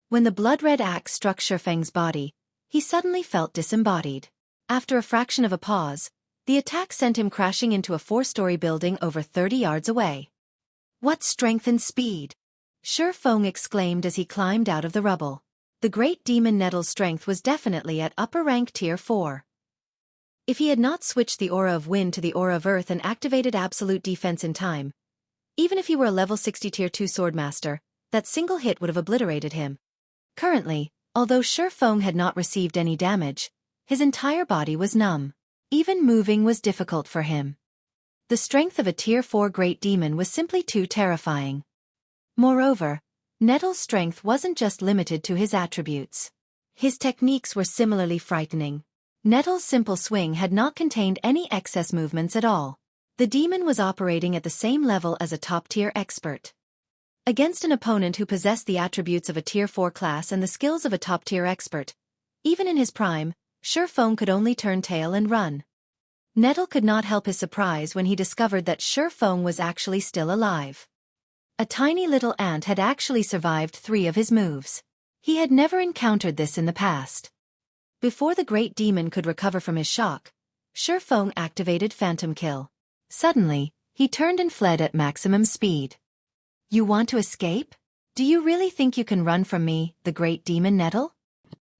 When the blood-red axe struck Xueqi's body, he suddenly felt disembodied. After a fraction of a pause, the attack sent him crashing into a 4-story building over 30 yards away. What strength and speed! Xueqi exclaimed as he climbed out of the rubble. The great demon Nettle's strength was definitely at upper rank tier 4. If he had not switched the aura of wind to the aura of earth and activated absolute defense in time, even if he were a level 60 tier 2 swordmaster, that single hit would have obliterated him. Currently, although Xueqi had not received any damage, his entire body was numb. Even moving was difficult for him. The strength of a tier 4 great demon was simply too terrifying. Moreover, Nettle's strength wasn't just limited to his attributes. His techniques were similarly frightening. Nettle's simple swing had not contained any excess movements at all. The demon was operating at the same level as a top-tier expert. Against an opponent who possessed the attributes of a tier 4 class and the skills of a top-tier expert, even in his prime, Xueqi could only turn tail and run. Nettle could not help his surprise when he discovered that Xueqi was actually still alive. A tiny little ant had actually survived 3 of his moves. He had never encountered this in the past. Before the great demon could recover from his shock, Xueqi activated Phantom Kill. Suddenly, he turned and fled at maximum speed. You want to escape? Do you really think you can run from me, the great demon Nettle?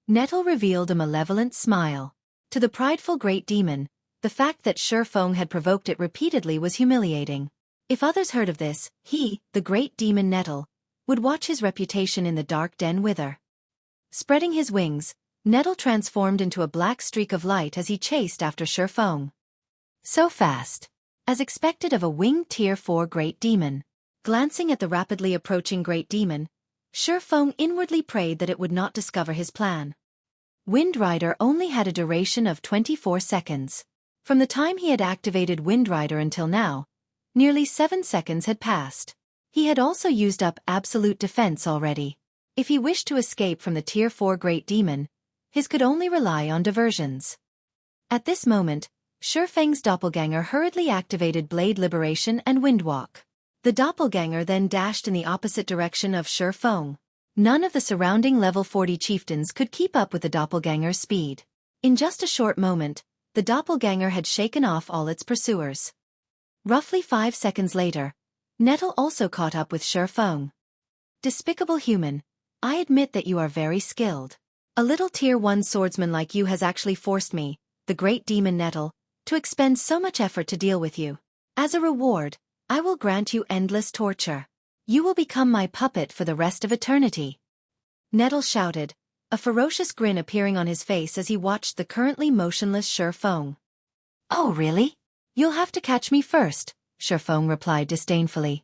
Nettle revealed a malevolent smile. To the prideful great demon, the fact that Xueqi had provoked it repeatedly was humiliating. If others heard of this, he, the great demon Nettle, would watch his reputation in the dark den wither. Spreading his wings, Nettle transformed into a black streak of light as he chased after Xueqi. So fast. As expected of a winged tier 4 great demon. Glancing at the rapidly approaching great demon, Xueqi inwardly prayed that it would not discover his plan. Wind Rider only had a duration of 24 seconds. From the time he had activated Wind Rider until now, nearly 7 seconds had passed. He had also used up absolute defense already. If he wished to escape from the tier 4 great demon, his could only rely on diversions. At this moment, Xueqi's doppelganger hurriedly activated Blade Liberation and Windwalk. The doppelganger then dashed in the opposite direction of Xueqi. None of the surrounding level 40 chieftains could keep up with the doppelganger's speed. In just a short moment, the doppelganger had shaken off all its pursuers. Roughly 5 seconds later, Nettle also caught up with Xueqi. Despicable human, I admit that you are very skilled. A little tier 1 swordsman like you has actually forced me, the great demon Nettle, to expend so much effort to deal with you. As a reward, I will grant you endless torture. You will become my puppet for the rest of eternity. Nettle shouted, a ferocious grin appearing on his face as he watched the currently motionless Xueqi. Oh really? You'll have to catch me first, Xueqi replied disdainfully.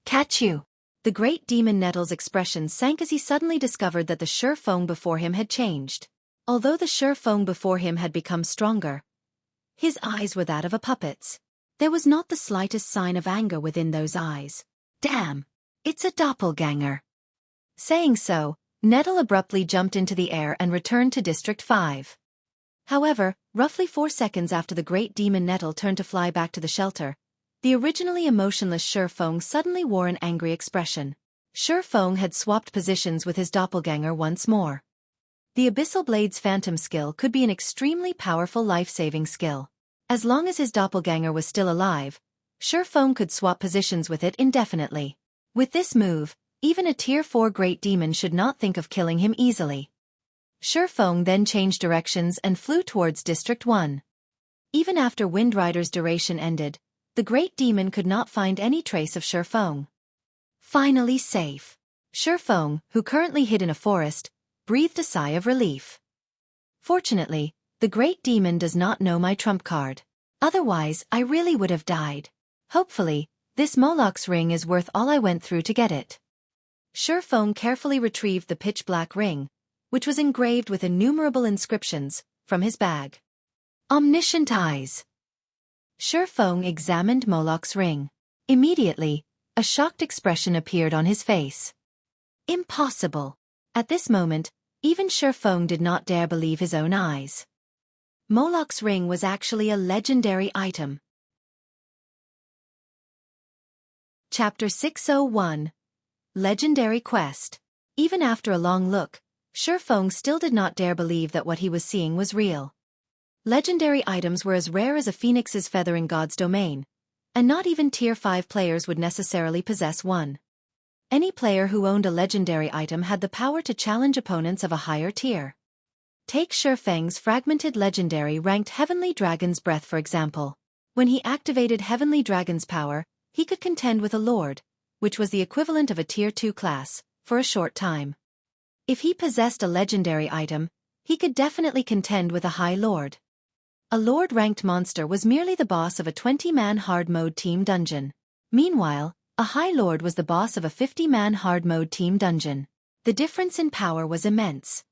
Catch you? The great demon Nettle's expression sank as he suddenly discovered that the Xueqi before him had changed. Although the Xueqi before him had become stronger, his eyes were that of a puppet's. There was not the slightest sign of anger within those eyes. Damn! It's a doppelganger. Saying so, Nettle abruptly jumped into the air and returned to District 5. However, roughly 4 seconds after the great demon Nettle turned to fly back to the shelter, the originally emotionless Xueqi suddenly wore an angry expression. Xueqi had swapped positions with his doppelganger once more. The Abyssal Blade's Phantom skill could be an extremely powerful life-saving skill. As long as his doppelganger was still alive, Xueqi could swap positions with it indefinitely. With this move, even a tier 4 great demon should not think of killing him easily. Xueqi then changed directions and flew towards District 1. Even after Wind Rider's duration ended, the great demon could not find any trace of Xueqi. Finally safe. Xueqi, who currently hid in a forest, breathed a sigh of relief. Fortunately, the great demon does not know my trump card. Otherwise, I really would have died. Hopefully, this Moloch's ring is worth all I went through to get it. Xueqi carefully retrieved the pitch-black ring, which was engraved with innumerable inscriptions, from his bag. Omniscient eyes. Xueqi examined Moloch's ring. Immediately, a shocked expression appeared on his face. Impossible. At this moment, even Xueqi did not dare believe his own eyes. Moloch's ring was actually a legendary item. Chapter 601. Legendary Quest. Even after a long look, Xueqi still did not dare believe that what he was seeing was real. Legendary items were as rare as a phoenix's feather in God's domain, and not even Tier 5 players would necessarily possess one. Any player who owned a legendary item had the power to challenge opponents of a higher tier. Take Xueqi's fragmented legendary ranked Heavenly Dragon's Breath for example. When he activated Heavenly Dragon's power, he could contend with a Lord, which was the equivalent of a Tier 2 class, for a short time. If he possessed a legendary item, he could definitely contend with a High Lord. A Lord-ranked monster was merely the boss of a 20-man hard-mode team dungeon. Meanwhile, a High Lord was the boss of a 50-man hard-mode team dungeon. The difference in power was immense.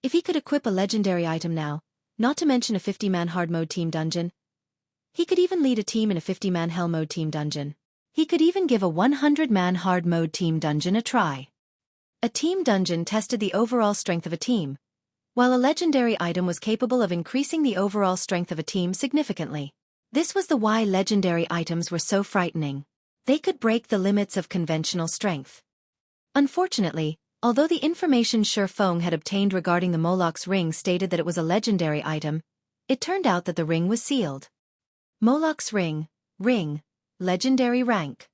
If he could equip a legendary item now, not to mention a 50-man hard-mode team dungeon, he could even lead a team in a 50-man hell-mode team dungeon. He could even give a 100-man hard-mode team dungeon a try. A team dungeon tested the overall strength of a team, while a legendary item was capable of increasing the overall strength of a team significantly. This was the why legendary items were so frightening. They could break the limits of conventional strength. Unfortunately, although the information Xueqi had obtained regarding the Moloch's ring stated that it was a legendary item, it turned out that the ring was sealed. Moloch's ring, legendary rank.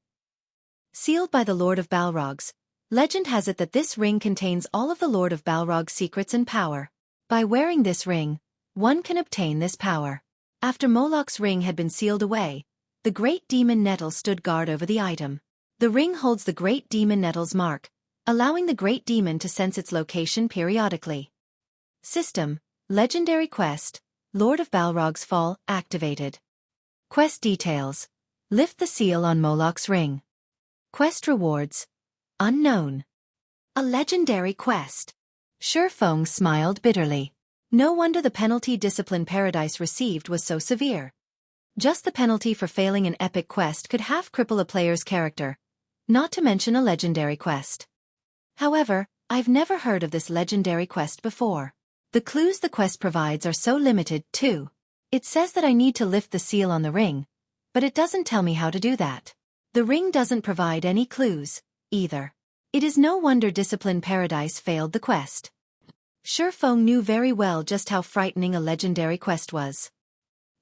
Sealed by the Lord of Balrog's. Legend has it that this ring contains all of the Lord of Balrog's secrets and power. By wearing this ring, one can obtain this power. After Moloch's ring had been sealed away, the great demon nettle stood guard over the item. The ring holds the great demon nettle's mark, allowing the great demon to sense its location periodically. System: Legendary Quest, Lord of Balrog's Fall, activated. Quest details: lift the seal on Moloch's ring. Quest rewards: unknown. A legendary quest. Xueqi smiled bitterly. No wonder the penalty Discipline Paradise received was so severe. Just the penalty for failing an epic quest could half cripple a player's character, not to mention a legendary quest. However, I've never heard of this legendary quest before. The clues the quest provides are so limited, too. It says that I need to lift the seal on the ring, but it doesn't tell me how to do that. The ring doesn't provide any clues, either. It is no wonder Discipline Paradise failed the quest. Xueqi knew very well just how frightening a legendary quest was.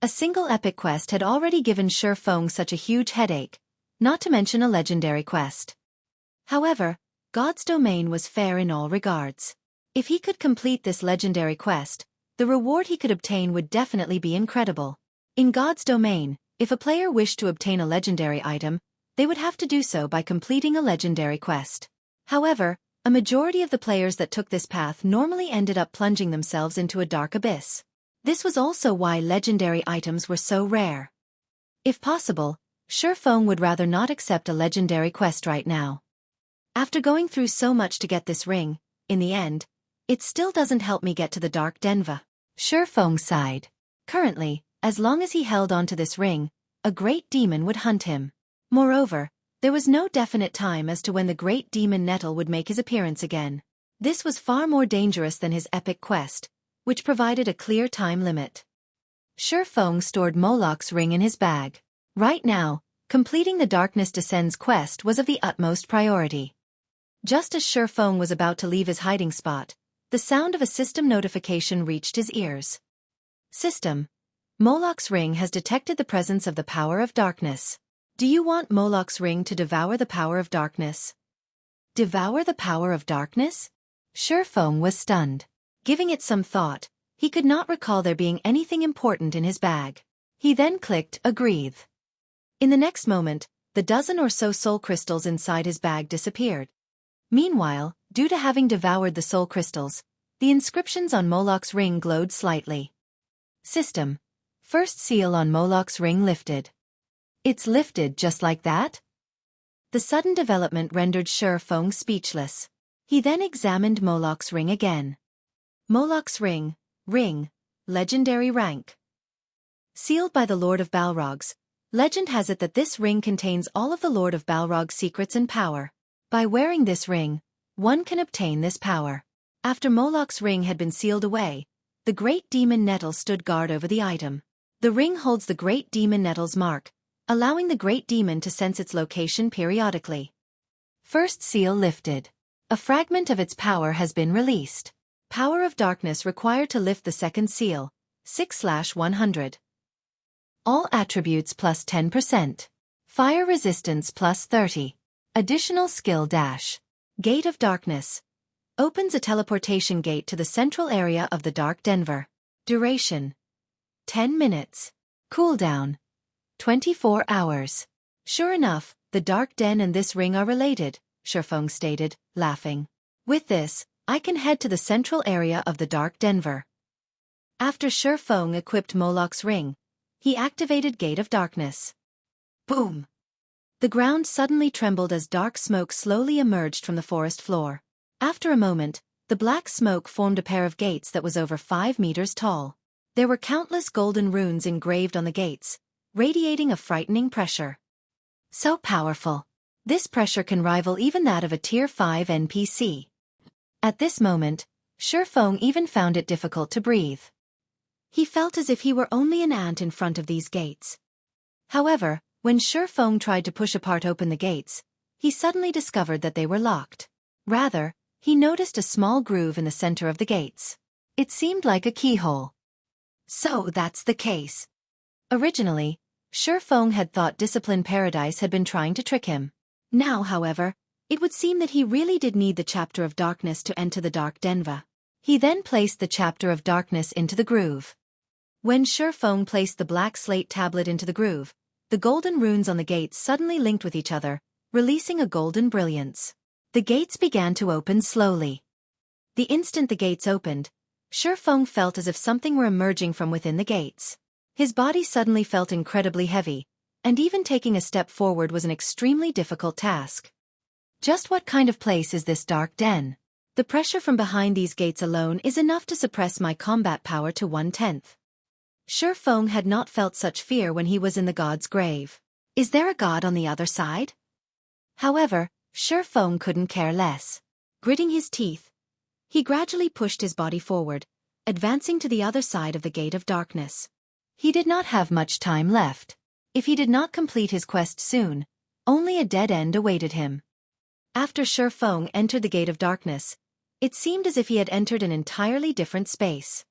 A single epic quest had already given Xueqi such a huge headache, not to mention a legendary quest. However, God's domain was fair in all regards. If he could complete this legendary quest, the reward he could obtain would definitely be incredible. In God's domain, if a player wished to obtain a legendary item, they would have to do so by completing a legendary quest. However, a majority of the players that took this path normally ended up plunging themselves into a dark abyss. This was also why legendary items were so rare. If possible, Xueqi would rather not accept a legendary quest right now. After going through so much to get this ring, in the end, it still doesn't help me get to the Dark Denva. Xueqi sighed. Currently, as long as he held onto this ring, a great demon would hunt him. Moreover, there was no definite time as to when the great demon nettle would make his appearance again. This was far more dangerous than his epic quest, which provided a clear time limit. Xueqi stored Moloch's ring in his bag. Right now, completing the Darkness Descends quest was of the utmost priority. Just as Xueqi was about to leave his hiding spot, the sound of a system notification reached his ears. System: Moloch's ring has detected the presence of the power of darkness. Do you want Moloch's ring to devour the power of darkness? Devour the power of darkness? Xueqi was stunned. Giving it some thought, he could not recall there being anything important in his bag. He then clicked Agreed. In the next moment, the dozen or so soul crystals inside his bag disappeared. Meanwhile, due to having devoured the soul crystals, the inscriptions on Moloch's ring glowed slightly. System: First seal on Moloch's ring lifted. It's lifted just like that? The sudden development rendered Xueqi speechless. He then examined Moloch's ring again. Moloch's ring, legendary rank. Sealed by the Lord of Balrog's. Legend has it that this ring contains all of the Lord of Balrog's secrets and power. By wearing this ring, one can obtain this power. After Moloch's ring had been sealed away, the great demon nettle stood guard over the item. The ring holds the great demon nettle's mark, allowing the great demon to sense its location periodically. First seal lifted. A fragment of its power has been released. Power of darkness required to lift the second seal, 6/100. All attributes plus 10%. Fire resistance plus 30. Additional skill dash. Gate of Darkness. Opens a teleportation gate to the central area of the Dark Denver. Duration: 10 minutes. Cooldown: 24 hours. Sure enough, the Dark Den and this ring are related, Xueqi stated, laughing. With this, I can head to the central area of the Dark Denver. After Xueqi equipped Moloch's ring, he activated Gate of Darkness. Boom! The ground suddenly trembled as dark smoke slowly emerged from the forest floor. After a moment, the black smoke formed a pair of gates that was over 5 meters tall. There were countless golden runes engraved on the gates, radiating a frightening pressure. So powerful. This pressure can rival even that of a Tier 5 NPC. At this moment, Xueqi even found it difficult to breathe. He felt as if he were only an ant in front of these gates. However, when Xueqi tried to push apart open the gates, he suddenly discovered that they were locked. Rather, he noticed a small groove in the center of the gates. It seemed like a keyhole. So that's the case. Originally, Xueqi had thought Discipline Paradise had been trying to trick him. Now, however, it would seem that he really did need the Chapter of Darkness to enter the Dark Denva. He then placed the Chapter of Darkness into the groove. When Xueqi placed the black slate tablet into the groove, the golden runes on the gates suddenly linked with each other, releasing a golden brilliance. The gates began to open slowly. The instant the gates opened, Xueqi felt as if something were emerging from within the gates. His body suddenly felt incredibly heavy, and even taking a step forward was an extremely difficult task. Just what kind of place is this dark den? The pressure from behind these gates alone is enough to suppress my combat power to 1/10. Xueqi had not felt such fear when he was in the god's grave. Is there a god on the other side? However, Xueqi couldn't care less. Gritting his teeth, he gradually pushed his body forward, advancing to the other side of the Gate of Darkness. He did not have much time left. If he did not complete his quest soon, only a dead end awaited him. After Xueqi entered the Gate of Darkness, it seemed as if he had entered an entirely different space.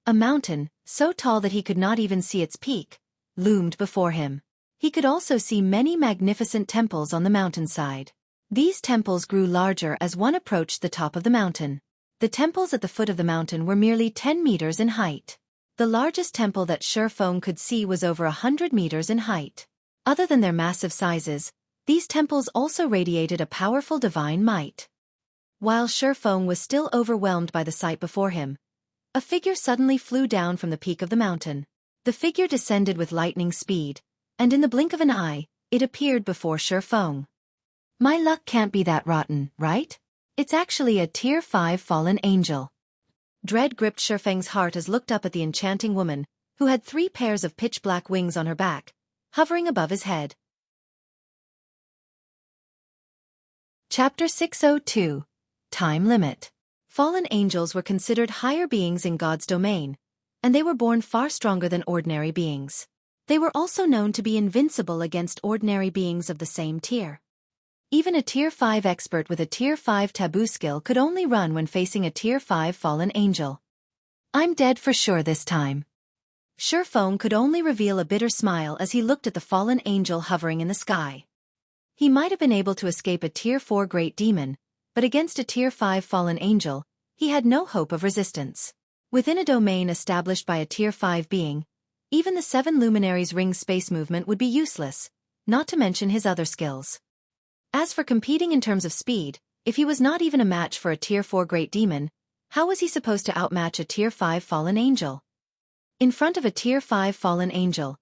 A mountain, so tall that he could not even see its peak, loomed before him. He could also see many magnificent temples on the mountainside. These temples grew larger as one approached the top of the mountain. The temples at the foot of the mountain were merely 10 meters in height. The largest temple that Xueqi could see was over 100 meters in height. Other than their massive sizes, these temples also radiated a powerful divine might. While Xueqi was still overwhelmed by the sight before him, a figure suddenly flew down from the peak of the mountain. The figure descended with lightning speed, and in the blink of an eye, it appeared before Xueqi. My luck can't be that rotten, right? It's actually a Tier 5 fallen angel. Dread gripped Xueqi's heart as looked up at the enchanting woman, who had 3 pairs of pitch-black wings on her back, hovering above his head. Chapter 602. Time Limit. Fallen angels were considered higher beings in God's domain, and they were born far stronger than ordinary beings. They were also known to be invincible against ordinary beings of the same tier. Even a Tier 5 expert with a Tier 5 taboo skill could only run when facing a Tier 5 fallen angel. I'm dead for sure this time. Xueqi could only reveal a bitter smile as he looked at the fallen angel hovering in the sky. He might have been able to escape a Tier 4 great demon, but against a Tier 5 fallen angel, he had no hope of resistance. Within a domain established by a Tier 5 being, even the 7 luminaries' ring space movement would be useless, not to mention his other skills. As for competing in terms of speed, if he was not even a match for a Tier 4 great demon, how was he supposed to outmatch a Tier 5 fallen angel? In front of a Tier 5 fallen angel,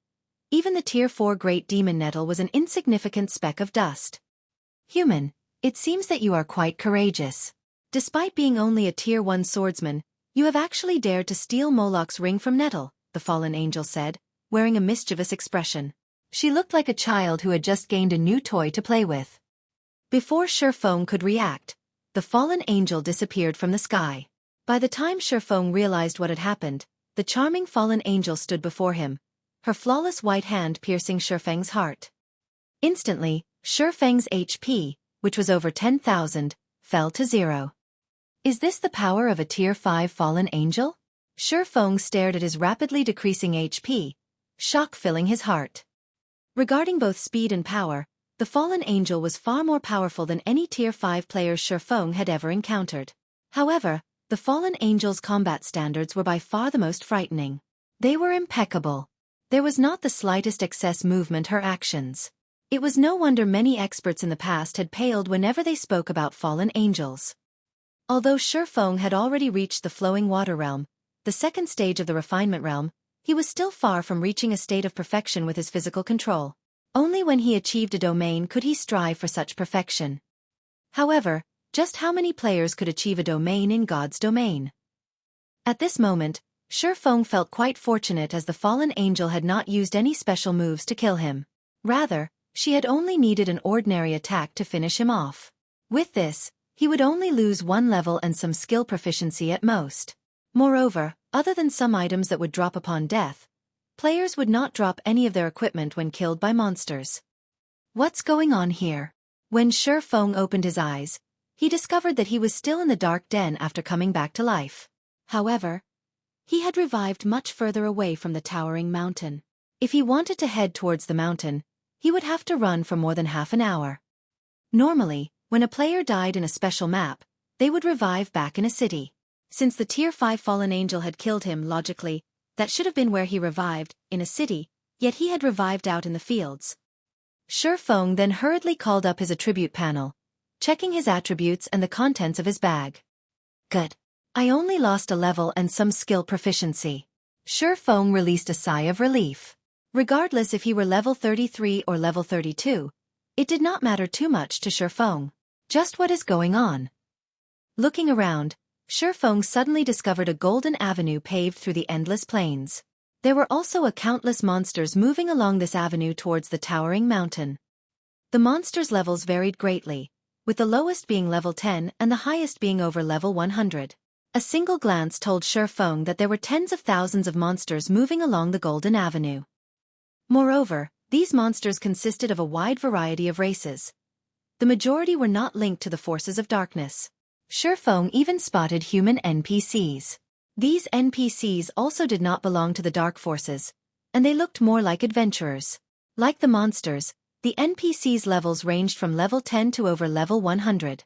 even the Tier 4 great demon nettle was an insignificant speck of dust. Human, it seems that you are quite courageous. Despite being only a Tier 1 swordsman, you have actually dared to steal Moloch's ring from Nettle, the fallen angel said, wearing a mischievous expression. She looked like a child who had just gained a new toy to play with. Before Xueqi could react, the fallen angel disappeared from the sky. By the time Xueqi realized what had happened, the charming fallen angel stood before him, her flawless white hand piercing Xueqi's heart. Instantly, Xueqi's HP, which was over 10,000, fell to 0. Is this the power of a Tier 5 fallen angel? Xueqi stared at his rapidly decreasing HP, shock filling his heart. Regarding both speed and power, the fallen angel was far more powerful than any Tier 5 players Xueqi had ever encountered. However, the fallen angel's combat standards were by far the most frightening. They were impeccable. There was not the slightest excess movement or actions. It was no wonder many experts in the past had paled whenever they spoke about fallen angels. Although Xueqi had already reached the flowing water realm, the second stage of the refinement realm, he was still far from reaching a state of perfection with his physical control. Only when he achieved a domain could he strive for such perfection. However, just how many players could achieve a domain in God's domain? At this moment, Xueqi felt quite fortunate as the fallen angel had not used any special moves to kill him. Rather, she had only needed an ordinary attack to finish him off. With this, he would only lose 1 level and some skill proficiency at most. Moreover, other than some items that would drop upon death, players would not drop any of their equipment when killed by monsters. What's going on here? When Xueqi opened his eyes, he discovered that he was still in the dark den after coming back to life. However, he had revived much further away from the towering mountain. If he wanted to head towards the mountain, he would have to run for more than half an hour. Normally, when a player died in a special map, they would revive back in a city. Since the Tier 5 fallen angel had killed him logically, that should have been where he revived, in a city, yet he had revived out in the fields. Xueqi then hurriedly called up his attribute panel, checking his attributes and the contents of his bag. Good. I only lost a level and some skill proficiency. Xueqi released a sigh of relief. Regardless if he were level 33 or level 32, it did not matter too much to Xueqi. Just what is going on? Looking around, Xueqi suddenly discovered a golden avenue paved through the endless plains. There were also countless monsters moving along this avenue towards the towering mountain. The monsters' levels varied greatly, with the lowest being level 10 and the highest being over level 100. A single glance told Xueqi that there were tens of thousands of monsters moving along the golden avenue. Moreover, these monsters consisted of a wide variety of races. The majority were not linked to the forces of darkness. Xueqi even spotted human NPCs. These NPCs also did not belong to the dark forces, and they looked more like adventurers. Like the monsters, the NPCs' levels ranged from level 10 to over level 100.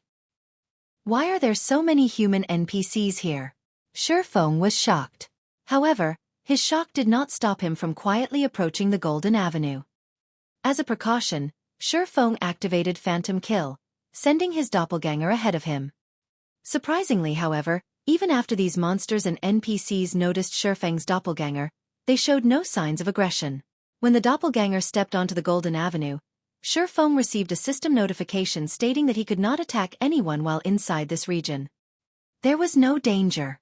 Why are there so many human NPCs here? Xueqi was shocked. However, his shock did not stop him from quietly approaching the golden avenue. As a precaution, Xueqi activated Phantom Kill, sending his doppelganger ahead of him. Surprisingly, however, even after these monsters and NPCs noticed Xueqi's doppelganger, they showed no signs of aggression. When the doppelganger stepped onto the golden avenue, Xueqi received a system notification stating that he could not attack anyone while inside this region. There was no danger.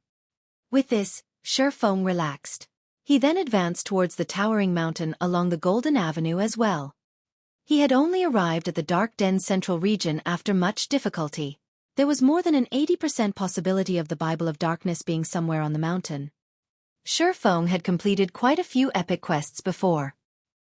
With this, Xueqi relaxed. He then advanced towards the towering mountain along the golden avenue as well. He had only arrived at the Dark Den central region after much difficulty. There was more than an 80% possibility of the Bible of Darkness being somewhere on the mountain. Xueqi had completed quite a few epic quests before.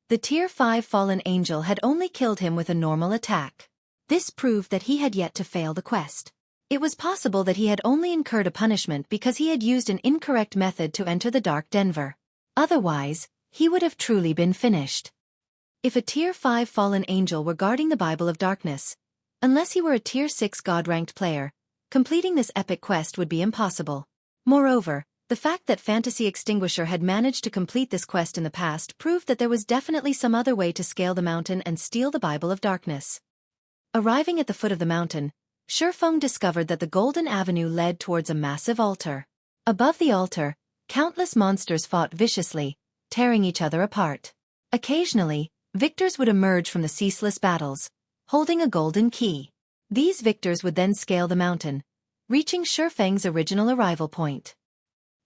The Tier 5 fallen angel had only killed him with a normal attack. This proved that he had yet to fail the quest. It was possible that he had only incurred a punishment because he had used an incorrect method to enter the Dark Denver. Otherwise, he would have truly been finished. If a Tier 5 fallen angel were guarding the Bible of Darkness, unless he were a Tier 6 God-ranked player, completing this epic quest would be impossible. Moreover, the fact that Fantasy Extinguisher had managed to complete this quest in the past proved that there was definitely some other way to scale the mountain and steal the Bible of Darkness. Arriving at the foot of the mountain, Xueqi discovered that the golden avenue led towards a massive altar. Above the altar, countless monsters fought viciously, tearing each other apart. Occasionally, victors would emerge from the ceaseless battles, holding a golden key. These victors would then scale the mountain, reaching Xueqi's original arrival point.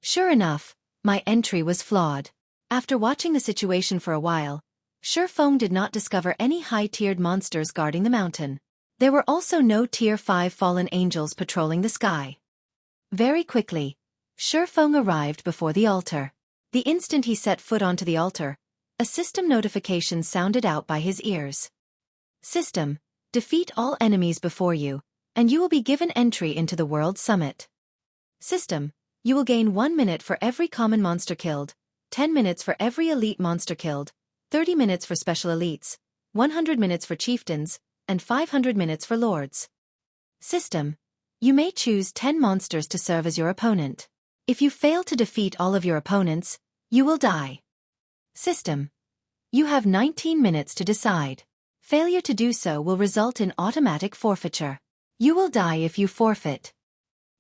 Sure enough, my entry was flawed. After watching the situation for a while, Xueqi did not discover any high-tiered monsters guarding the mountain. There were also no Tier 5 fallen angels patrolling the sky. Very quickly, Xueqi arrived before the altar. The instant he set foot onto the altar, a system notification sounded out by his ears. System, defeat all enemies before you, and you will be given entry into the World Summit. System: you will gain 1 minute for every common monster killed, 10 minutes for every elite monster killed, 30 minutes for special elites, 100 minutes for chieftains, and 500 minutes for lords. System: you may choose 10 monsters to serve as your opponent. If you fail to defeat all of your opponents, you will die. System: you have 19 minutes to decide. Failure to do so will result in automatic forfeiture. You will die if you forfeit.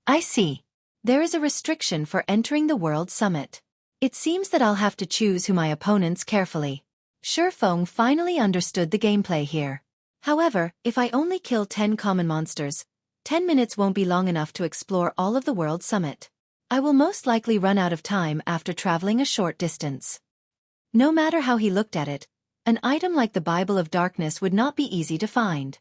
I see. There is a restriction for entering the World Summit. It seems that I'll have to choose who my opponents carefully. Xueqi finally understood the gameplay here. However, if I only kill 10 common monsters, 10 minutes won't be long enough to explore all of the World Summit. I will most likely run out of time after traveling a short distance. No matter how he looked at it, an item like the Bible of Darkness would not be easy to find.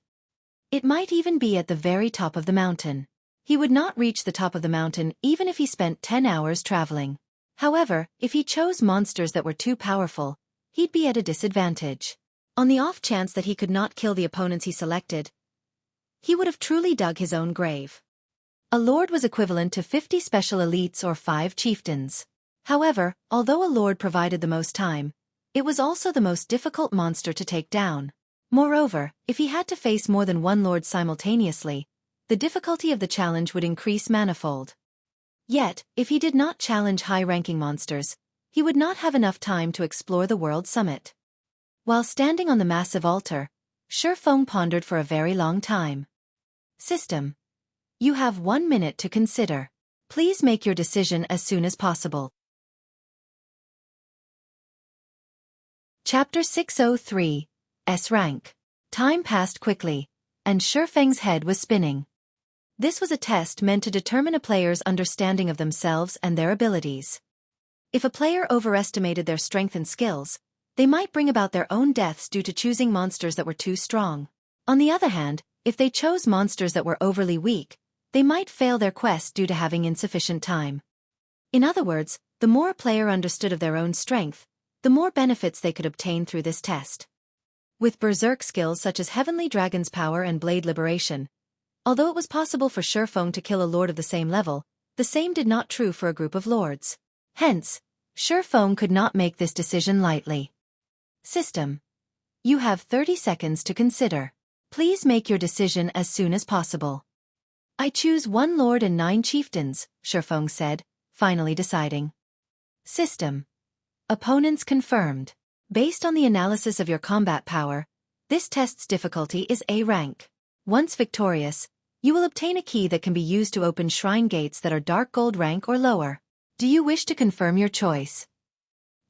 It might even be at the very top of the mountain. He would not reach the top of the mountain even if he spent 10 hours traveling. However, if he chose monsters that were too powerful, he'd be at a disadvantage. On the off chance that he could not kill the opponents he selected, he would have truly dug his own grave. A lord was equivalent to 50 special elites or 5 chieftains. However, although a lord provided the most time, it was also the most difficult monster to take down. Moreover, if he had to face more than one lord simultaneously, the difficulty of the challenge would increase manifold. Yet, if he did not challenge high-ranking monsters, he would not have enough time to explore the World Summit. While standing on the massive altar, Xueqi pondered for a very long time. System: you have 1 minute to consider. Please make your decision as soon as possible. Chapter 603, S Rank. Time passed quickly, and Xueqi's head was spinning. This was a test meant to determine a player's understanding of themselves and their abilities. If a player overestimated their strength and skills, they might bring about their own deaths due to choosing monsters that were too strong. On the other hand, if they chose monsters that were overly weak, they might fail their quest due to having insufficient time. In other words, the more a player understood of their own strength, the more benefits they could obtain through this test. With berserk skills such as Heavenly Dragon's Power and Blade Liberation, although it was possible for Xueqi to kill a lord of the same level, the same did not true for a group of lords. Hence, Xueqi could not make this decision lightly. System: you have 30 seconds to consider. Please make your decision as soon as possible. I choose 1 lord and 9 chieftains, Xueqi said, finally deciding. System: opponents confirmed. Based on the analysis of your combat power, this test's difficulty is A rank. Once victorious, you will obtain a key that can be used to open shrine gates that are dark gold rank or lower. Do you wish to confirm your choice?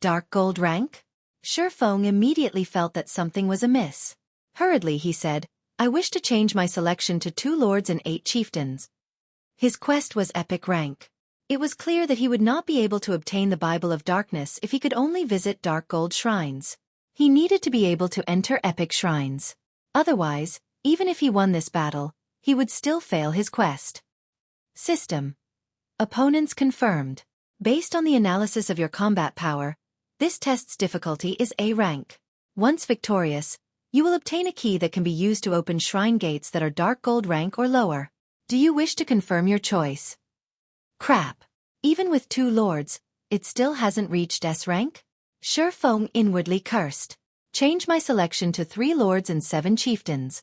Dark gold rank? Xueqi immediately felt that something was amiss. Hurriedly he said, I wish to change my selection to 2 lords and 8 chieftains. His quest was epic rank. It was clear that he would not be able to obtain the Bible of Darkness if he could only visit dark gold shrines. He needed to be able to enter epic shrines. Otherwise, even if he won this battle, he would still fail his quest. System: opponents confirmed. Based on the analysis of your combat power, this test's difficulty is A rank. Once victorious, you will obtain a key that can be used to open shrine gates that are dark gold rank or lower. Do you wish to confirm your choice? Crap. Even with 2 lords, it still hasn't reached S rank? Xueqi inwardly cursed. Change my selection to 3 lords and 7 chieftains.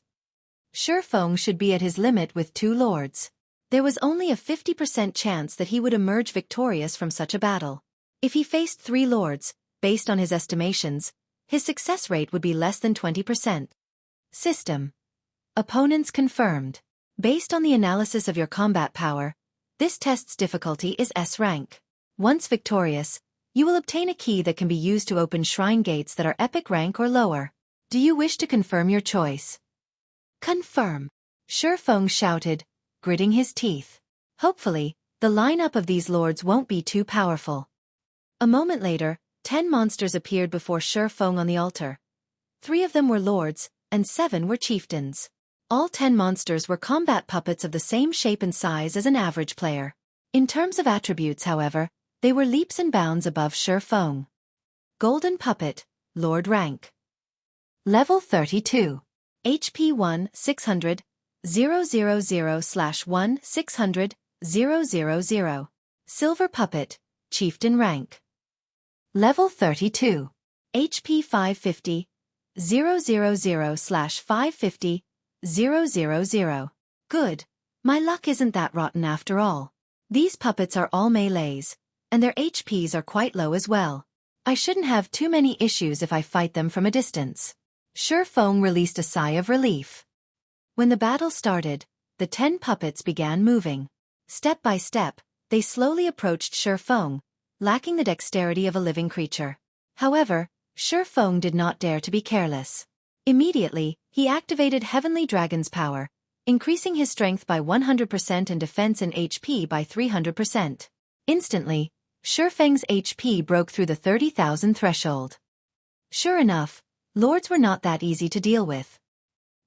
Xueqi should be at his limit with 2 lords. There was only a 50% chance that he would emerge victorious from such a battle. If he faced 3 lords, based on his estimations, his success rate would be less than 20%. System: opponents confirmed. Based on the analysis of your combat power, this test's difficulty is S rank. Once victorious, you will obtain a key that can be used to open shrine gates that are epic rank or lower. Do you wish to confirm your choice? Confirm. Xueqi shouted, gritting his teeth. Hopefully, the lineup of these lords won't be too powerful. A moment later, 10 monsters appeared before Xueqi on the altar. 3 of them were lords, and 7 were chieftains. All 10 monsters were combat puppets of the same shape and size as an average player. In terms of attributes, however, they were leaps and bounds above Xueqi. Golden Puppet, Lord rank. Level 32. HP 1, 600, 000/1-600-000. Silver Puppet, Chieftain Rank. Level 32. HP 550, 000/550, 000. Good. My luck isn't that rotten after all. These puppets are all melees, and their HPs are quite low as well. I shouldn't have too many issues if I fight them from a distance. Xueqi released a sigh of relief. When the battle started, the 10 puppets began moving. Step by step, they slowly approached Xueqi, lacking the dexterity of a living creature. However, Xueqi did not dare to be careless. Immediately, he activated Heavenly Dragon's power, increasing his strength by 100% and defense and HP by 300%. Instantly, Xueqi's HP broke through the 30,000 threshold. Sure enough, lords were not that easy to deal with.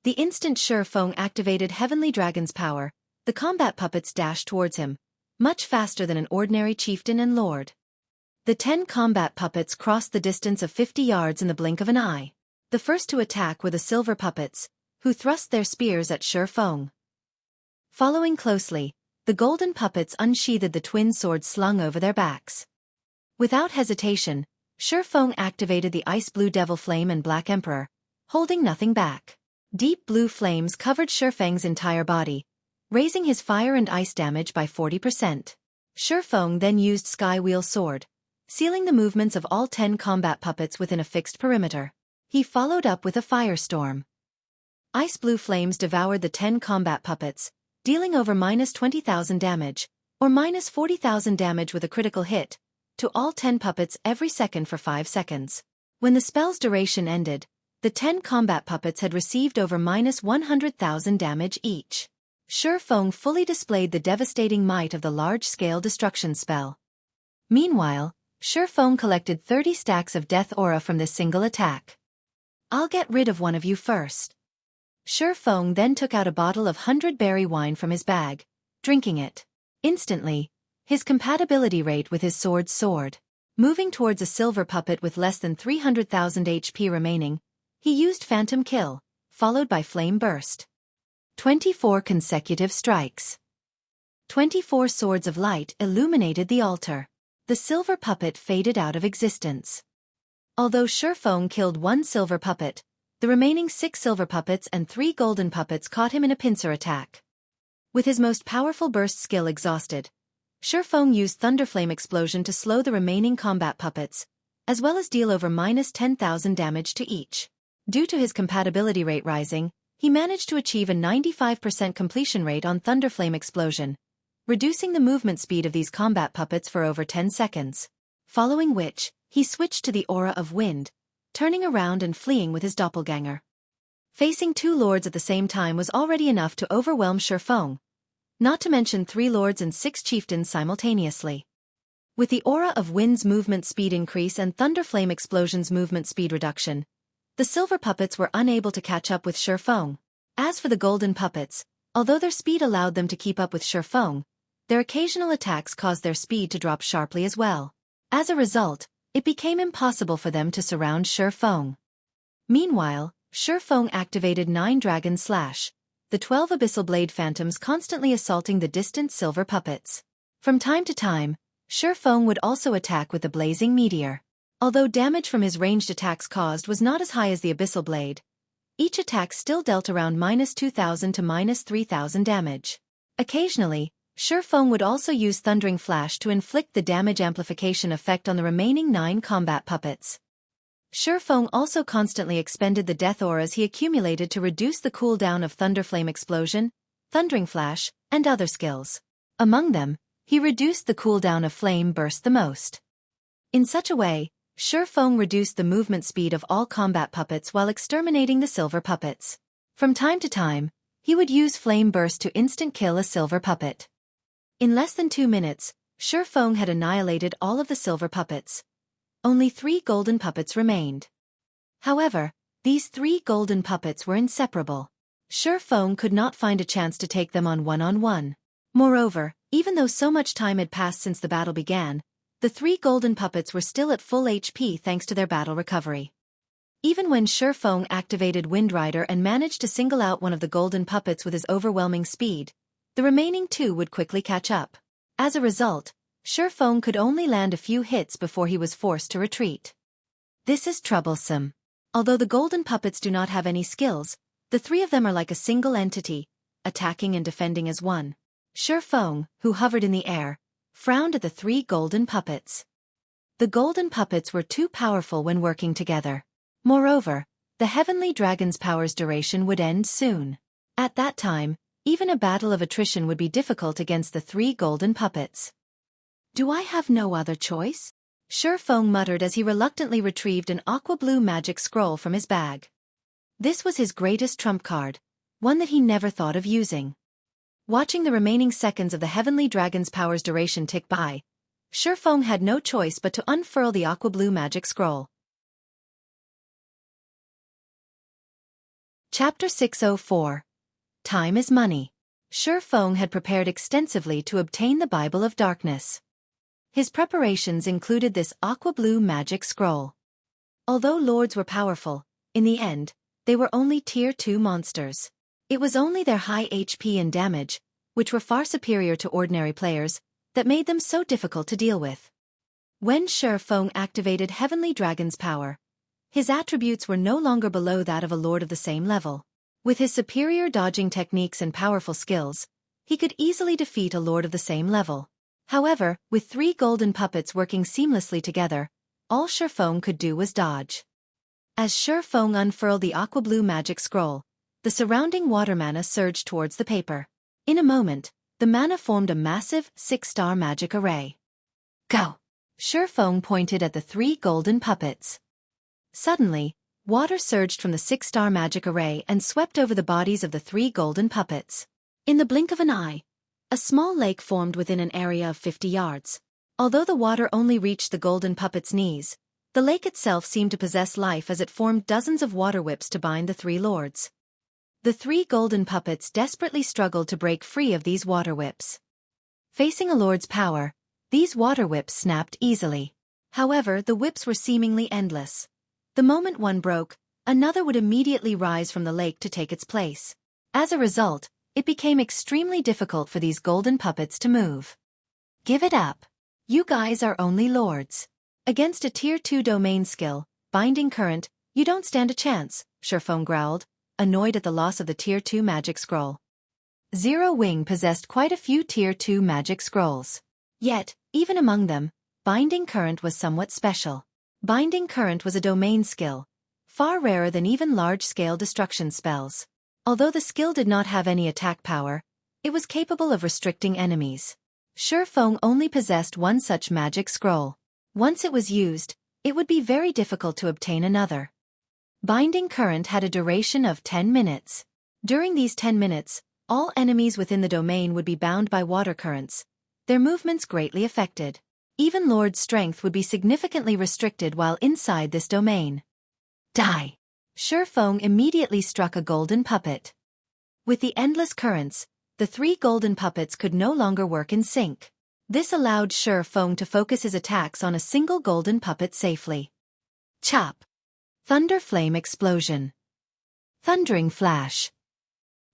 The instant Xueqi activated Heavenly Dragon's power, the combat puppets dashed towards him, much faster than an ordinary chieftain and lord. The 10 combat puppets crossed the distance of 50 yards in the blink of an eye. The first to attack were the silver puppets, who thrust their spears at Xueqi. Following closely, the golden puppets unsheathed the twin swords slung over their backs. Without hesitation, Xueqi activated the ice blue devil flame and black emperor, holding nothing back. Deep blue flames covered Xueqi's entire body, raising his fire and ice damage by 40%. Xueqi then used Sky Wheel Sword, sealing the movements of all 10 combat puppets within a fixed perimeter. He followed up with a firestorm. Ice blue flames devoured the 10 combat puppets, dealing over -20,000 damage, or -40,000 damage with a critical hit, to all 10 puppets every second for 5 seconds. When the spell's duration ended, the 10 combat puppets had received over -100,000 damage each. Xueqi fully displayed the devastating might of the large-scale destruction spell. Meanwhile, Xueqi collected 30 stacks of death aura from this single attack. I'll get rid of one of you first. Xueqi then took out a bottle of 100-berry wine from his bag, drinking it. Instantly, his compatibility rate with his sword soared. Moving towards a silver puppet with less than 300,000 HP remaining, he used Phantom Kill, followed by Flame Burst. 24 consecutive strikes. 24 swords of light illuminated the altar. The silver puppet faded out of existence. Although Xueqi killed 1 silver puppet, the remaining 6 silver puppets and 3 golden puppets caught him in a pincer attack. With his most powerful burst skill exhausted, Xueqi used Thunderflame Explosion to slow the remaining combat puppets, as well as deal over -10,000 damage to each. Due to his compatibility rate rising, he managed to achieve a 95% completion rate on Thunderflame Explosion, reducing the movement speed of these combat puppets for over 10 seconds. Following which, he switched to the Aura of Wind, turning around and fleeing with his doppelganger. Facing 2 lords at the same time was already enough to overwhelm Xueqi, not to mention 3 lords and 6 chieftains simultaneously. With the Aura of Wind's movement speed increase and Thunderflame Explosion's movement speed reduction, the silver puppets were unable to catch up with Xueqi. As for the golden puppets, although their speed allowed them to keep up with Xueqi, their occasional attacks caused their speed to drop sharply as well. As a result, it became impossible for them to surround Xueqi. Meanwhile, Xueqi activated 9 Dragon Slash, the 12 Abyssal Blade Phantoms constantly assaulting the distant silver puppets. From time to time, Xueqi would also attack with the Blazing Meteor. Although damage from his ranged attacks caused was not as high as the Abyssal Blade, each attack still dealt around -2,000 to -3,000 damage. Occasionally, Xueqi would also use Thundering Flash to inflict the damage amplification effect on the remaining 9 combat puppets. Xueqi also constantly expended the death auras he accumulated to reduce the cooldown of Thunderflame Explosion, Thundering Flash, and other skills. Among them, he reduced the cooldown of Flame Burst the most. In such a way, Xueqi reduced the movement speed of all combat puppets while exterminating the silver puppets. From time to time, he would use Flame Burst to instant kill a silver puppet. In less than 2 minutes, Xueqi had annihilated all of the silver puppets. Only 3 golden puppets remained. However, these 3 golden puppets were inseparable. Xueqi could not find a chance to take them on one-on-one. Moreover, even though so much time had passed since the battle began, the 3 golden puppets were still at full HP thanks to their battle recovery. Even when Xueqi activated Wind Rider and managed to single out one of the golden puppets with his overwhelming speed, the remaining two would quickly catch up. As a result, Xueqi could only land a few hits before he was forced to retreat. This is troublesome. Although the golden puppets do not have any skills, the three of them are like a single entity, attacking and defending as one. Xueqi, who hovered in the air, frowned at the three golden puppets. The golden puppets were too powerful when working together. Moreover, the heavenly dragon's power's duration would end soon. At that time, even a battle of attrition would be difficult against the three golden puppets. Do I have no other choice? Xueqi muttered as he reluctantly retrieved an aqua-blue magic scroll from his bag. This was his greatest trump card, one that he never thought of using. Watching the remaining seconds of the heavenly dragon's power's duration tick by, Xueqi had no choice but to unfurl the aqua-blue magic scroll. Chapter 604. Time is Money. Xueqi had prepared extensively to obtain the Bible of Darkness. His preparations included this aqua-blue magic scroll. Although lords were powerful, in the end, they were only Tier 2 monsters. It was only their high HP and damage, which were far superior to ordinary players, that made them so difficult to deal with. When Xueqi activated Heavenly Dragon's power, his attributes were no longer below that of a lord of the same level. With his superior dodging techniques and powerful skills, he could easily defeat a lord of the same level. However, with three golden puppets working seamlessly together, all Xueqi could do was dodge. As Xueqi unfurled the aqua-blue magic scroll, the surrounding water mana surged towards the paper. In a moment, the mana formed a massive, 6-star magic array. Go! Xueqi pointed at the three golden puppets. Suddenly, water surged from the 6-star magic array and swept over the bodies of the three golden puppets. In the blink of an eye, a small lake formed within an area of 50 yards. Although the water only reached the golden puppets' knees, the lake itself seemed to possess life as it formed dozens of water whips to bind the three lords. The three golden puppets desperately struggled to break free of these water whips. Facing a lord's power, these water whips snapped easily. However, the whips were seemingly endless. The moment one broke, another would immediately rise from the lake to take its place. As a result, it became extremely difficult for these golden puppets to move. Give it up. You guys are only lords. Against a Tier 2 domain skill, Binding Current, you don't stand a chance, Xueqi growled, annoyed at the loss of the Tier 2 magic scroll. Zero Wing possessed quite a few Tier 2 magic scrolls. Yet, even among them, Binding Current was somewhat special. Binding Current was a domain skill, far rarer than even large-scale destruction spells. Although the skill did not have any attack power, it was capable of restricting enemies. Xueqi only possessed one such magic scroll. Once it was used, it would be very difficult to obtain another. Binding Current had a duration of 10 minutes. During these 10 minutes, all enemies within the domain would be bound by water currents, their movements greatly affected. Even Lord's strength would be significantly restricted while inside this domain. Die! Xueqi immediately struck a golden puppet. With the endless currents, the three golden puppets could no longer work in sync. This allowed Xueqi to focus his attacks on a single golden puppet safely. Chop! Thunder Flame Explosion. Thundering Flash.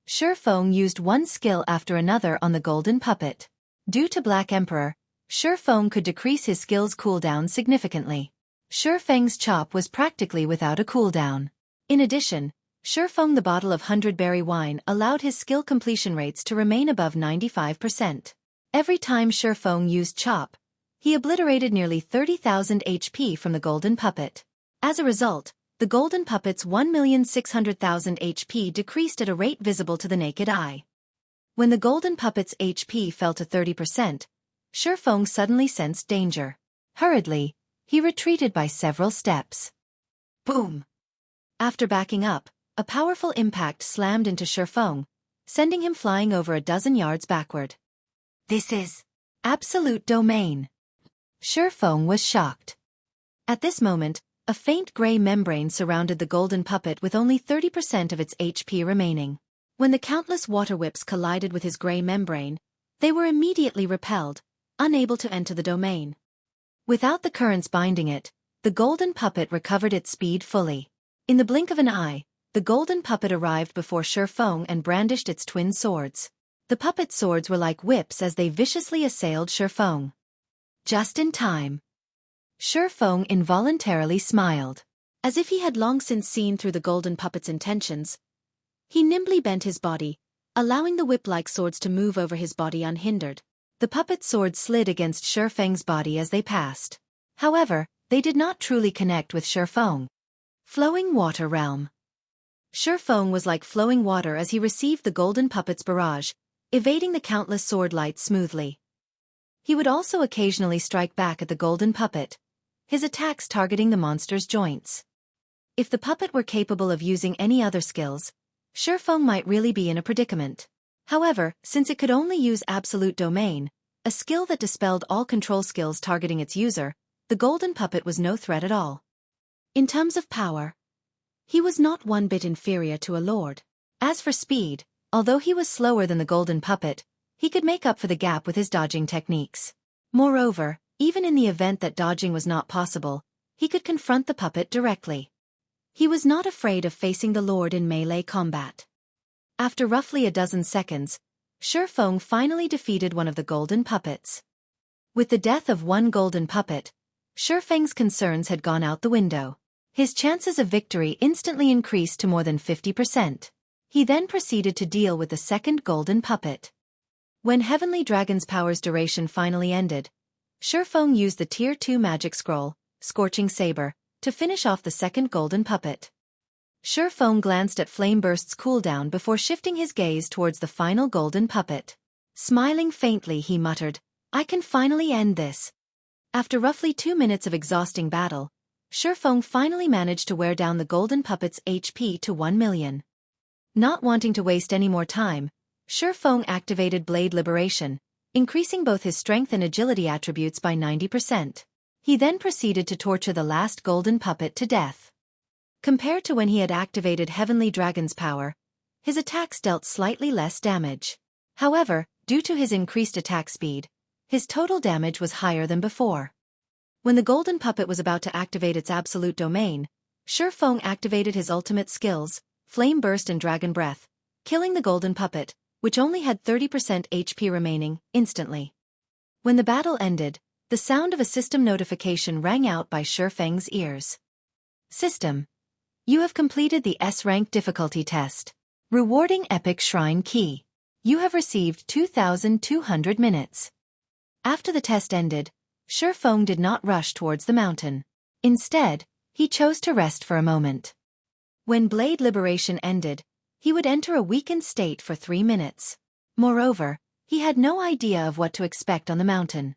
Xueqi used one skill after another on the golden puppet. Due to Black Emperor, Xueqi could decrease his skill's cooldown significantly. Xueqi's chop was practically without a cooldown. In addition, Xueqi the bottle of 100-berry wine allowed his skill completion rates to remain above 95%. Every time Xueqi used chop, he obliterated nearly 30,000 HP from the golden puppet. As a result, the golden puppet's 1,600,000 HP decreased at a rate visible to the naked eye. When the golden puppet's HP fell to 30%, Xueqi suddenly sensed danger. Hurriedly, he retreated by several steps. Boom! After backing up, a powerful impact slammed into Xueqi, sending him flying over a dozen yards backward. This is absolute domain. Xueqi was shocked. At this moment, a faint gray membrane surrounded the golden puppet with only 30% of its HP remaining. When the countless water whips collided with his gray membrane, they were immediately repelled, unable to enter the domain. Without the currents binding it, the golden puppet recovered its speed fully. In the blink of an eye, the golden puppet arrived before Xueqi and brandished its twin swords. The puppet's swords were like whips as they viciously assailed Xueqi. Just in time. Xueqi involuntarily smiled. As if he had long since seen through the golden puppet's intentions, he nimbly bent his body, allowing the whip-like swords to move over his body unhindered. The puppet's swords slid against Xueqi's body as they passed. However, they did not truly connect with Xueqi. Flowing Water Realm. Xueqi was like flowing water as he received the golden puppet's barrage, evading the countless sword lights smoothly. He would also occasionally strike back at the golden puppet, his attacks targeting the monster's joints. If the puppet were capable of using any other skills, Xueqi might really be in a predicament. However, since it could only use Absolute Domain, a skill that dispelled all control skills targeting its user, the golden puppet was no threat at all. In terms of power, he was not one bit inferior to a lord. As for speed, although he was slower than the golden puppet, he could make up for the gap with his dodging techniques. Moreover, even in the event that dodging was not possible, he could confront the puppet directly. He was not afraid of facing the lord in melee combat. After roughly a dozen seconds, Xueqi finally defeated one of the golden puppets. With the death of one golden puppet, Xueqi's concerns had gone out the window. His chances of victory instantly increased to more than 50%. He then proceeded to deal with the second golden puppet. When Heavenly Dragon's power's duration finally ended, Xueqi used the Tier 2 magic scroll, Scorching Saber, to finish off the second golden puppet. Xueqi glanced at Flameburst's cooldown before shifting his gaze towards the final golden puppet. Smiling faintly, he muttered, "I can finally end this." After roughly 2 minutes of exhausting battle, Xueqi finally managed to wear down the golden puppet's HP to 1 million. Not wanting to waste any more time, Xueqi activated Blade Liberation, increasing both his strength and agility attributes by 90%. He then proceeded to torture the last golden puppet to death. Compared to when he had activated Heavenly Dragon's power, his attacks dealt slightly less damage. However, due to his increased attack speed, his total damage was higher than before. When the golden puppet was about to activate its absolute domain, Xueqi activated his ultimate skills, Flame Burst and Dragon Breath, killing the golden puppet, which only had 30% HP remaining, instantly. When the battle ended, the sound of a system notification rang out by Xueqi's ears. System. You have completed the S-rank difficulty test. Rewarding Epic Shrine Key. You have received 2,200 minutes. After the test ended, Xueqi did not rush towards the mountain. Instead, he chose to rest for a moment. When Blade Liberation ended, he would enter a weakened state for 3 minutes. Moreover, he had no idea of what to expect on the mountain.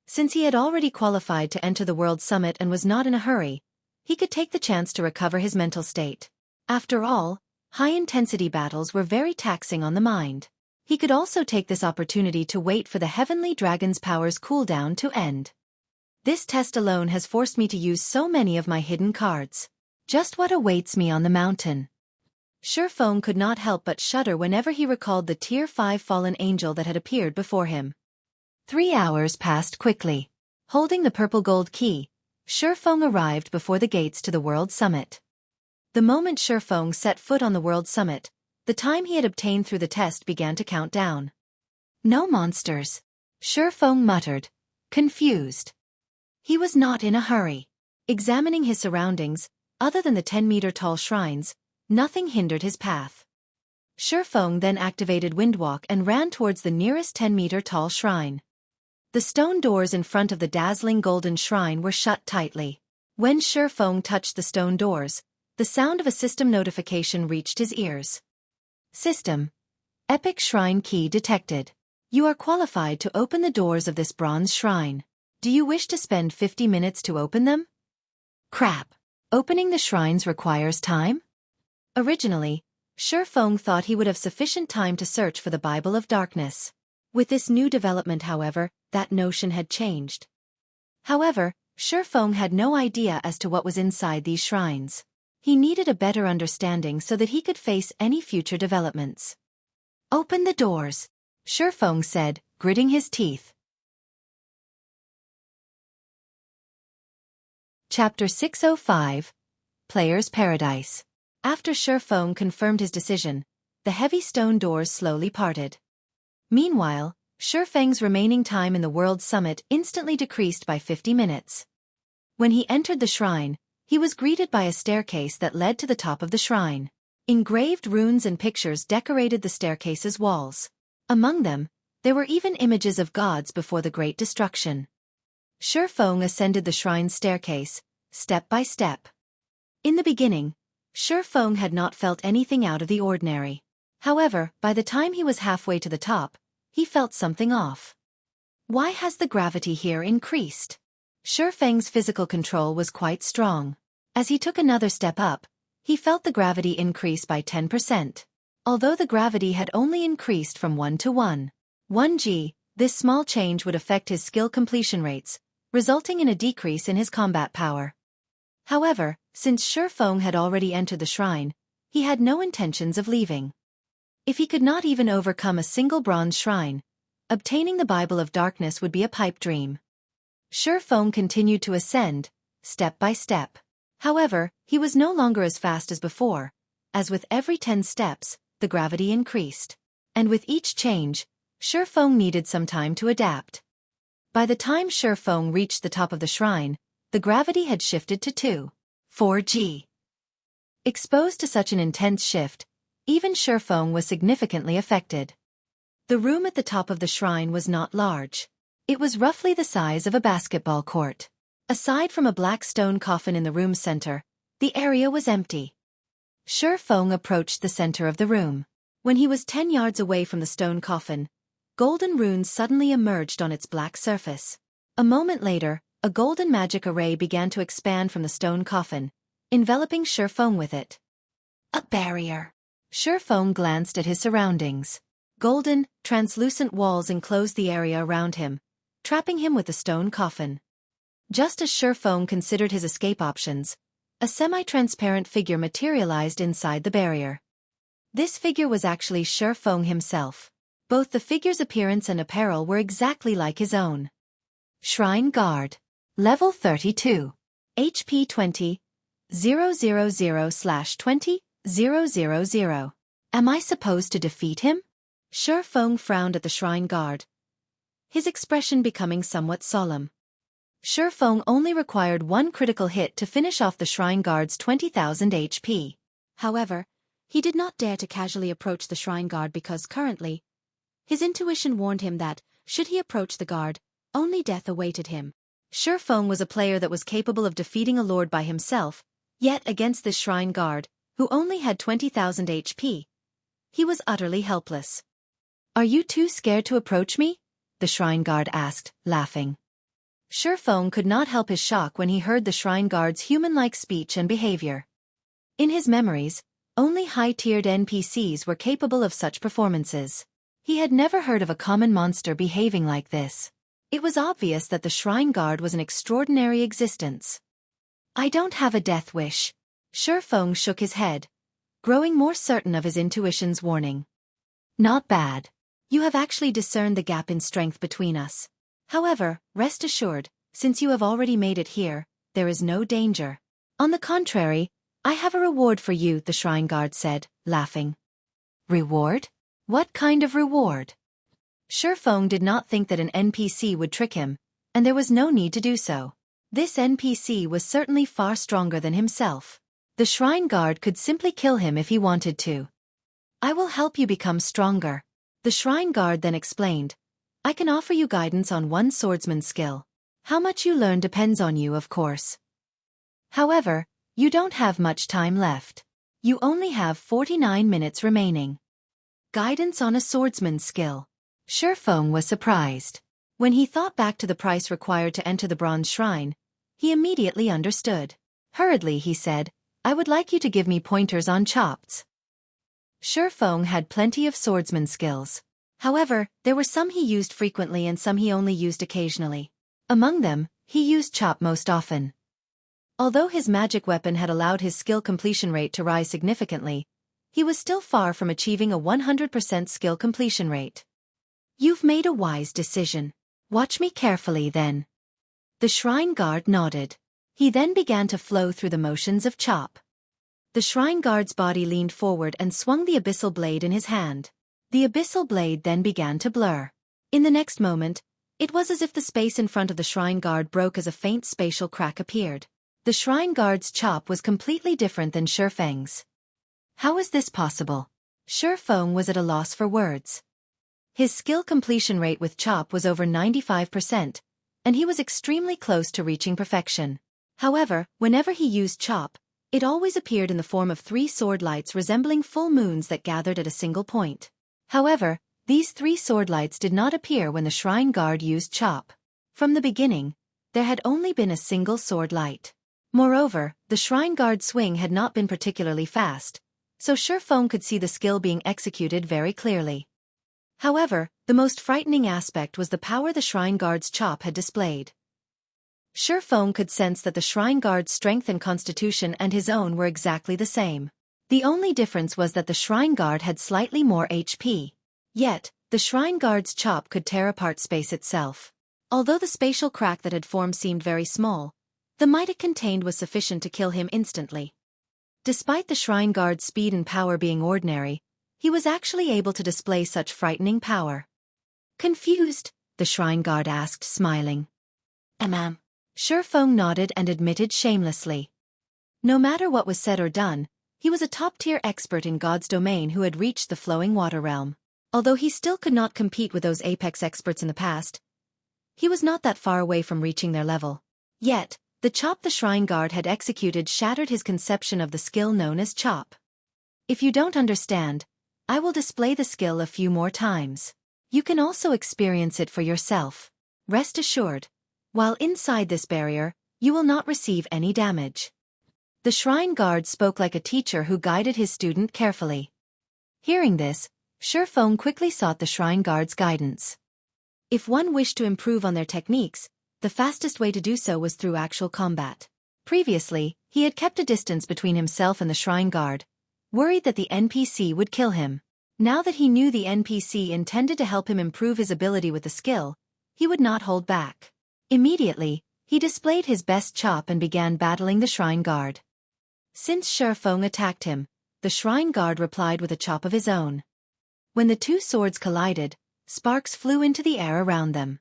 Since he had already qualified to enter the World Summit and was not in a hurry, he could take the chance to recover his mental state. After all, high-intensity battles were very taxing on the mind. He could also take this opportunity to wait for the Heavenly Dragon's power's cooldown to end. This test alone has forced me to use so many of my hidden cards. Just what awaits me on the mountain? Xueqi could not help but shudder whenever he recalled the Tier 5 fallen angel that had appeared before him. 3 hours passed quickly. Holding the purple gold key, Xueqi arrived before the gates to the World Summit. The moment Xueqi set foot on the World Summit, the time he had obtained through the test began to count down. No monsters, Xueqi muttered, confused. He was not in a hurry. Examining his surroundings, other than the 10-meter-tall shrines, nothing hindered his path. Xueqi then activated Windwalk and ran towards the nearest 10-meter-tall shrine. The stone doors in front of the dazzling golden shrine were shut tightly. When Xueqi touched the stone doors, the sound of a system notification reached his ears. System. Epic Shrine Key detected. You are qualified to open the doors of this bronze shrine. Do you wish to spend 50 minutes to open them? Crap. Opening the shrines requires time? Originally, Xueqi thought he would have sufficient time to search for the Bible of Darkness. With this new development, however, that notion had changed. However, Xueqi had no idea as to what was inside these shrines. He needed a better understanding so that he could face any future developments. Open the doors, Xueqi said, gritting his teeth. Chapter 605. player's paradise. After Xueqi confirmed his decision, the heavy stone doors slowly parted. Meanwhile, Xueqi's remaining time in the World Summit instantly decreased by 50 minutes. When he entered the shrine, he was greeted by a staircase that led to the top of the shrine. Engraved runes and pictures decorated the staircase's walls. Among them, there were even images of gods before the Great Destruction. Xueqi ascended the shrine's staircase, step by step. In the beginning, Xueqi had not felt anything out of the ordinary. However, by the time he was halfway to the top, he felt something off. Why has the gravity here increased? Xueqi's physical control was quite strong. As he took another step up, he felt the gravity increase by 10%. Although the gravity had only increased from 1 to 1 g, this small change would affect his skill completion rates, resulting in a decrease in his combat power. However, since Xueqi had already entered the shrine, he had no intentions of leaving. If he could not even overcome a single bronze shrine, obtaining the Bible of Darkness would be a pipe dream. Xueqi continued to ascend, step by step. However, he was no longer as fast as before, as with every 10 steps, the gravity increased. And with each change, Xueqi needed some time to adapt. By the time Xueqi reached the top of the shrine, the gravity had shifted to 4 g. Exposed to such an intense shift, even Xueqi was significantly affected. The room at the top of the shrine was not large. It was roughly the size of a basketball court. Aside from a black stone coffin in the room's center, the area was empty. Xueqi approached the center of the room. When he was 10 yards away from the stone coffin, golden runes suddenly emerged on its black surface. A moment later, a golden magic array began to expand from the stone coffin, enveloping Xueqi with it. A barrier. Xueqi glanced at his surroundings. Golden, translucent walls enclosed the area around him, trapping him with the stone coffin. Just as Xueqi considered his escape options, a semi-transparent figure materialized inside the barrier. This figure was actually Xueqi himself. Both the figure's appearance and apparel were exactly like his own. Shrine Guard. Level 32. HP 20. 000/20. 000. Am I supposed to defeat him? Xueqi frowned at the Shrine Guard, his expression becoming somewhat solemn. Xueqi only required one critical hit to finish off the Shrine Guard's 20,000 HP. However, he did not dare to casually approach the Shrine Guard because currently, his intuition warned him that, should he approach the guard, only death awaited him. Xueqi was a player that was capable of defeating a lord by himself, yet against this Shrine Guard, who only had 20,000 HP, he was utterly helpless. Are you too scared to approach me? The Shrine Guard asked, laughing. Xueqi could not help his shock when he heard the Shrine Guard's human-like speech and behavior. In his memories, only high-tiered NPCs were capable of such performances. He had never heard of a common monster behaving like this. It was obvious that the Shrine Guard was an extraordinary existence. I don't have a death wish. Xueqi shook his head, growing more certain of his intuition's warning. Not bad. You have actually discerned the gap in strength between us. However, rest assured, since you have already made it here, there is no danger. On the contrary, I have a reward for you, the Shrine Guard said, laughing. Reward? What kind of reward? Xueqi did not think that an NPC would trick him, and there was no need to do so. This NPC was certainly far stronger than himself. The Shrine Guard could simply kill him if he wanted to. I will help you become stronger. The Shrine Guard then explained, I can offer you guidance on one swordsman skill. How much you learn depends on you, of course. However, you don't have much time left. You only have 49 minutes remaining. Guidance on a swordsman's skill. Xueqi was surprised. When he thought back to the price required to enter the bronze shrine, he immediately understood. Hurriedly he said, I would like you to give me pointers on chops. Xueqi had plenty of swordsman skills. However, there were some he used frequently and some he only used occasionally. Among them, he used chop most often. Although his magic weapon had allowed his skill completion rate to rise significantly, he was still far from achieving a 100% skill completion rate. You've made a wise decision. Watch me carefully then. The Shrine Guard nodded. He then began to flow through the motions of chop. The shrine guard's body leaned forward and swung the abyssal blade in his hand. The abyssal blade then began to blur. In the next moment, it was as if the space in front of the shrine guard broke as a faint spatial crack appeared. The shrine guard's chop was completely different than Xueqi's. How is this possible? Xueqi was at a loss for words. His skill completion rate with chop was over 95%, and he was extremely close to reaching perfection. However, whenever he used chop, it always appeared in the form of 3 sword lights resembling full moons that gathered at a single point. However, these 3 sword lights did not appear when the shrine guard used chop. From the beginning, there had only been a single sword light. Moreover, the shrine guard's swing had not been particularly fast, so Xueqi could see the skill being executed very clearly. However, the most frightening aspect was the power the shrine guard's chop had displayed. Xueqi could sense that the shrine guard's strength and constitution and his own were exactly the same. The only difference was that the shrine guard had slightly more HP. Yet, the shrine guard's chop could tear apart space itself. Although the spatial crack that had formed seemed very small, the might it contained was sufficient to kill him instantly. Despite the shrine guard's speed and power being ordinary, he was actually able to display such frightening power. Confused? The shrine guard asked, smiling. Ma'am. Xueqi nodded and admitted shamelessly. No matter what was said or done, he was a top-tier expert in God's domain who had reached the flowing water realm. Although he still could not compete with those apex experts in the past, he was not that far away from reaching their level. Yet, the chop the shrine guard had executed shattered his conception of the skill known as chop. If you don't understand, I will display the skill a few more times. You can also experience it for yourself. Rest assured, while inside this barrier, you will not receive any damage. The shrine guard spoke like a teacher who guided his student carefully. Hearing this, Xueqi quickly sought the shrine guard's guidance. If one wished to improve on their techniques, the fastest way to do so was through actual combat. Previously, he had kept a distance between himself and the shrine guard, worried that the NPC would kill him. Now that he knew the NPC intended to help him improve his ability with the skill, he would not hold back. Immediately, he displayed his best chop and began battling the shrine guard. Since Xueqi attacked him, the shrine guard replied with a chop of his own. When the 2 swords collided, sparks flew into the air around them.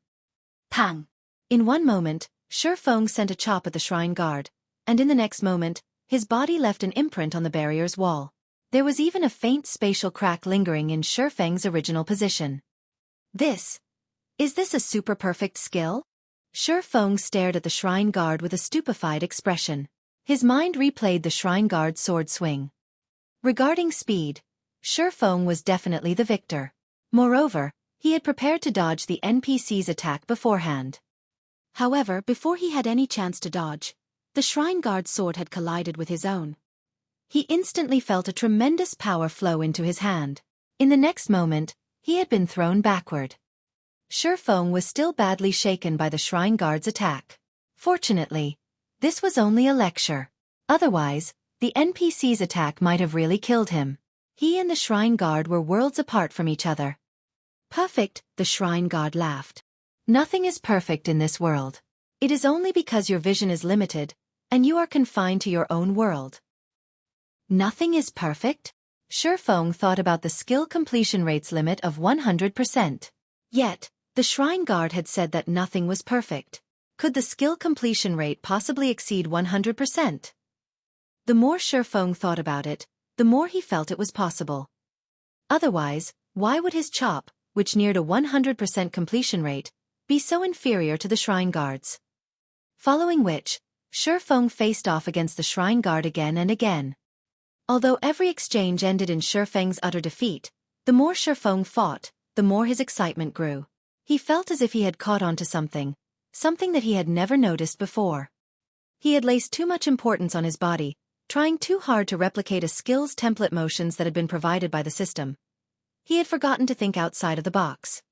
Pang! In one moment, Xueqi sent a chop at the shrine guard, and in the next moment, his body left an imprint on the barrier's wall. There was even a faint spatial crack lingering in Xueqi's original position. Is this a super perfect skill? Xueqi stared at the shrine guard with a stupefied expression. His mind replayed the shrine guard's sword swing. Regarding speed, Xueqi was definitely the victor. Moreover, he had prepared to dodge the NPC's attack beforehand. However, before he had any chance to dodge, the shrine guard's sword had collided with his own. He instantly felt a tremendous power flow into his hand. In the next moment, he had been thrown backward. Xueqi was still badly shaken by the shrine guard's attack. Fortunately, this was only a lecture. Otherwise, the NPC's attack might have really killed him. He and the shrine guard were worlds apart from each other. Perfect, the shrine guard laughed. Nothing is perfect in this world. It is only because your vision is limited, and you are confined to your own world. Nothing is perfect? Xueqi thought about the skill completion rate's limit of 100%. Yet, the shrine guard had said that nothing was perfect. Could the skill completion rate possibly exceed 100%? The more Xueqi thought about it, the more he felt it was possible. Otherwise, why would his chop, which neared a 100% completion rate, be so inferior to the shrine guard's? Following which, Xueqi faced off against the shrine guard again and again. Although every exchange ended in Xueqi's utter defeat, the more Xueqi fought, the more his excitement grew. He felt as if he had caught on to something that he had never noticed before. He had placed too much importance on his body, trying too hard to replicate a skill's template motions that had been provided by the system. He had forgotten to think outside of the box.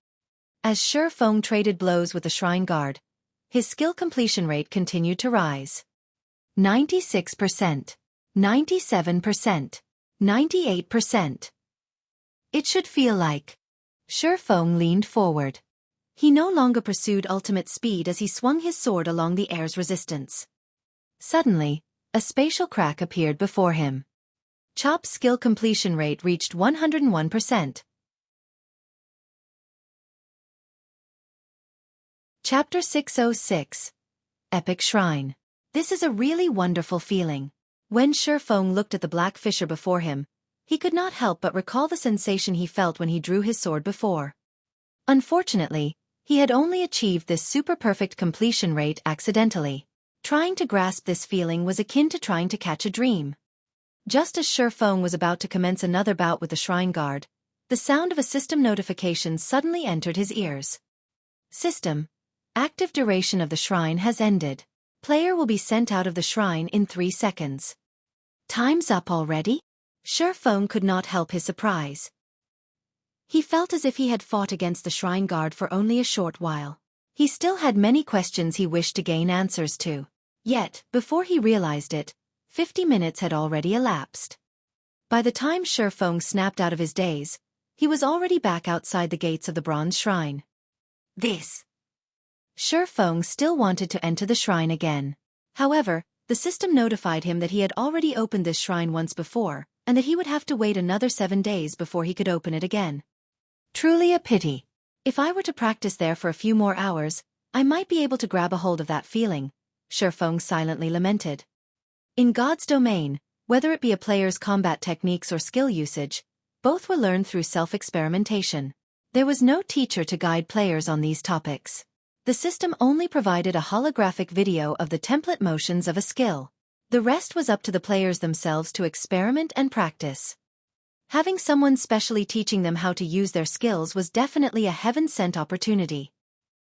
As Xueqi traded blows with the shrine guard, his skill completion rate continued to rise. 96%. 97%. 98%. It should feel like. Xueqi leaned forward. He no longer pursued ultimate speed as he swung his sword along the air's resistance. Suddenly, a spatial crack appeared before him. Chop's skill completion rate reached 101%. Chapter 606. Epic Shrine. This is a really wonderful feeling. When Xueqi looked at the black fissure before him, he could not help but recall the sensation he felt when he drew his sword before. Unfortunately, he had only achieved this super-perfect completion rate accidentally. Trying to grasp this feeling was akin to trying to catch a dream. Just as Xueqi was about to commence another bout with the shrine guard, the sound of a system notification suddenly entered his ears. System. Active duration of the shrine has ended. Player will be sent out of the shrine in 3 seconds. Time's up already? Xueqi could not help his surprise. He felt as if he had fought against the shrine guard for only a short while. He still had many questions he wished to gain answers to. Yet, before he realized it, 50 minutes had already elapsed. By the time Xueqi snapped out of his daze, he was already back outside the gates of the bronze shrine. Xueqi still wanted to enter the shrine again. However, the system notified him that he had already opened this shrine once before, and that he would have to wait another 7 days before he could open it again. Truly a pity. If I were to practice there for a few more hours, I might be able to grab a hold of that feeling, Xueqi silently lamented. In God's domain, whether it be a player's combat techniques or skill usage, both were learned through self-experimentation. There was no teacher to guide players on these topics. The system only provided a holographic video of the template motions of a skill. The rest was up to the players themselves to experiment and practice. Having someone specially teaching them how to use their skills was definitely a heaven-sent opportunity.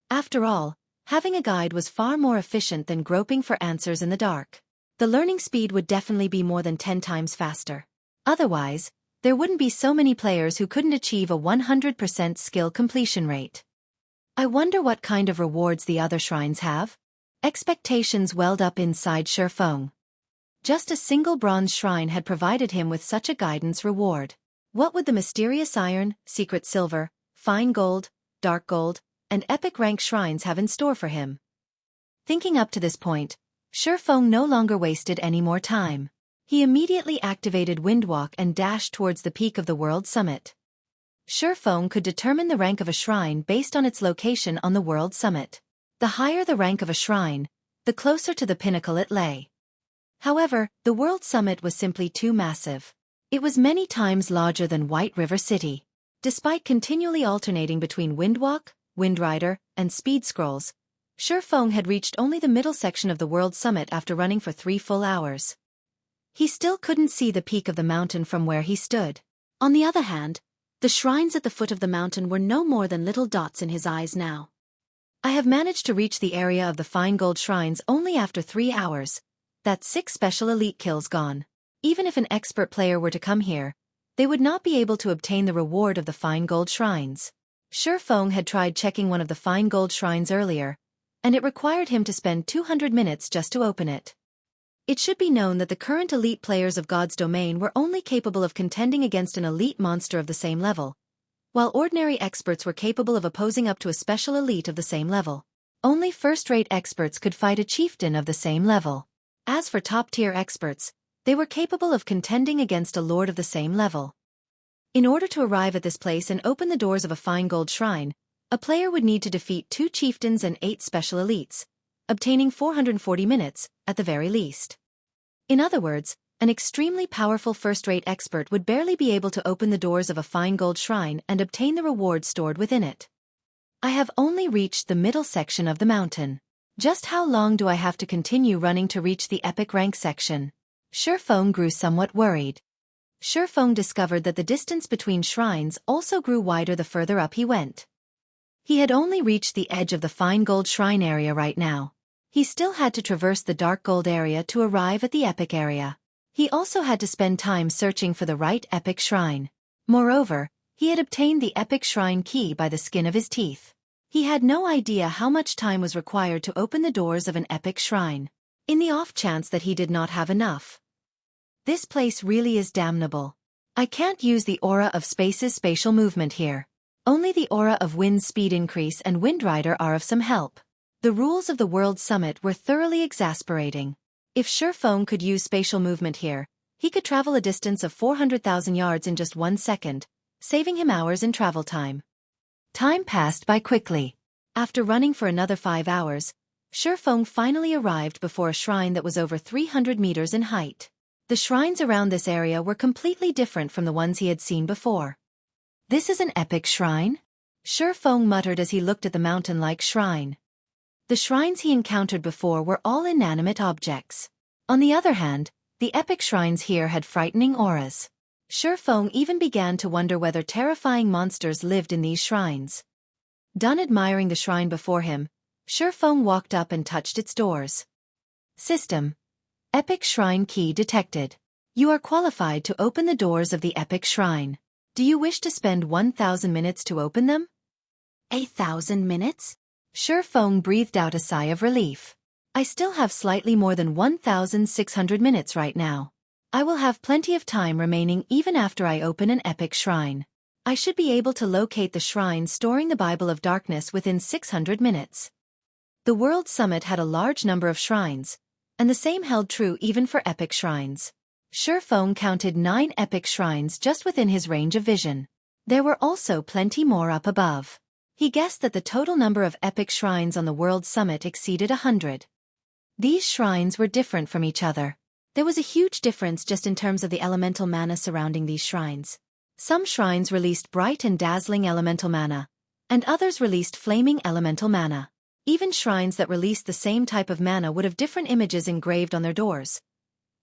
After all, having a guide was far more efficient than groping for answers in the dark. The learning speed would definitely be more than 10 times faster. Otherwise, there wouldn't be so many players who couldn't achieve a 100% skill completion rate. I wonder what kind of rewards the other shrines have? Expectations welled up inside Xueqi. Just a single bronze shrine had provided him with such a guidance reward. What would the mysterious iron, secret silver, fine gold, dark gold, and epic rank shrines have in store for him? Thinking up to this point, Xueqi no longer wasted any more time. He immediately activated Windwalk and dashed towards the peak of the world summit. Xueqi could determine the rank of a shrine based on its location on the world summit. The higher the rank of a shrine, the closer to the pinnacle it lay. However, the world summit was simply too massive. It was many times larger than White River City. Despite continually alternating between Windwalk, Windrider, and Speed Scrolls, Xueqi had reached only the middle section of the world summit after running for 3 full hours. He still couldn't see the peak of the mountain from where he stood. On the other hand, the shrines at the foot of the mountain were no more than little dots in his eyes now. I have managed to reach the area of the fine gold shrines only after 3 hours. That's 6 special elite kills gone. Even if an expert player were to come here, they would not be able to obtain the reward of the fine gold shrines. Xueqi had tried checking one of the fine gold shrines earlier, and it required him to spend 200 minutes just to open it. It should be known that the current elite players of God's domain were only capable of contending against an elite monster of the same level, while ordinary experts were capable of opposing up to a special elite of the same level. Only first-rate experts could fight a chieftain of the same level. As for top-tier experts, they were capable of contending against a lord of the same level. In order to arrive at this place and open the doors of a fine gold shrine, a player would need to defeat 2 chieftains and 8 special elites, obtaining 440 minutes, at the very least. In other words, an extremely powerful first-rate expert would barely be able to open the doors of a fine gold shrine and obtain the reward stored within it. I have only reached the middle section of the mountain. Just how long do I have to continue running to reach the epic rank section? Xueqi grew somewhat worried. Xueqi discovered that the distance between shrines also grew wider the further up he went. He had only reached the edge of the fine gold shrine area right now. He still had to traverse the dark gold area to arrive at the epic area. He also had to spend time searching for the right epic shrine. Moreover, he had obtained the epic shrine key by the skin of his teeth. He had no idea how much time was required to open the doors of an epic shrine. In the off chance that he did not have enough. This place really is damnable. I can't use the aura of space's spatial movement here. Only the aura of wind speed increase and Windrider are of some help. The rules of the World Summit were thoroughly exasperating. If Xueqi could use spatial movement here, he could travel a distance of 400,000 yards in just 1 second, saving him hours in travel time. Time passed by quickly. After running for another 5 hours, Xueqi finally arrived before a shrine that was over 300 meters in height. The shrines around this area were completely different from the ones he had seen before. "This is an epic shrine?" Xueqi muttered as he looked at the mountain-like shrine. The shrines he encountered before were all inanimate objects. On the other hand, the epic shrines here had frightening auras. Xueqi even began to wonder whether terrifying monsters lived in these shrines. Done admiring the shrine before him, Xueqi walked up and touched its doors. System: Epic Shrine Key detected. You are qualified to open the doors of the epic shrine. Do you wish to spend 1,000 minutes to open them? 1,000 minutes? Xueqi breathed out a sigh of relief. I still have slightly more than 1,600 minutes right now. I will have plenty of time remaining even after I open an epic shrine. I should be able to locate the shrine storing the Bible of Darkness within 600 minutes. The World Summit had a large number of shrines, and the same held true even for epic shrines. Xueqi counted 9 epic shrines just within his range of vision. There were also plenty more up above. He guessed that the total number of epic shrines on the World Summit exceeded 100. These shrines were different from each other. There was a huge difference just in terms of the elemental mana surrounding these shrines. Some shrines released bright and dazzling elemental mana, and others released flaming elemental mana. Even shrines that released the same type of mana would have different images engraved on their doors.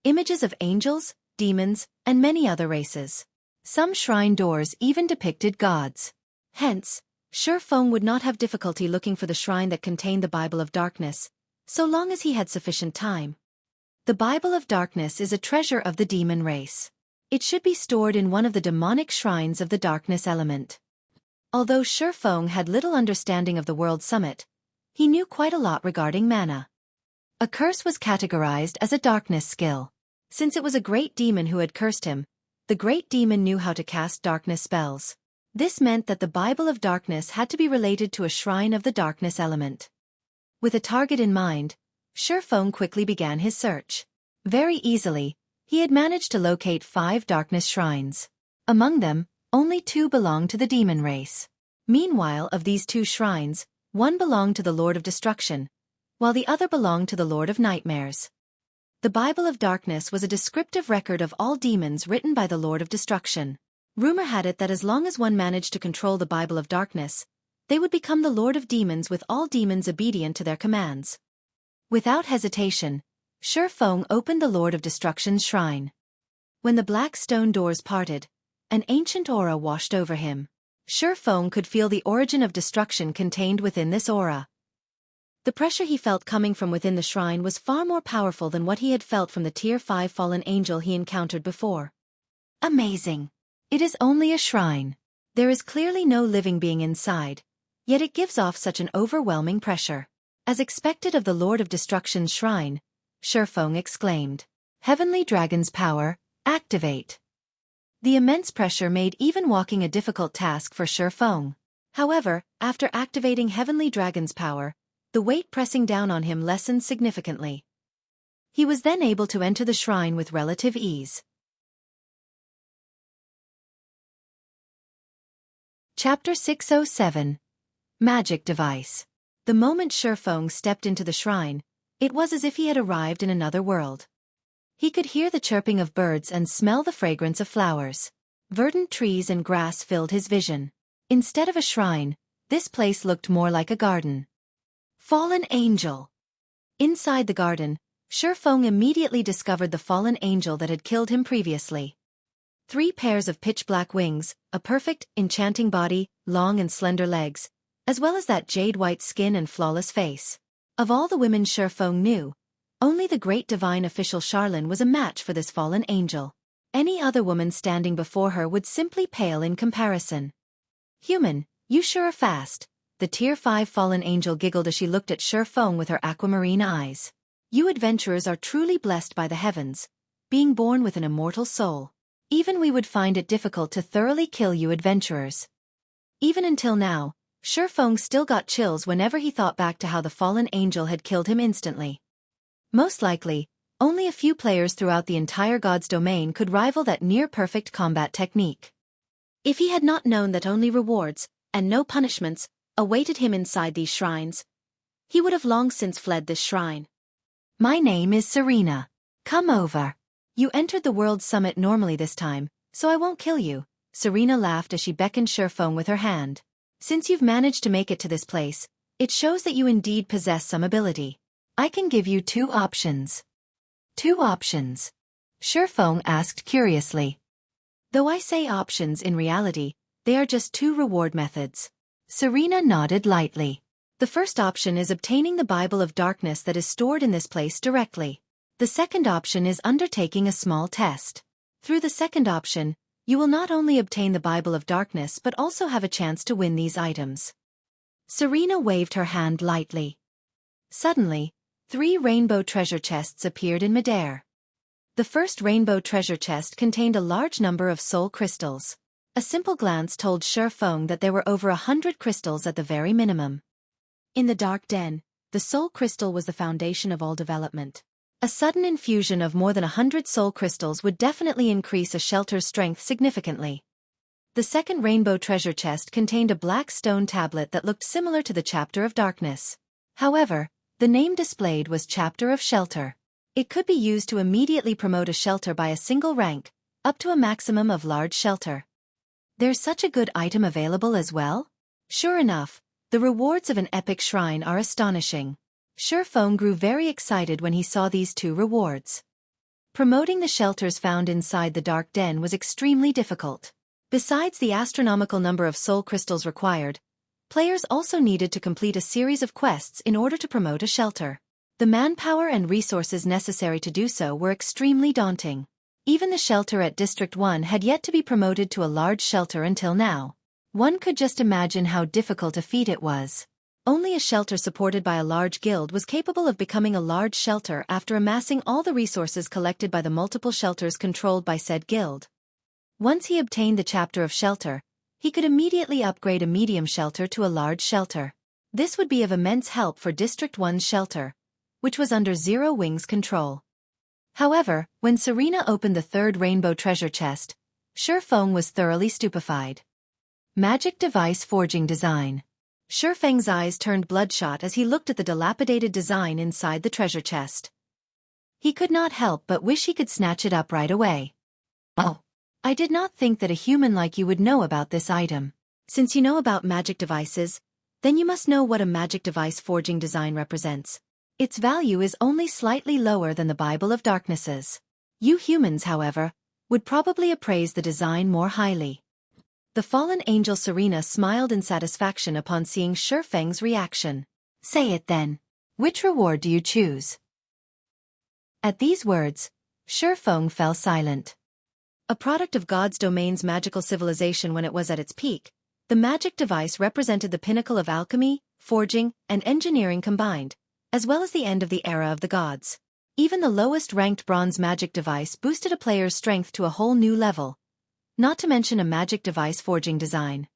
Images of angels, demons, and many other races. Some shrine doors even depicted gods. Hence, Xueqi would not have difficulty looking for the shrine that contained the Bible of Darkness, so long as he had sufficient time. The Bible of Darkness is a treasure of the demon race. It should be stored in one of the demonic shrines of the darkness element. Although Xueqi had little understanding of the World Summit, he knew quite a lot regarding mana. A curse was categorized as a darkness skill. Since it was a great demon who had cursed him, the great demon knew how to cast darkness spells. This meant that the Bible of Darkness had to be related to a shrine of the darkness element. With a target in mind, Xueqi quickly began his search. Very easily, he had managed to locate 5 darkness shrines. Among them, only 2 belonged to the demon race. Meanwhile, of these 2 shrines, one belonged to the Lord of Destruction, while the other belonged to the Lord of Nightmares. The Bible of Darkness was a descriptive record of all demons written by the Lord of Destruction. Rumor had it that as long as one managed to control the Bible of Darkness, they would become the Lord of Demons with all demons obedient to their commands. Without hesitation, Xueqi opened the Lord of Destruction's shrine. When the black stone doors parted, an ancient aura washed over him. Xueqi could feel the origin of destruction contained within this aura. The pressure he felt coming from within the shrine was far more powerful than what he had felt from the Tier 5 fallen angel he encountered before. Amazing! It is only a shrine. There is clearly no living being inside, yet it gives off such an overwhelming pressure. As expected of the Lord of Destruction's shrine, Xueqi exclaimed, "Heavenly Dragon's power, activate!" The immense pressure made even walking a difficult task for Xueqi. However, after activating Heavenly Dragon's power, the weight pressing down on him lessened significantly. He was then able to enter the shrine with relative ease. Chapter 607. Magic Device. The moment Xueqi stepped into the shrine, it was as if he had arrived in another world. He could hear the chirping of birds and smell the fragrance of flowers. Verdant trees and grass filled his vision. Instead of a shrine, this place looked more like a garden. Fallen Angel. Inside the garden, Xueqi immediately discovered the fallen angel that had killed him previously. 3 pairs of pitch-black wings, a perfect, enchanting body, long and slender legs, as well as that jade-white skin and flawless face. Of all the women Xueqi knew, only the great divine official Charlene was a match for this fallen angel. Any other woman standing before her would simply pale in comparison. "Human, you sure are fast," the Tier 5 fallen angel giggled as she looked at Xueqi with her aquamarine eyes. "You adventurers are truly blessed by the heavens, being born with an immortal soul. Even we would find it difficult to thoroughly kill you adventurers." Even until now, Xueqi still got chills whenever he thought back to how the fallen angel had killed him instantly. Most likely, Only a few players throughout the entire God's domain could rival that near-perfect combat technique. If he had not known that only rewards, and no punishments, awaited him inside these shrines, he would have long since fled this shrine. My name is Serena. Come over. You entered the World Summit normally this time, so I won't kill you. Serena laughed as she beckoned Xueqi with her hand. Since you've managed to make it to this place, it shows that you indeed possess some ability. I can give you 2 options. 2 options? Xueqi asked curiously. Though I say options in reality, they are just 2 reward methods. Serena nodded lightly. The first option is obtaining the Bible of Darkness that is stored in this place directly. The second option is undertaking a small test. Through the second option, you will not only obtain the Bible of Darkness but also have a chance to win these items. Serena waved her hand lightly. Suddenly, 3 rainbow treasure chests appeared in midair. The first rainbow treasure chest contained a large number of soul crystals. A simple glance told Xueqi that there were over 100 crystals at the very minimum. In the dark den, the soul crystal was the foundation of all development. A sudden infusion of more than 100 soul crystals would definitely increase a shelter's strength significantly. The second rainbow treasure chest contained a black stone tablet that looked similar to the Chapter of Darkness. However, the name displayed was Chapter of Shelter. It could be used to immediately promote a shelter by a single rank, up to a maximum of large shelter. There's such a good item available as well? Sure enough, the rewards of an epic shrine are astonishing. Xueqi grew very excited when he saw these 2 rewards. Promoting the shelters found inside the dark den was extremely difficult. Besides the astronomical number of soul crystals required, players also needed to complete a series of quests in order to promote a shelter. The manpower and resources necessary to do so were extremely daunting. Even the shelter at District 1 had yet to be promoted to a large shelter until now. One could just imagine how difficult a feat it was. Only a shelter supported by a large guild was capable of becoming a large shelter after amassing all the resources collected by the multiple shelters controlled by said guild. Once he obtained the Chapter of Shelter, he could immediately upgrade a medium shelter to a large shelter. This would be of immense help for District 1's shelter, which was under Zero Wing's control. However, when Serena opened the third rainbow treasure chest, Xueqi was thoroughly stupefied. Magic device forging design. Xueqi's eyes turned bloodshot as he looked at the dilapidated design inside the treasure chest. He could not help but wish he could snatch it up right away. Oh, I did not think that a human like you would know about this item. Since you know about magic devices, then you must know what a magic device forging design represents. Its value is only slightly lower than the Bible of Darknesses. You humans, however, would probably appraise the design more highly. The fallen angel Serena smiled in satisfaction upon seeing Xueqi's reaction. Say it then. Which reward do you choose? At these words, Xueqi fell silent. A product of God's domain's magical civilization when it was at its peak, the magic device represented the pinnacle of alchemy, forging, and engineering combined, as well as the end of the era of the gods. Even the lowest-ranked bronze magic device boosted a player's strength to a whole new level, not to mention a magic device forging design.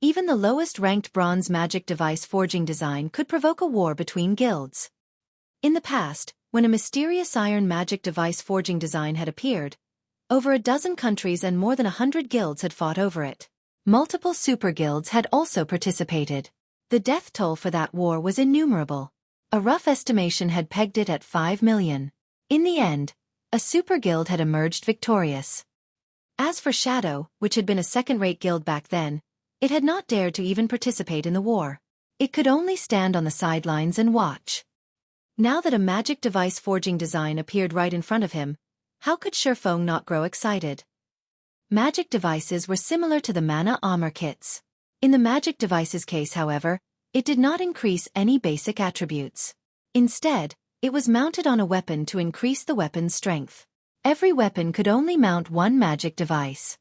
Even the lowest-ranked bronze magic device forging design could provoke a war between guilds. In the past, when a mysterious iron magic device forging design had appeared, over a dozen countries and more than 100 guilds had fought over it. Multiple super guilds had also participated. The death toll for that war was innumerable. A rough estimation had pegged it at 5 million. In the end, a super guild had emerged victorious. As for Shadow, which had been a second-rate guild back then, it had not dared to even participate in the war. It could only stand on the sidelines and watch. Now that a magic device forging design appeared right in front of him, how could Xueqi not grow excited? Magic devices were similar to the mana armor kits. In the magic device's case, however, it did not increase any basic attributes. Instead, it was mounted on a weapon to increase the weapon's strength. Every weapon could only mount one magic device.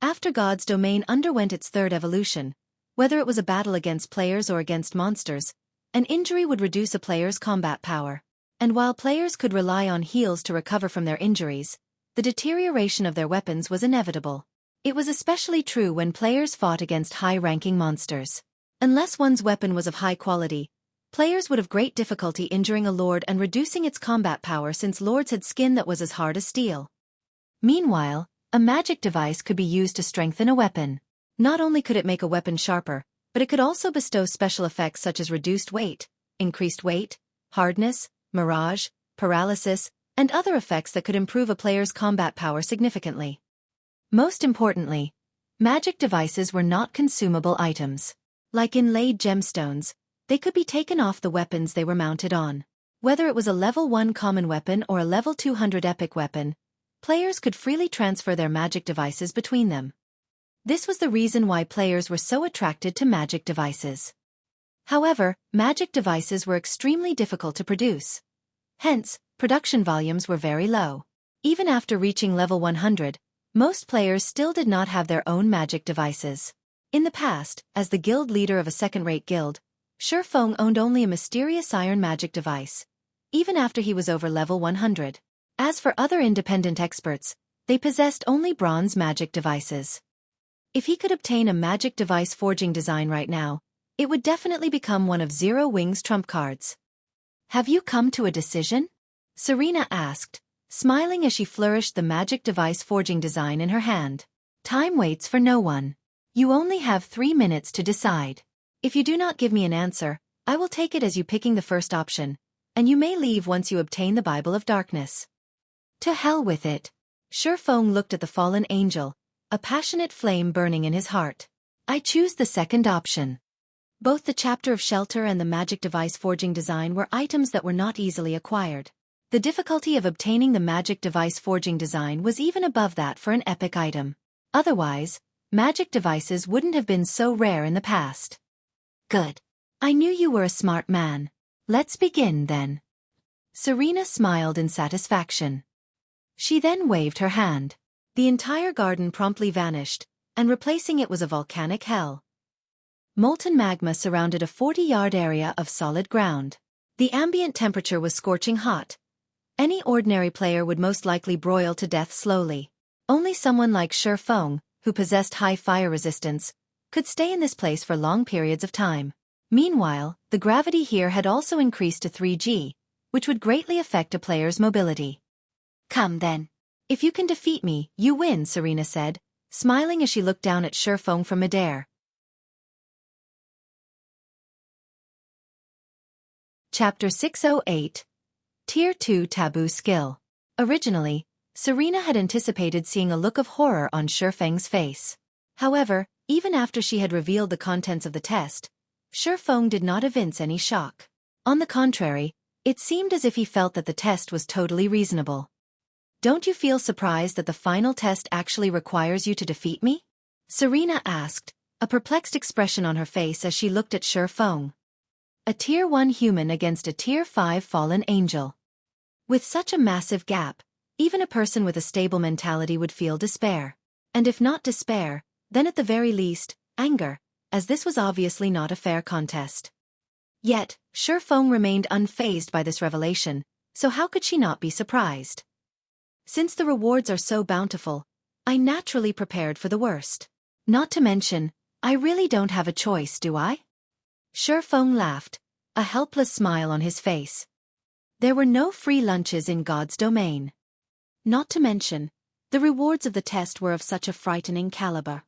After God's domain underwent its third evolution, whether it was a battle against players or against monsters, an injury would reduce a player's combat power. And while players could rely on heals to recover from their injuries, the deterioration of their weapons was inevitable. It was especially true when players fought against high-ranking monsters. Unless one's weapon was of high quality, players would have great difficulty injuring a lord and reducing its combat power since lords had skin that was as hard as steel. Meanwhile, a magic device could be used to strengthen a weapon. Not only could it make a weapon sharper, but it could also bestow special effects such as reduced weight, increased weight, hardness, mirage, paralysis, and other effects that could improve a player's combat power significantly. Most importantly, magic devices were not consumable items. Like inlaid gemstones, they could be taken off the weapons they were mounted on. Whether it was a level 1 common weapon or a level 200 epic weapon, players could freely transfer their magic devices between them. This was the reason why players were so attracted to magic devices. However, magic devices were extremely difficult to produce. Hence, production volumes were very low. Even after reaching level 100, most players still did not have their own magic devices. In the past, as the guild leader of a second-rate guild, Xueqi owned only a mysterious iron magic device, even after he was over level 100. As for other independent experts, they possessed only bronze magic devices. If he could obtain a magic device forging design right now, it would definitely become one of Zero Wing's trump cards. "Have you come to a decision?" Serena asked, smiling as she flourished the magic device forging design in her hand. "Time waits for no one. You only have 3 minutes to decide. If you do not give me an answer, I will take it as you picking the first option, and you may leave once you obtain the Bible of Darkness." "To hell with it." Xueqi looked at the fallen angel, a passionate flame burning in his heart. "I choose the second option." Both the chapter of shelter and the magic device forging design were items that were not easily acquired. The difficulty of obtaining the magic device forging design was even above that for an epic item. Otherwise, magic devices wouldn't have been so rare in the past. "Good. I knew you were a smart man. Let's begin then." Serena smiled in satisfaction. She then waved her hand. The entire garden promptly vanished, and replacing it was a volcanic hell. Molten magma surrounded a 40-yard area of solid ground. The ambient temperature was scorching hot. Any ordinary player would most likely broil to death slowly. Only someone like Xueqi, who possessed high fire resistance, could stay in this place for long periods of time. Meanwhile, the gravity here had also increased to 3G, which would greatly affect a player's mobility. "Come then. If you can defeat me, you win," Serena said, smiling as she looked down at Xueqi from midair. Chapter 608. Tier 2 Taboo Skill. Originally, Serena had anticipated seeing a look of horror on Xueqi's face. However, even after she had revealed the contents of the test, Xueqi did not evince any shock. On the contrary, it seemed as if he felt that the test was totally reasonable. "Don't you feel surprised that the final test actually requires you to defeat me?" Serena asked, a perplexed expression on her face as she looked at Xueqi. A Tier 1 human against a Tier 5 fallen angel. With such a massive gap, even a person with a stable mentality would feel despair. And if not despair, then at the very least, anger, as this was obviously not a fair contest. Yet, Xueqi remained unfazed by this revelation, so how could she not be surprised? "Since the rewards are so bountiful, I naturally prepared for the worst. Not to mention, I really don't have a choice, do I?" Xueqi laughed, a helpless smile on his face. There were no free lunches in God's domain. Not to mention, the rewards of the test were of such a frightening caliber.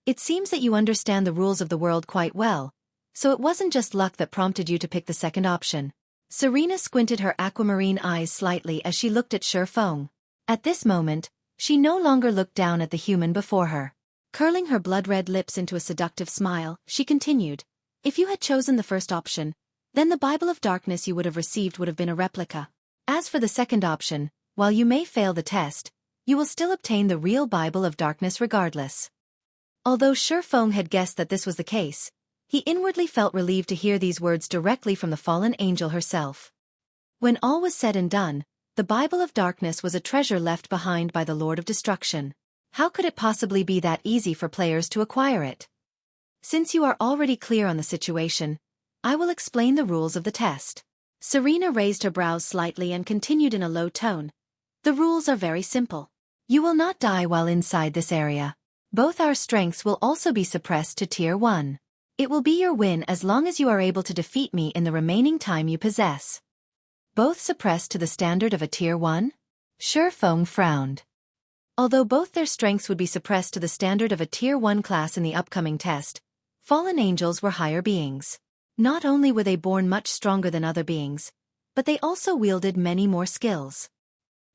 "It seems that you understand the rules of the world quite well, so it wasn't just luck that prompted you to pick the second option." Serena squinted her aquamarine eyes slightly as she looked at Xueqi. At this moment, she no longer looked down at the human before her. Curling her blood-red lips into a seductive smile, she continued, "If you had chosen the first option, then the Bible of Darkness you would have received would have been a replica. As for the second option, while you may fail the test, you will still obtain the real Bible of Darkness regardless." Although Xueqi had guessed that this was the case, he inwardly felt relieved to hear these words directly from the fallen angel herself. When all was said and done, the Bible of Darkness was a treasure left behind by the Lord of Destruction. How could it possibly be that easy for players to acquire it? Since you are already clear on the situation, I will explain the rules of the test. Serena raised her brows slightly and continued in a low tone. "The rules are very simple. You will not die while inside this area. Both our strengths will also be suppressed to Tier 1. It will be your win as long as you are able to defeat me in the remaining time you possess. Both suppressed to the standard of a Tier 1? Xueqi frowned. Although both their strengths would be suppressed to the standard of a Tier 1 class in the upcoming test, fallen angels were higher beings. Not only were they born much stronger than other beings, but they also wielded many more skills.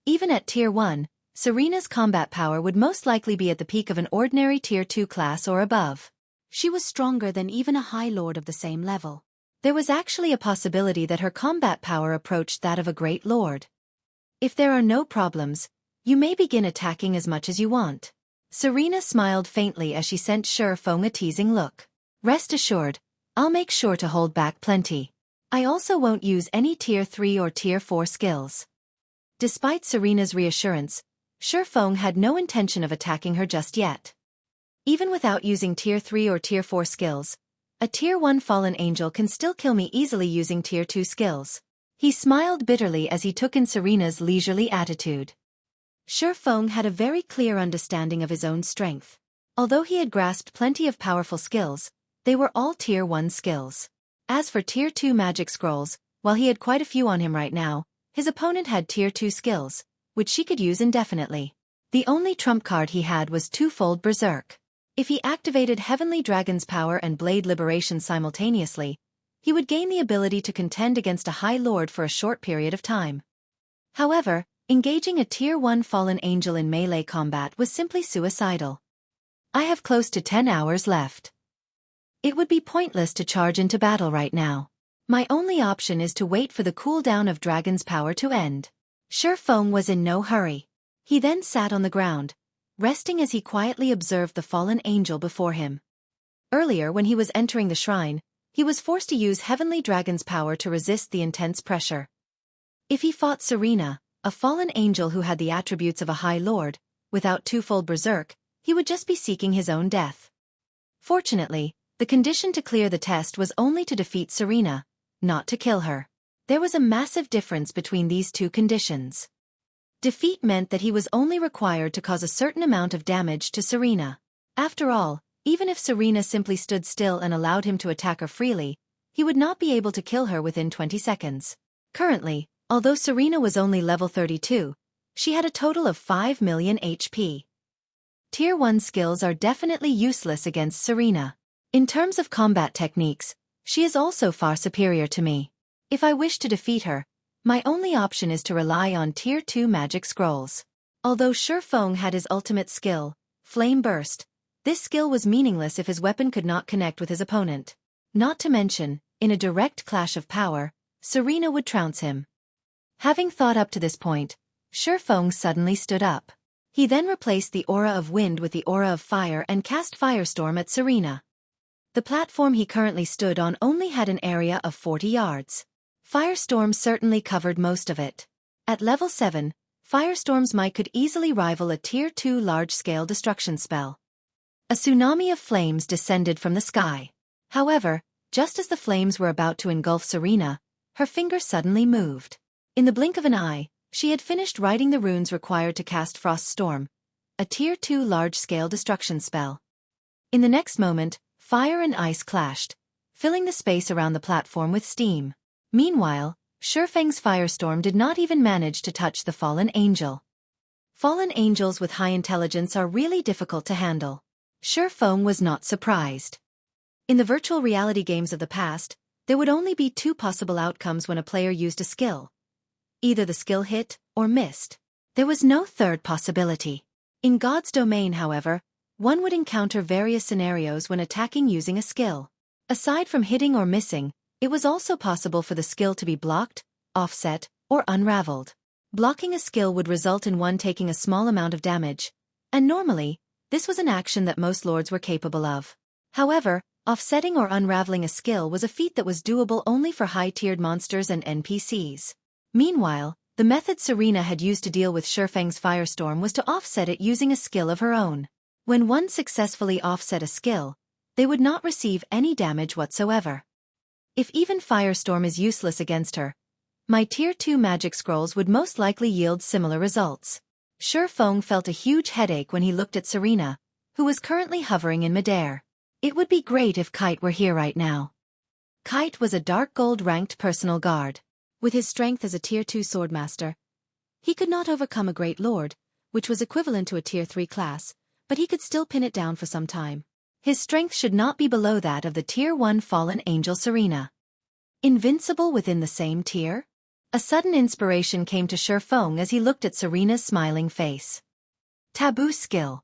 Even at Tier 1, Serena's combat power would most likely be at the peak of an ordinary Tier 2 class or above. She was stronger than even a High Lord of the same level. There was actually a possibility that her combat power approached that of a Great Lord. If there are no problems, you may begin attacking as much as you want. Serena smiled faintly as she sent Xueqi a teasing look. Rest assured, I'll make sure to hold back plenty. I also won't use any Tier 3 or Tier 4 skills. Despite Serena's reassurance, Xueqi had no intention of attacking her just yet. Even without using Tier 3 or Tier 4 skills, a Tier 1 fallen angel can still kill me easily using Tier 2 skills. He smiled bitterly as he took in Serena's leisurely attitude. Xueqi had a very clear understanding of his own strength. Although he had grasped plenty of powerful skills, they were all Tier 1 skills. As for Tier 2 magic scrolls, while he had quite a few on him right now, his opponent had Tier 2 skills, which she could use indefinitely. The only trump card he had was twofold Berserk. If he activated Heavenly Dragon's power and Blade Liberation simultaneously, he would gain the ability to contend against a High Lord for a short period of time. However, engaging a Tier 1 fallen angel in melee combat was simply suicidal. I have close to 10 hours left. It would be pointless to charge into battle right now. My only option is to wait for the cooldown of Dragon's power to end. Xueqi was in no hurry. He then sat on the ground, resting as he quietly observed the fallen angel before him. Earlier when he was entering the shrine, he was forced to use Heavenly Dragon's power to resist the intense pressure. If he fought Serena, a fallen angel who had the attributes of a High Lord, without twofold Berserk, he would just be seeking his own death. Fortunately, the condition to clear the test was only to defeat Serena, not to kill her. There was a massive difference between these two conditions. Defeat meant that he was only required to cause a certain amount of damage to Serena. After all, even if Serena simply stood still and allowed him to attack her freely, he would not be able to kill her within 20 seconds. Currently, although Serena was only level 32, she had a total of 5 million HP. Tier 1 skills are definitely useless against Serena. In terms of combat techniques, she is also far superior to me. If I wish to defeat her, my only option is to rely on Tier 2 magic scrolls. Although Xueqi had his ultimate skill, Flame Burst, this skill was meaningless if his weapon could not connect with his opponent. Not to mention, in a direct clash of power, Serena would trounce him. Having thought up to this point, Xueqi suddenly stood up. He then replaced the aura of wind with the aura of fire and cast Firestorm at Serena. The platform he currently stood on only had an area of 40 yards. Firestorm certainly covered most of it. At level 7, Firestorm's might could easily rival a Tier 2 large-scale destruction spell. A tsunami of flames descended from the sky. However, just as the flames were about to engulf Serena, her finger suddenly moved. In the blink of an eye, she had finished writing the runes required to cast Frost Storm, a Tier 2 large-scale destruction spell. In the next moment, fire and ice clashed, filling the space around the platform with steam. Meanwhile, Xueqi's Firestorm did not even manage to touch the fallen angel. Fallen angels with high intelligence are really difficult to handle. Xueqi was not surprised. In the virtual reality games of the past, there would only be two possible outcomes when a player used a skill. Either the skill hit or missed. There was no third possibility. In God's domain, however, one would encounter various scenarios when attacking using a skill. Aside from hitting or missing, it was also possible for the skill to be blocked, offset, or unraveled. Blocking a skill would result in one taking a small amount of damage, and normally, this was an action that most lords were capable of. However, offsetting or unraveling a skill was a feat that was doable only for high-tiered monsters and NPCs. Meanwhile, the method Serena had used to deal with Xueqi's Firestorm was to offset it using a skill of her own. When one successfully offset a skill, they would not receive any damage whatsoever. If even Firestorm is useless against her, my Tier 2 magic scrolls would most likely yield similar results. Xueqi felt a huge headache when he looked at Serena, who was currently hovering in midair. It would be great if Kite were here right now. Kite was a dark gold-ranked personal guard. With his strength as a Tier 2 swordmaster, he could not overcome a Great Lord, which was equivalent to a Tier 3 class, but he could still pin it down for some time. His strength should not be below that of the Tier 1 fallen angel Serena. Invincible within the same tier? A sudden inspiration came to Xueqi as he looked at Serena's smiling face. Taboo skill.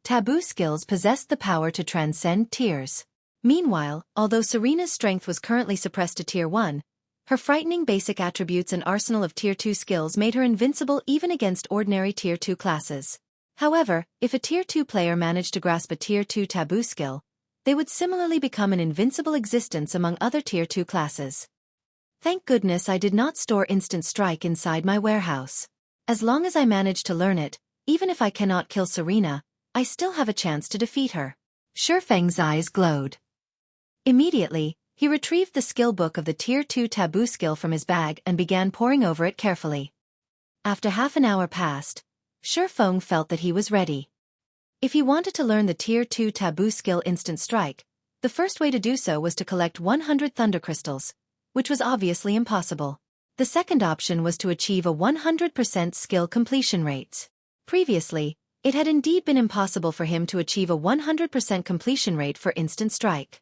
Taboo skills possessed the power to transcend tiers. Meanwhile, although Serena's strength was currently suppressed to Tier 1, her frightening basic attributes and arsenal of Tier 2 skills made her invincible even against ordinary Tier 2 classes. However, if a Tier 2 player managed to grasp a Tier 2 taboo skill, they would similarly become an invincible existence among other Tier 2 classes. Thank goodness I did not store Instant Strike inside my warehouse. As long as I manage to learn it, even if I cannot kill Serena, I still have a chance to defeat her. Xueqi's eyes glowed. Immediately, he retrieved the skill book of the Tier 2 taboo skill from his bag and began poring over it carefully. After half an hour passed, Xueqi felt that he was ready. If he wanted to learn the Tier 2 taboo skill Instant Strike, the first way to do so was to collect 100 thunder crystals, which was obviously impossible. The second option was to achieve a 100% skill completion rate. Previously, it had indeed been impossible for him to achieve a 100% completion rate for Instant Strike.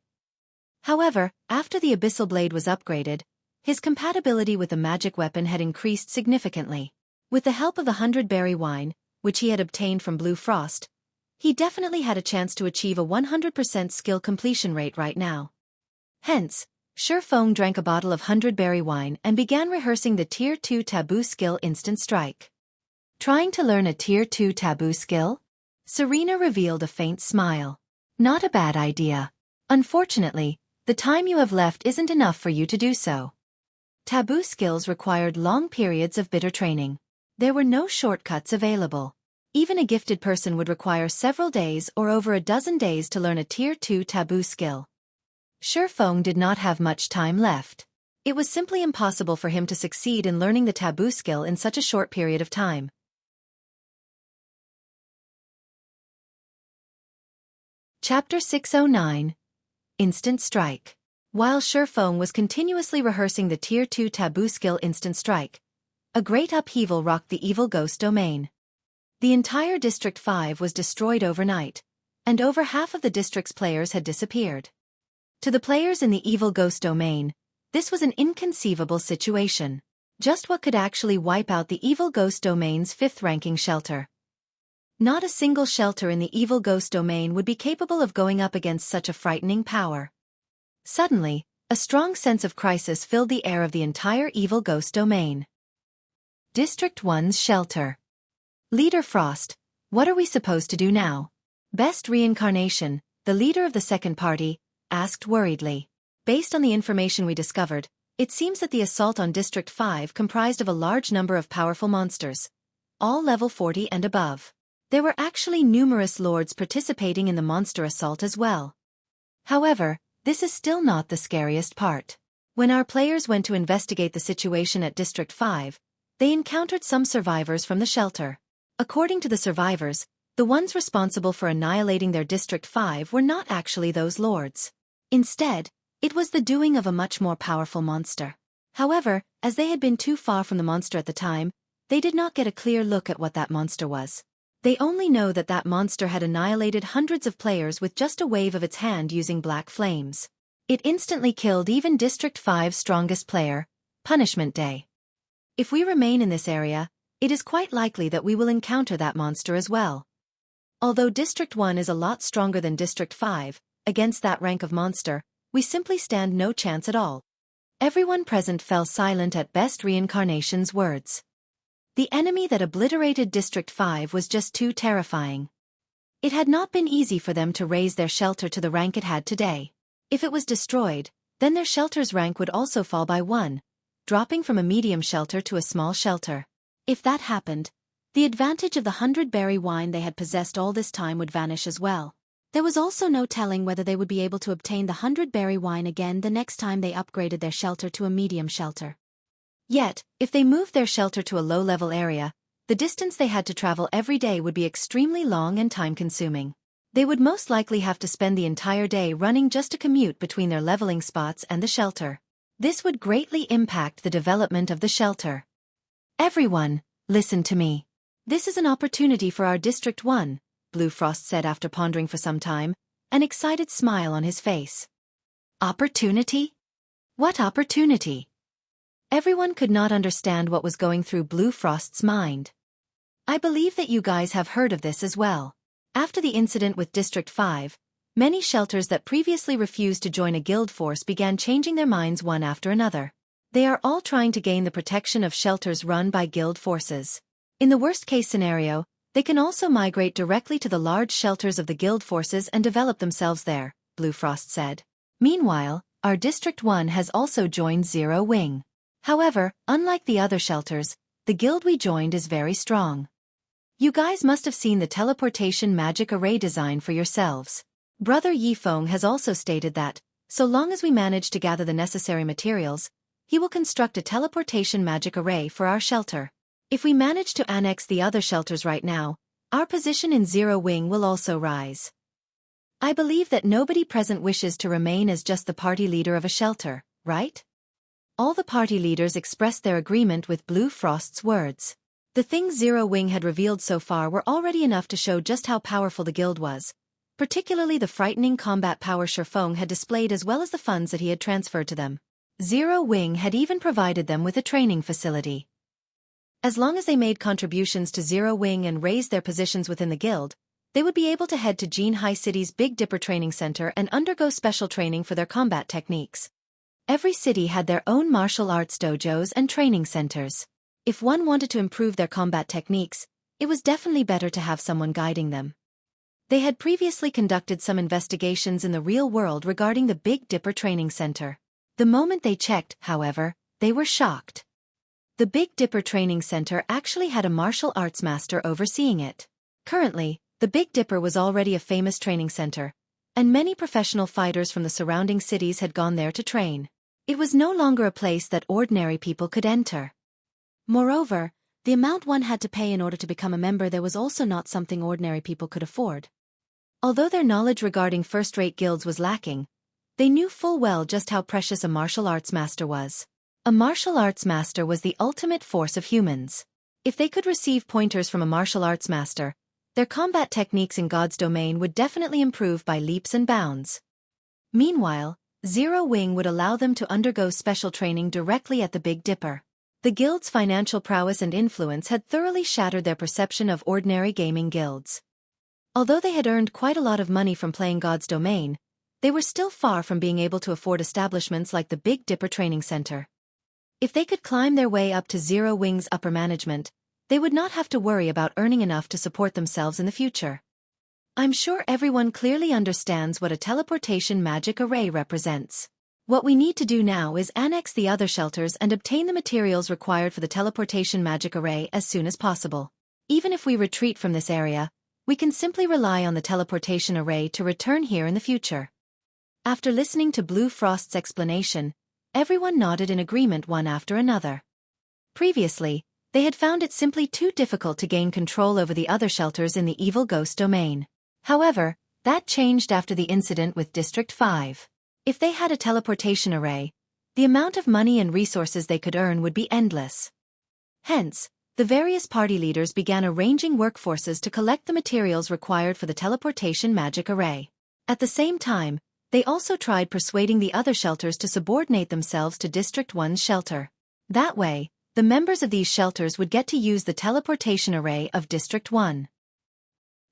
However, after the Abyssal Blade was upgraded, his compatibility with the magic weapon had increased significantly. With the help of the 100-berry wine, which he had obtained from Blue Frost, he definitely had a chance to achieve a 100% skill completion rate right now. Hence, Xueqi drank a bottle of 100-berry wine and began rehearsing the Tier 2 taboo skill Instant Strike. Trying to learn a Tier 2 taboo skill? Serena revealed a faint smile. Not a bad idea. Unfortunately, the time you have left isn't enough for you to do so. Taboo skills required long periods of bitter training. There were no shortcuts available. Even a gifted person would require several days or over a dozen days to learn a Tier 2 taboo skill. Xueqi did not have much time left. It was simply impossible for him to succeed in learning the taboo skill in such a short period of time. Chapter 609. Instant Strike. While Xueqi was continuously rehearsing the Tier 2 taboo skill Instant Strike, a great upheaval rocked the Evil Ghost domain. The entire District 5 was destroyed overnight, and over half of the district's players had disappeared. To the players in the Evil Ghost domain, this was an inconceivable situation. Just what could actually wipe out the Evil Ghost domain's 5th-ranking shelter? Not a single shelter in the Evil Ghost domain would be capable of going up against such a frightening power. Suddenly, a strong sense of crisis filled the air of the entire Evil Ghost domain. District 1's shelter. Leader Frost, what are we supposed to do now? Best Reincarnation, the leader of the second party, asked worriedly. Based on the information we discovered, it seems that the assault on District 5 comprised of a large number of powerful monsters, all level 40 and above. There were actually numerous lords participating in the monster assault as well. However, this is still not the scariest part. When our players went to investigate the situation at District 5, they encountered some survivors from the shelter. According to the survivors, the ones responsible for annihilating their District 5 were not actually those lords. Instead, it was the doing of a much more powerful monster. However, as they had been too far from the monster at the time, they did not get a clear look at what that monster was. They only know that that monster had annihilated hundreds of players with just a wave of its hand using black flames. It instantly killed even District 5's strongest player, Punishment Day. If we remain in this area, it is quite likely that we will encounter that monster as well. Although District 1 is a lot stronger than District 5, against that rank of monster, we simply stand no chance at all. Everyone present fell silent at Best Reincarnation's words. The enemy that obliterated District 5 was just too terrifying. It had not been easy for them to raise their shelter to the rank it had today. If it was destroyed, then their shelter's rank would also fall by 1, dropping from a medium shelter to a small shelter. If that happened, the advantage of the 100-berry wine they had possessed all this time would vanish as well. There was also no telling whether they would be able to obtain the 100-berry wine again the next time they upgraded their shelter to a medium shelter. Yet, if they moved their shelter to a low-level area, the distance they had to travel every day would be extremely long and time-consuming. They would most likely have to spend the entire day running just to commute between their leveling spots and the shelter. This would greatly impact the development of the shelter. Everyone, listen to me. This is an opportunity for our District 1, Blue Frost said after pondering for some time, an excited smile on his face. Opportunity? What opportunity? Everyone could not understand what was going through Blue Frost's mind. I believe that you guys have heard of this as well. After the incident with District 5, many shelters that previously refused to join a guild force began changing their minds one after another. They are all trying to gain the protection of shelters run by guild forces. In the worst-case scenario, they can also migrate directly to the large shelters of the guild forces and develop themselves there, Blue Frost said. Meanwhile, our District 1 has also joined Zero Wing. However, unlike the other shelters, the guild we joined is very strong. You guys must have seen the teleportation magic array design for yourselves. Brother Yifeng has also stated that, so long as we manage to gather the necessary materials, he will construct a teleportation magic array for our shelter. If we manage to annex the other shelters right now, our position in Zero Wing will also rise. I believe that nobody present wishes to remain as just the party leader of a shelter, right? All the party leaders expressed their agreement with Blue Frost's words. The things Zero Wing had revealed so far were already enough to show just how powerful the guild was, particularly the frightening combat power Xueqi had displayed as well as the funds that he had transferred to them. Zero Wing had even provided them with a training facility. As long as they made contributions to Zero Wing and raised their positions within the guild, they would be able to head to Jinhai City's Big Dipper Training Center and undergo special training for their combat techniques. Every city had their own martial arts dojos and training centers. If one wanted to improve their combat techniques, it was definitely better to have someone guiding them. They had previously conducted some investigations in the real world regarding the Big Dipper Training Center. The moment they checked, however, they were shocked. The Big Dipper Training Center actually had a martial arts master overseeing it. Currently, the Big Dipper was already a famous training center, and many professional fighters from the surrounding cities had gone there to train. It was no longer a place that ordinary people could enter. Moreover, the amount one had to pay in order to become a member there was also not something ordinary people could afford. Although their knowledge regarding first-rate guilds was lacking, they knew full well just how precious a martial arts master was. A martial arts master was the ultimate force of humans. If they could receive pointers from a martial arts master, their combat techniques in God's domain would definitely improve by leaps and bounds. Meanwhile, Zero Wing would allow them to undergo special training directly at the Big Dipper. The guild's financial prowess and influence had thoroughly shattered their perception of ordinary gaming guilds. Although they had earned quite a lot of money from playing God's domain, they were still far from being able to afford establishments like the Big Dipper Training Center. If they could climb their way up to Zero Wing's upper management, they would not have to worry about earning enough to support themselves in the future. I'm sure everyone clearly understands what a teleportation magic array represents. What we need to do now is annex the other shelters and obtain the materials required for the teleportation magic array as soon as possible. Even if we retreat from this area, we can simply rely on the teleportation array to return here in the future. After listening to Blue Frost's explanation, everyone nodded in agreement one after another. Previously, they had found it simply too difficult to gain control over the other shelters in the Evil Ghost domain. However, that changed after the incident with District 5. If they had a teleportation array, the amount of money and resources they could earn would be endless. Hence, the various party leaders began arranging workforces to collect the materials required for the teleportation magic array. At the same time, they also tried persuading the other shelters to subordinate themselves to District 1's shelter. That way, the members of these shelters would get to use the teleportation array of District 1.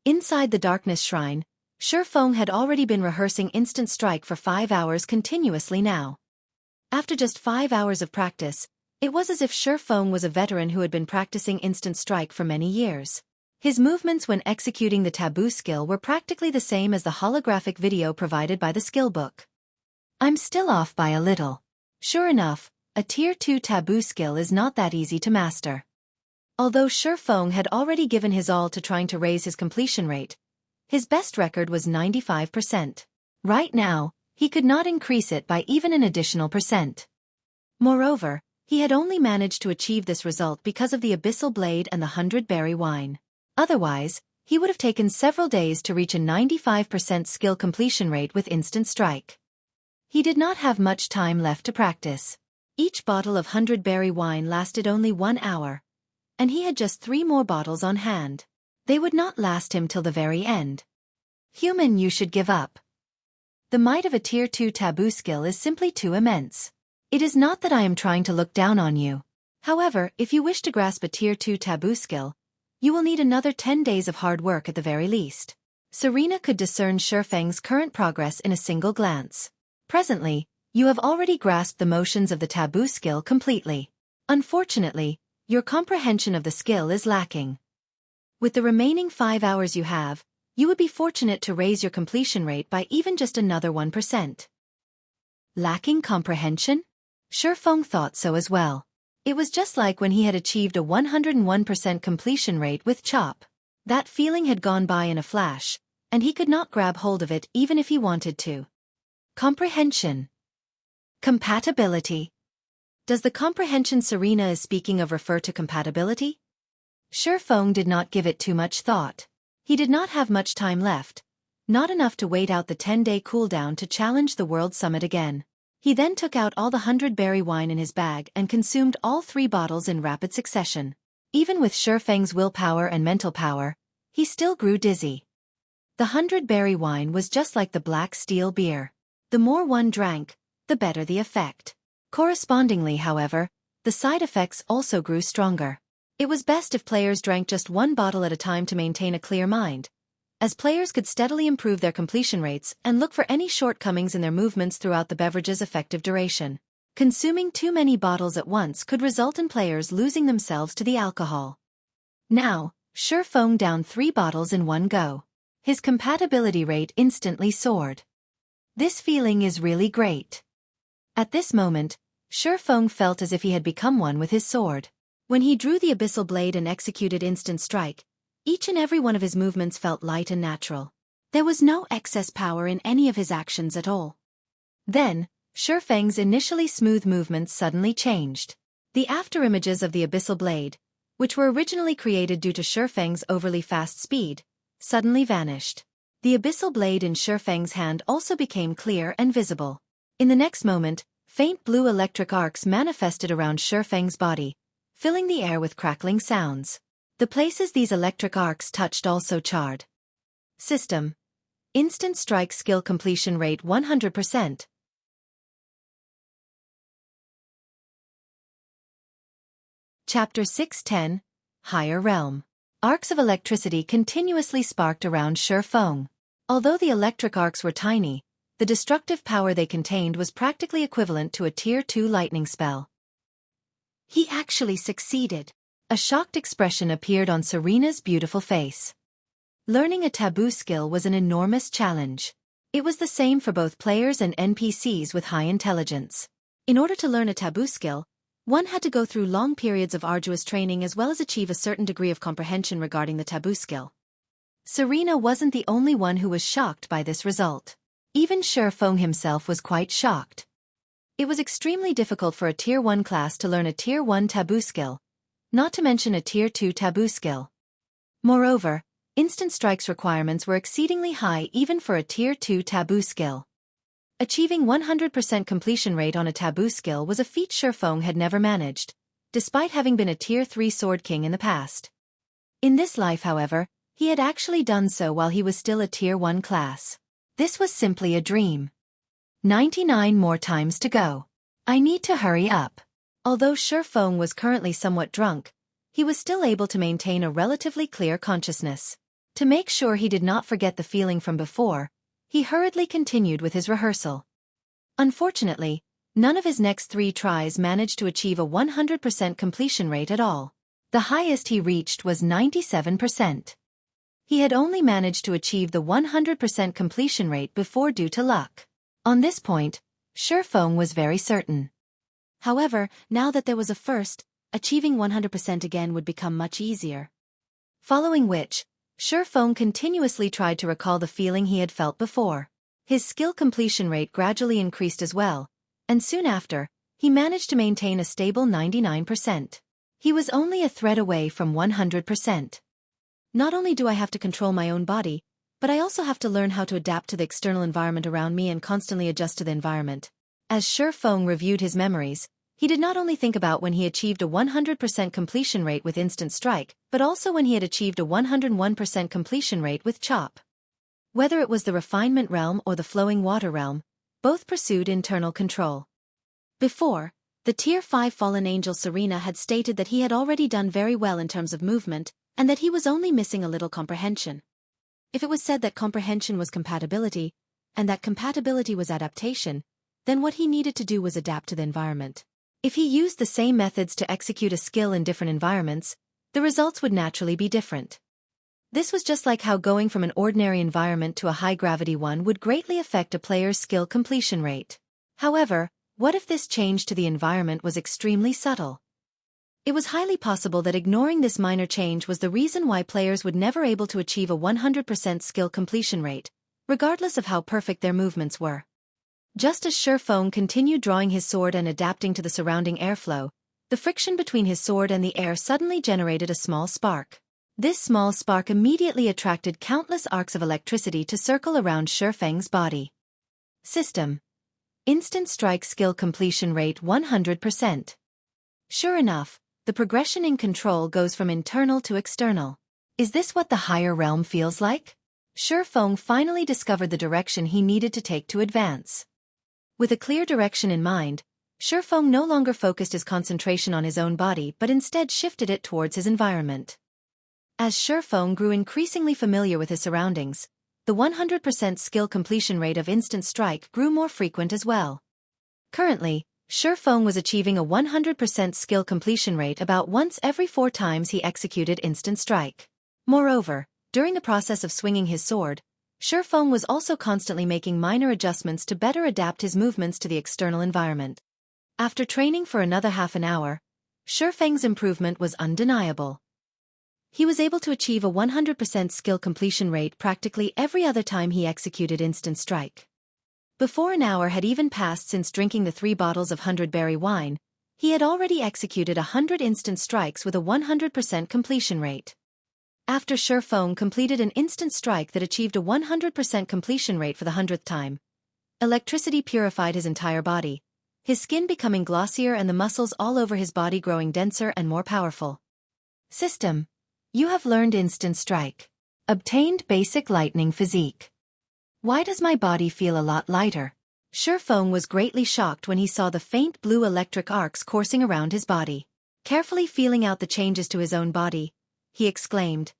Inside the Darkness Shrine, Xueqi had already been rehearsing Instant Strike for 5 hours continuously now. After just 5 hours of practice, it was as if Xueqi was a veteran who had been practicing Instant Strike for many years. His movements when executing the Taboo skill were practically the same as the holographic video provided by the skill book. I'm still off by a little. Sure enough, a Tier 2 Taboo skill is not that easy to master. Although Xueqi had already given his all to trying to raise his completion rate, his best record was 95%. Right now, he could not increase it by even an additional %. Moreover, he had only managed to achieve this result because of the Abyssal Blade and the 100-berry wine. Otherwise, he would have taken several days to reach a 95% skill completion rate with instant strike. He did not have much time left to practice. Each bottle of 100-berry wine lasted only 1 hour, and he had just 3 more bottles on hand. They would not last him till the very end. Human, you should give up. The might of a Tier 2 taboo skill is simply too immense. It is not that I am trying to look down on you. However, if you wish to grasp a Tier 2 taboo skill, you will need another 10 days of hard work at the very least. Serena could discern Xuefeng's current progress in a single glance. Presently, you have already grasped the motions of the taboo skill completely. Unfortunately, your comprehension of the skill is lacking. With the remaining 5 hours you have, you would be fortunate to raise your completion rate by even just another 1%. Lacking comprehension? Xuefeng thought so as well. It was just like when he had achieved a 101% completion rate with Chop. That feeling had gone by in a flash, and he could not grab hold of it even if he wanted to. Comprehension. Compatibility. Does the comprehension Serena is speaking of refer to compatibility? Xuefeng did not give it too much thought. He did not have much time left, not enough to wait out the 10-day cooldown to challenge the World Summit again. He then took out all the 100-berry wine in his bag and consumed all 3 bottles in rapid succession. Even with Xuefeng's willpower and mental power, he still grew dizzy. The 100-berry wine was just like the black steel beer. The more one drank, the better the effect. Correspondingly, however, the side effects also grew stronger. It was best if players drank just 1 bottle at a time to maintain a clear mind, as players could steadily improve their completion rates and look for any shortcomings in their movements throughout the beverage's effective duration. Consuming too many bottles at once could result in players losing themselves to the alcohol. Now, Xuefeng downed 3 bottles in one go. His compatibility rate instantly soared. This feeling is really great. At this moment, Xuefeng felt as if he had become one with his sword. When he drew the abyssal blade and executed instant strike, each and every one of his movements felt light and natural. There was no excess power in any of his actions at all. Then, Xuefeng's initially smooth movements suddenly changed. The afterimages of the abyssal blade, which were originally created due to Xuefeng's overly fast speed, suddenly vanished. The abyssal blade in Xuefeng's hand also became clear and visible. In the next moment, faint blue electric arcs manifested around Xuefeng's body, filling the air with crackling sounds. The places these electric arcs touched also charred. System. Instant strike skill completion rate 100%. Chapter 610, Higher Realm. Arcs of electricity continuously sparked around Xuefeng. Although the electric arcs were tiny, the destructive power they contained was practically equivalent to a Tier 2 lightning spell. He actually succeeded. A shocked expression appeared on Serena's beautiful face. Learning a taboo skill was an enormous challenge. It was the same for both players and NPCs with high intelligence. In order to learn a taboo skill, one had to go through long periods of arduous training as well as achieve a certain degree of comprehension regarding the taboo skill. Serena wasn't the only one who was shocked by this result. Even Xuefeng himself was quite shocked. It was extremely difficult for a Tier 1 class to learn a Tier 1 taboo skill, not to mention a Tier 2 taboo skill. Moreover, instant strike's requirements were exceedingly high even for a Tier 2 taboo skill. Achieving 100% completion rate on a taboo skill was a feat Xuefeng had never managed, despite having been a Tier 3 Sword King in the past. In this life, however, he had actually done so while he was still a Tier 1 class. This was simply a dream. 99 more times to go. I need to hurry up. Although Xuefeng was currently somewhat drunk, he was still able to maintain a relatively clear consciousness. To make sure he did not forget the feeling from before, he hurriedly continued with his rehearsal. Unfortunately, none of his next 3 tries managed to achieve a 100% completion rate at all. The highest he reached was 97%. He had only managed to achieve the 100% completion rate before due to luck. On this point, Xuefeng was very certain. However, now that there was a first, achieving 100% again would become much easier. Following which, Xuefeng continuously tried to recall the feeling he had felt before. His skill completion rate gradually increased as well, and soon after, he managed to maintain a stable 99%. He was only a thread away from 100%. Not only do I have to control my own body, but I also have to learn how to adapt to the external environment around me and constantly adjust to the environment. As Xueqi reviewed his memories, he did not only think about when he achieved a 100% completion rate with Instant Strike, but also when he had achieved a 101% completion rate with Chop. Whether it was the refinement realm or the flowing water realm, both pursued internal control. Before, the Tier 5 fallen angel Serena had stated that he had already done very well in terms of movement, and that he was only missing a little comprehension. If it was said that comprehension was compatibility, and that compatibility was adaptation, then what he needed to do was adapt to the environment. If he used the same methods to execute a skill in different environments, the results would naturally be different. This was just like how going from an ordinary environment to a high-gravity one would greatly affect a player's skill completion rate. However, what if this change to the environment was extremely subtle? It was highly possible that ignoring this minor change was the reason why players would never able to achieve a 100% skill completion rate, regardless of how perfect their movements were. Just as Xueqi continued drawing his sword and adapting to the surrounding airflow, the friction between his sword and the air suddenly generated a small spark. This small spark immediately attracted countless arcs of electricity to circle around Xueqi's body. System: Instant Strike skill completion rate 100%. Sure enough, the progression in control goes from internal to external. Is this what the higher realm feels like? Xueqi finally discovered the direction he needed to take to advance. With a clear direction in mind, Xueqi no longer focused his concentration on his own body but instead shifted it towards his environment. As Xueqi grew increasingly familiar with his surroundings, the 100% skill completion rate of Instant Strike grew more frequent as well. Currently, Xueqi was achieving a 100% skill completion rate about once every 4 times he executed Instant Strike. Moreover, during the process of swinging his sword, Xueqi was also constantly making minor adjustments to better adapt his movements to the external environment. After training for another half an hour, Xueqi's improvement was undeniable. He was able to achieve a 100% skill completion rate practically every other time he executed Instant Strike. Before an hour had even passed since drinking the 3 bottles of 100-berry wine, he had already executed 100 instant strikes with a 100% completion rate. After Xueqi completed an instant strike that achieved a 100% completion rate for the 100th time, electricity purified his entire body, his skin becoming glossier and the muscles all over his body growing denser and more powerful. System: You have learned Instant Strike. Obtained Basic Lightning Physique. Why does my body feel a lot lighter? Xueqi was greatly shocked when he saw the faint blue electric arcs coursing around his body. Carefully feeling out the changes to his own body, he exclaimed,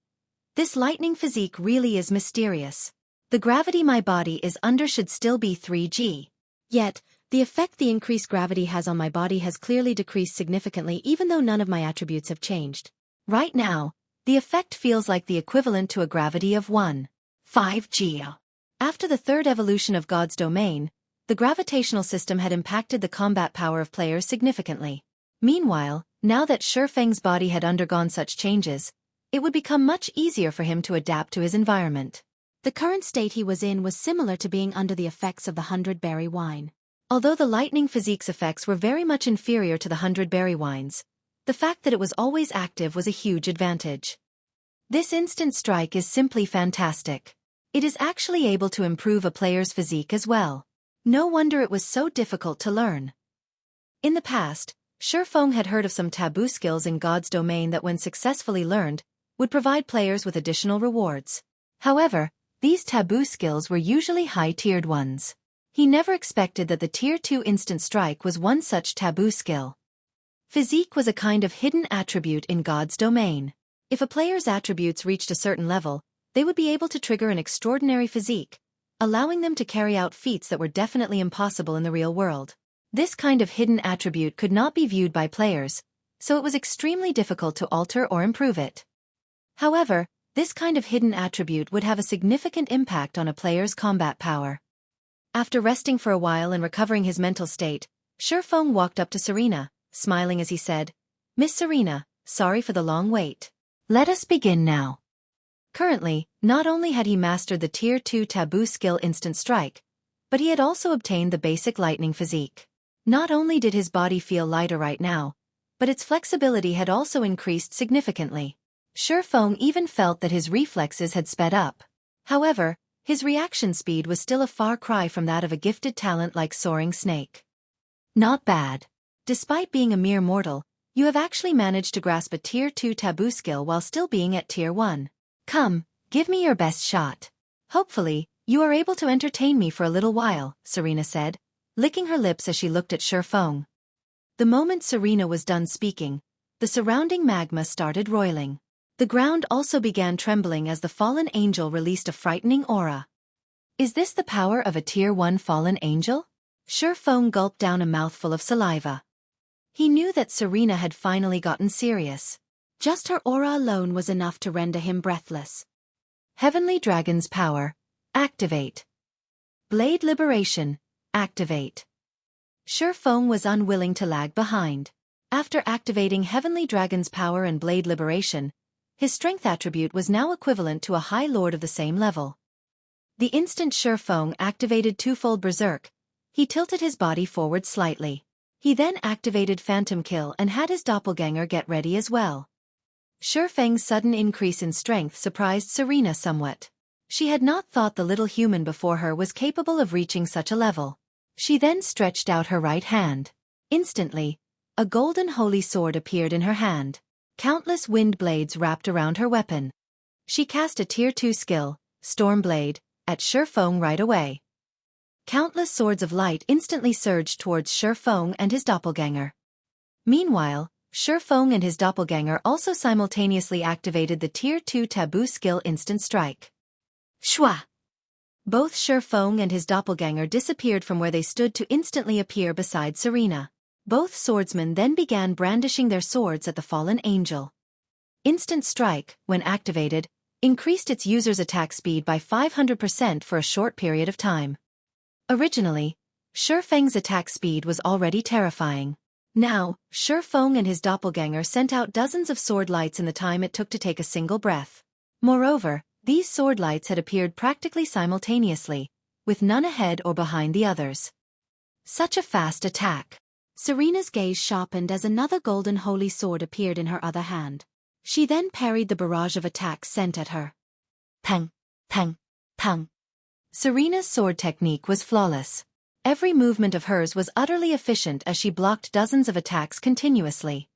"This lightning physique really is mysterious. The gravity my body is under should still be 3G. Yet, the effect the increased gravity has on my body has clearly decreased significantly even though none of my attributes have changed. Right now, the effect feels like the equivalent to a gravity of 1.5G. After the 3rd evolution of God's domain, the gravitational system had impacted the combat power of players significantly. Meanwhile, now that Xueqi's body had undergone such changes, it would become much easier for him to adapt to his environment. The current state he was in was similar to being under the effects of the 100-berry wine. Although the lightning physique's effects were very much inferior to the 100-berry wines, the fact that it was always active was a huge advantage. This instant strike is simply fantastic. It is actually able to improve a player's physique as well. No wonder it was so difficult to learn. In the past, Xueqi had heard of some taboo skills in God's domain that when successfully learned, would provide players with additional rewards. However, these taboo skills were usually high-tiered ones. He never expected that the Tier 2 Instant Strike was one such taboo skill. Physique was a kind of hidden attribute in God's domain. If a player's attributes reached a certain level, they would be able to trigger an extraordinary physique, allowing them to carry out feats that were definitely impossible in the real world. This kind of hidden attribute could not be viewed by players, so it was extremely difficult to alter or improve it. However, this kind of hidden attribute would have a significant impact on a player's combat power. After resting for a while and recovering his mental state, Xueqi walked up to Serena, smiling as he said, "Miss Serena, sorry for the long wait. Let us begin now." Currently, not only had he mastered the Tier 2 taboo skill Instant Strike, but he had also obtained the basic lightning physique. Not only did his body feel lighter right now, but its flexibility had also increased significantly. Xueqi even felt that his reflexes had sped up. However, his reaction speed was still a far cry from that of a gifted talent like Soaring Snake. Not bad. Despite being a mere mortal, you have actually managed to grasp a Tier 2 taboo skill while still being at Tier 1. Come, give me your best shot. Hopefully, you are able to entertain me for a little while, Serena said, licking her lips as she looked at Xueqi. The moment Serena was done speaking, the surrounding magma started roiling. The ground also began trembling as the fallen angel released a frightening aura. Is this the power of a Tier 1 fallen angel? Xueqi gulped down a mouthful of saliva. He knew that Serena had finally gotten serious. Just her aura alone was enough to render him breathless. Heavenly Dragon's power. Activate. Blade Liberation. Activate. Xueqi was unwilling to lag behind. After activating Heavenly Dragon's power and Blade Liberation, his strength attribute was now equivalent to a High Lord of the same level. The instant Xueqi activated Twofold Berserk, he tilted his body forward slightly. He then activated Phantom Kill and had his doppelganger get ready as well. Xueqi's sudden increase in strength surprised Serena somewhat. She had not thought the little human before her was capable of reaching such a level. She then stretched out her right hand. Instantly, a golden holy sword appeared in her hand. Countless wind blades wrapped around her weapon. She cast a Tier 2 skill, Storm Blade, at Xueqi right away. Countless swords of light instantly surged towards Xueqi and his doppelganger. Meanwhile, Xueqi and his doppelganger also simultaneously activated the Tier 2 taboo skill Instant Strike. Shwa! Both Xueqi and his doppelganger disappeared from where they stood to instantly appear beside Serena. Both swordsmen then began brandishing their swords at the fallen angel. Instant Strike, when activated, increased its user's attack speed by 500% for a short period of time. Originally, Xueqi's attack speed was already terrifying. Now, Xueqi and his doppelganger sent out dozens of sword lights in the time it took to take a single breath. Moreover, these sword lights had appeared practically simultaneously, with none ahead or behind the others. Such a fast attack. Serena's gaze sharpened as another golden holy sword appeared in her other hand. She then parried the barrage of attacks sent at her. Pang, pang, pang. Serena's sword technique was flawless. Every movement of hers was utterly efficient as she blocked dozens of attacks continuously.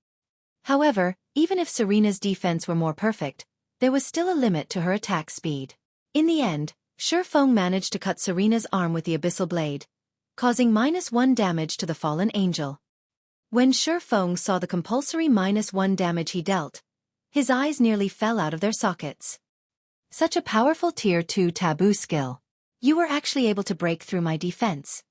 However, even if Serena's defense were more perfect, there was still a limit to her attack speed. In the end, Xueqi managed to cut Serena's arm with the abyssal blade, causing -1 damage to the fallen angel. When Xueqi saw the compulsory -1 damage he dealt, his eyes nearly fell out of their sockets. Such a powerful Tier 2 taboo skill. You were actually able to break through my defense.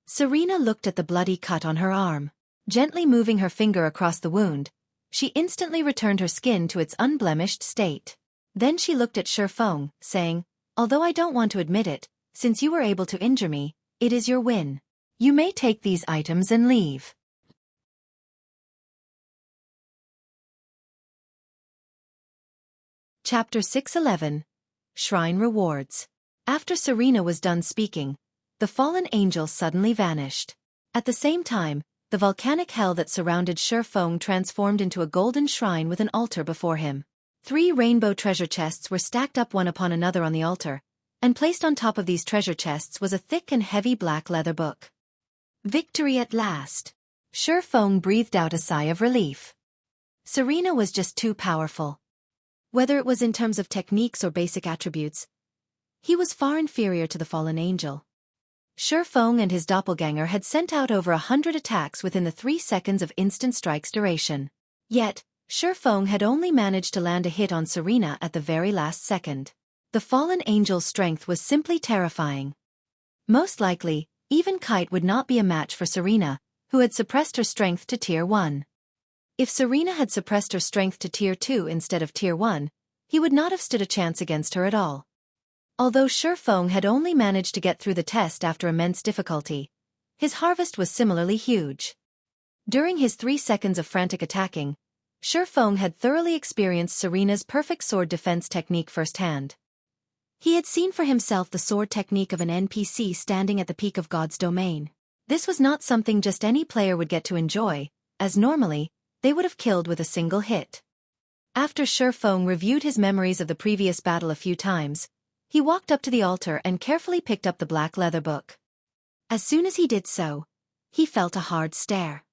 Serena looked at the bloody cut on her arm. Gently moving her finger across the wound, she instantly returned her skin to its unblemished state. Then she looked at Xueqi, saying, "Although I don't want to admit it, since you were able to injure me, it is your win. You may take these items and leave." Chapter 611. Shrine Rewards. After Serena was done speaking, the fallen angel suddenly vanished. At the same time, the volcanic hell that surrounded Xueqi transformed into a golden shrine with an altar before him. 3 rainbow treasure chests were stacked up one upon another on the altar, and placed on top of these treasure chests was a thick and heavy black leather book. Victory at last! Xueqi breathed out a sigh of relief. Serena was just too powerful. Whether it was in terms of techniques or basic attributes, he was far inferior to the fallen angel. Xueqi and his doppelganger had sent out over 100 attacks within the 3 seconds of Instant Strike's duration. Yet, Xueqi had only managed to land a hit on Serena at the very last second. The fallen angel's strength was simply terrifying. Most likely, even Kite would not be a match for Serena, who had suppressed her strength to Tier 1. If Serena had suppressed her strength to Tier 2 instead of Tier 1, he would not have stood a chance against her at all. Although Xueqi had only managed to get through the test after immense difficulty, his harvest was similarly huge. During his 3 seconds of frantic attacking, Xueqi had thoroughly experienced Serena's perfect sword defense technique firsthand. He had seen for himself the sword technique of an NPC standing at the peak of God's domain. This was not something just any player would get to enjoy, as normally, they would have killed with a single hit. After Xueqi reviewed his memories of the previous battle a few times, he walked up to the altar and carefully picked up the black leather book. As soon as he did so, he felt a hard stare.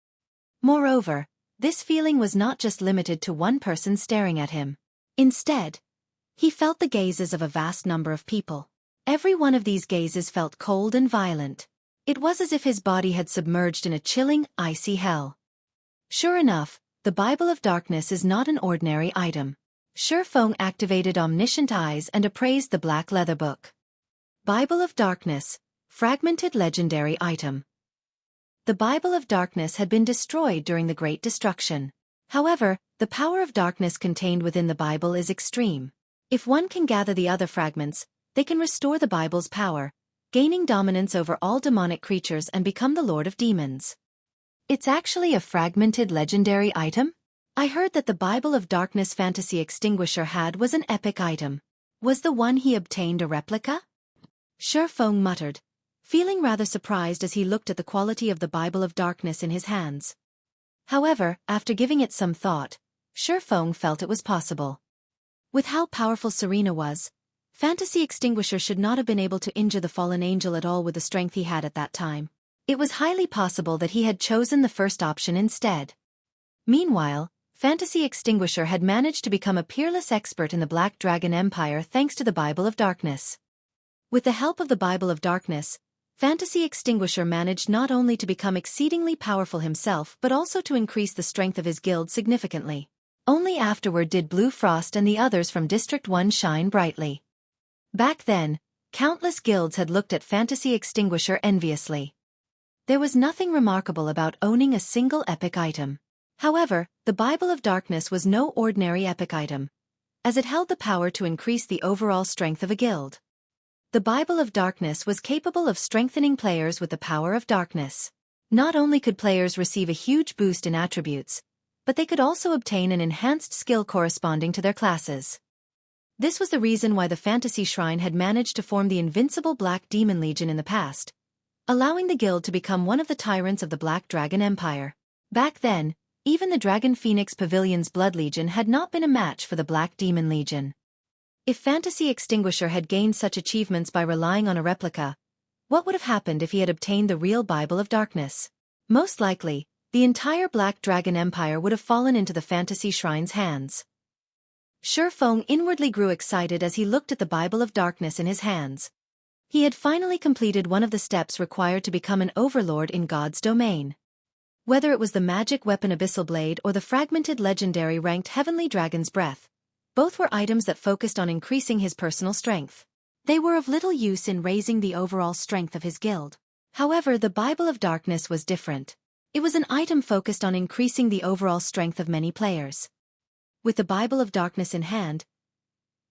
Moreover, this feeling was not just limited to one person staring at him. Instead, he felt the gazes of a vast number of people. Every one of these gazes felt cold and violent. It was as if his body had submerged in a chilling, icy hell. Sure enough, the Bible of Darkness is not an ordinary item. Xueqi activated omniscient eyes and appraised the black leather book. Bible of Darkness, fragmented legendary item. The Bible of Darkness had been destroyed during the Great Destruction. However, the power of darkness contained within the Bible is extreme. If one can gather the other fragments, they can restore the Bible's power, gaining dominance over all demonic creatures and become the Lord of Demons. It's actually a fragmented legendary item? I heard that the Bible of Darkness fantasy extinguisher was an epic item. Was the one he obtained a replica? Xueqi muttered, feeling rather surprised as he looked at the quality of the Bible of Darkness in his hands. However, after giving it some thought, Xueqi felt it was possible. With how powerful Serena was, Fantasy Extinguisher should not have been able to injure the fallen angel at all with the strength he had at that time. It was highly possible that he had chosen the first option instead. Meanwhile, Fantasy Extinguisher had managed to become a peerless expert in the Black Dragon Empire thanks to the Bible of Darkness. With the help of the Bible of Darkness, Fantasy Extinguisher managed not only to become exceedingly powerful himself but also to increase the strength of his guild significantly. Only afterward did Blue Frost and the others from District 1 shine brightly. Back then, countless guilds had looked at Fantasy Extinguisher enviously. There was nothing remarkable about owning a single epic item. However, the Bible of Darkness was no ordinary epic item, as it held the power to increase the overall strength of a guild. The Bible of Darkness was capable of strengthening players with the power of darkness. Not only could players receive a huge boost in attributes, but they could also obtain an enhanced skill corresponding to their classes. This was the reason why the Fantasy Shrine had managed to form the invincible Black Demon Legion in the past, allowing the guild to become one of the tyrants of the Black Dragon Empire. Back then, even the Dragon Phoenix Pavilion's Blood Legion had not been a match for the Black Demon Legion. If Fantasy Extinguisher had gained such achievements by relying on a replica, what would have happened if he had obtained the real Bible of Darkness? Most likely, the entire Black Dragon Empire would have fallen into the Fantasy Shrine's hands. Xueqi inwardly grew excited as he looked at the Bible of Darkness in his hands. He had finally completed one of the steps required to become an overlord in God's domain. Whether it was the magic weapon Abyssal Blade or the fragmented legendary ranked Heavenly Dragon's Breath, both were items that focused on increasing his personal strength. They were of little use in raising the overall strength of his guild. However, the Bible of Darkness was different. It was an item focused on increasing the overall strength of many players. With the Bible of Darkness in hand,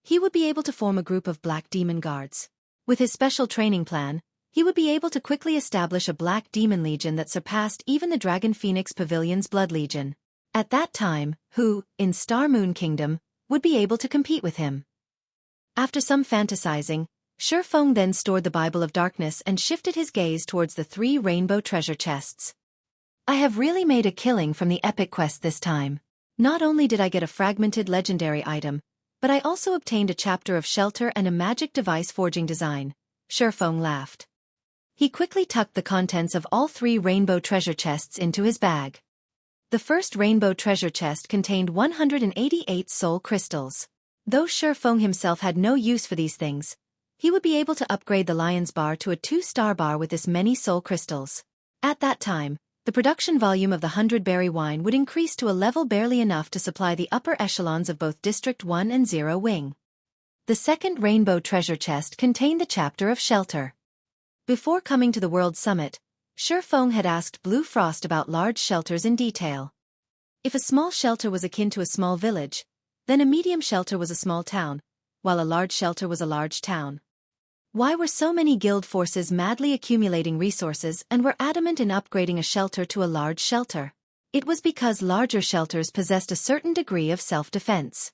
he would be able to form a group of Black Demon Guards. With his special training plan, he would be able to quickly establish a Black Demon Legion that surpassed even the Dragon Phoenix Pavilion's Blood Legion. At that time, who, in Star Moon Kingdom, would be able to compete with him? After some fantasizing, Xueqi then stored the Bible of Darkness and shifted his gaze towards the 3 rainbow treasure chests. I have really made a killing from the epic quest this time. Not only did I get a fragmented legendary item, but I also obtained a chapter of shelter and a magic device forging design. Xueqi laughed. He quickly tucked the contents of all 3 rainbow treasure chests into his bag. The first rainbow treasure chest contained 188 soul crystals. Though Xueqi himself had no use for these things, he would be able to upgrade the Lion's Bar to a 2-star bar with this many soul crystals. At that time, the production volume of the 100-berry wine would increase to a level barely enough to supply the upper echelons of both District 1 and 0 Wing. The second rainbow treasure chest contained the chapter of shelter. Before coming to the World Summit, Xueqi had asked Blue Frost about large shelters in detail. If a small shelter was akin to a small village, then a medium shelter was a small town, while a large shelter was a large town. Why were so many guild forces madly accumulating resources and were adamant in upgrading a shelter to a large shelter? It was because larger shelters possessed a certain degree of self-defense.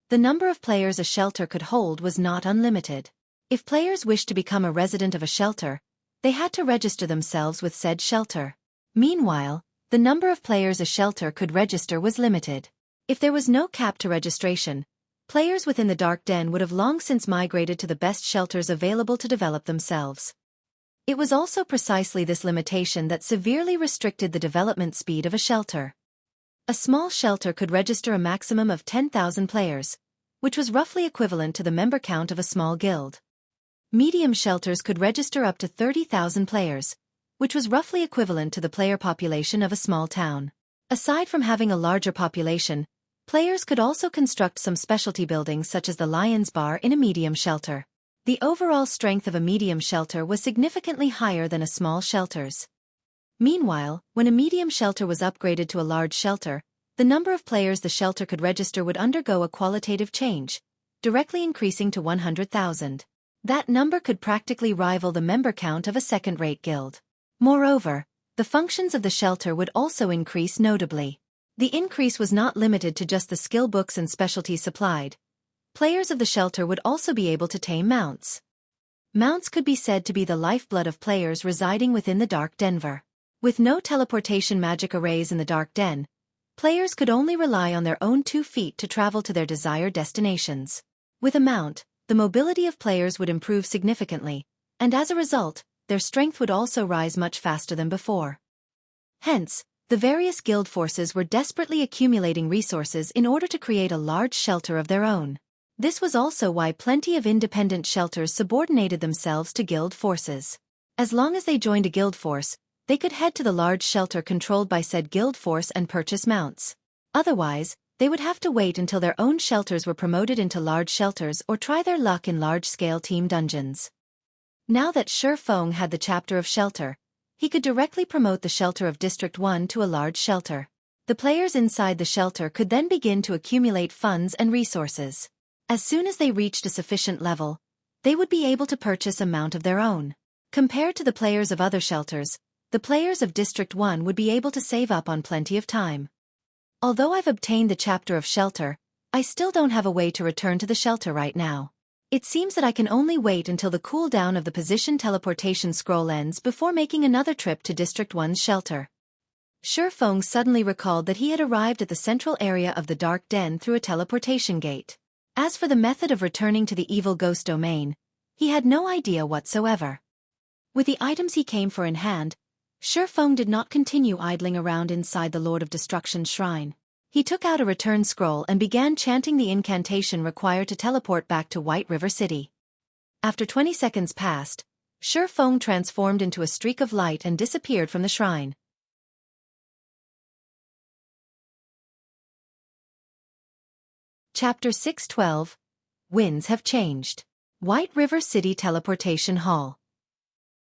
The number of players a shelter could hold was not unlimited. If players wished to become a resident of a shelter, they had to register themselves with said shelter. Meanwhile, the number of players a shelter could register was limited. If there was no cap to registration, players within the Dark Den would have long since migrated to the best shelters available to develop themselves. It was also precisely this limitation that severely restricted the development speed of a shelter. A small shelter could register a maximum of 10,000 players, which was roughly equivalent to the member count of a small guild. Medium shelters could register up to 30,000 players, which was roughly equivalent to the player population of a small town. Aside from having a larger population, players could also construct some specialty buildings such as the Lion's Bar in a medium shelter. The overall strength of a medium shelter was significantly higher than a small shelter's. Meanwhile, when a medium shelter was upgraded to a large shelter, the number of players the shelter could register would undergo a qualitative change, directly increasing to 100,000. That number could practically rival the member count of a second-rate guild. Moreover, the functions of the shelter would also increase notably. The increase was not limited to just the skill books and specialties supplied. Players of the shelter would also be able to tame mounts. Mounts could be said to be the lifeblood of players residing within the Dark Denver. With no teleportation magic arrays in the Dark Den, players could only rely on their own 2 feet to travel to their desired destinations. With a mount, the mobility of players would improve significantly, and as a result, their strength would also rise much faster than before. Hence, the various guild forces were desperately accumulating resources in order to create a large shelter of their own. This was also why plenty of independent shelters subordinated themselves to guild forces. As long as they joined a guild force, they could head to the large shelter controlled by said guild force and purchase mounts. Otherwise, they would have to wait until their own shelters were promoted into large shelters or try their luck in large-scale team dungeons. Now that Xueqi had the chapter of shelter, he could directly promote the shelter of District 1 to a large shelter. The players inside the shelter could then begin to accumulate funds and resources. As soon as they reached a sufficient level, they would be able to purchase a mount of their own. Compared to the players of other shelters, the players of District 1 would be able to save up on plenty of time. Although I've obtained the chapter of shelter, I still don't have a way to return to the shelter right now. It seems that I can only wait until the cooldown of the position teleportation scroll ends before making another trip to District 1's shelter. Xueqi suddenly recalled that he had arrived at the central area of the Dark Den through a teleportation gate. As for the method of returning to the evil ghost domain, he had no idea whatsoever. With the items he came for in hand, Xueqi did not continue idling around inside the Lord of Destruction's shrine. He took out a return scroll and began chanting the incantation required to teleport back to White River City. After 20 seconds passed, Xueqi transformed into a streak of light and disappeared from the shrine. Chapter 612. Winds have changed. White River City Teleportation Hall.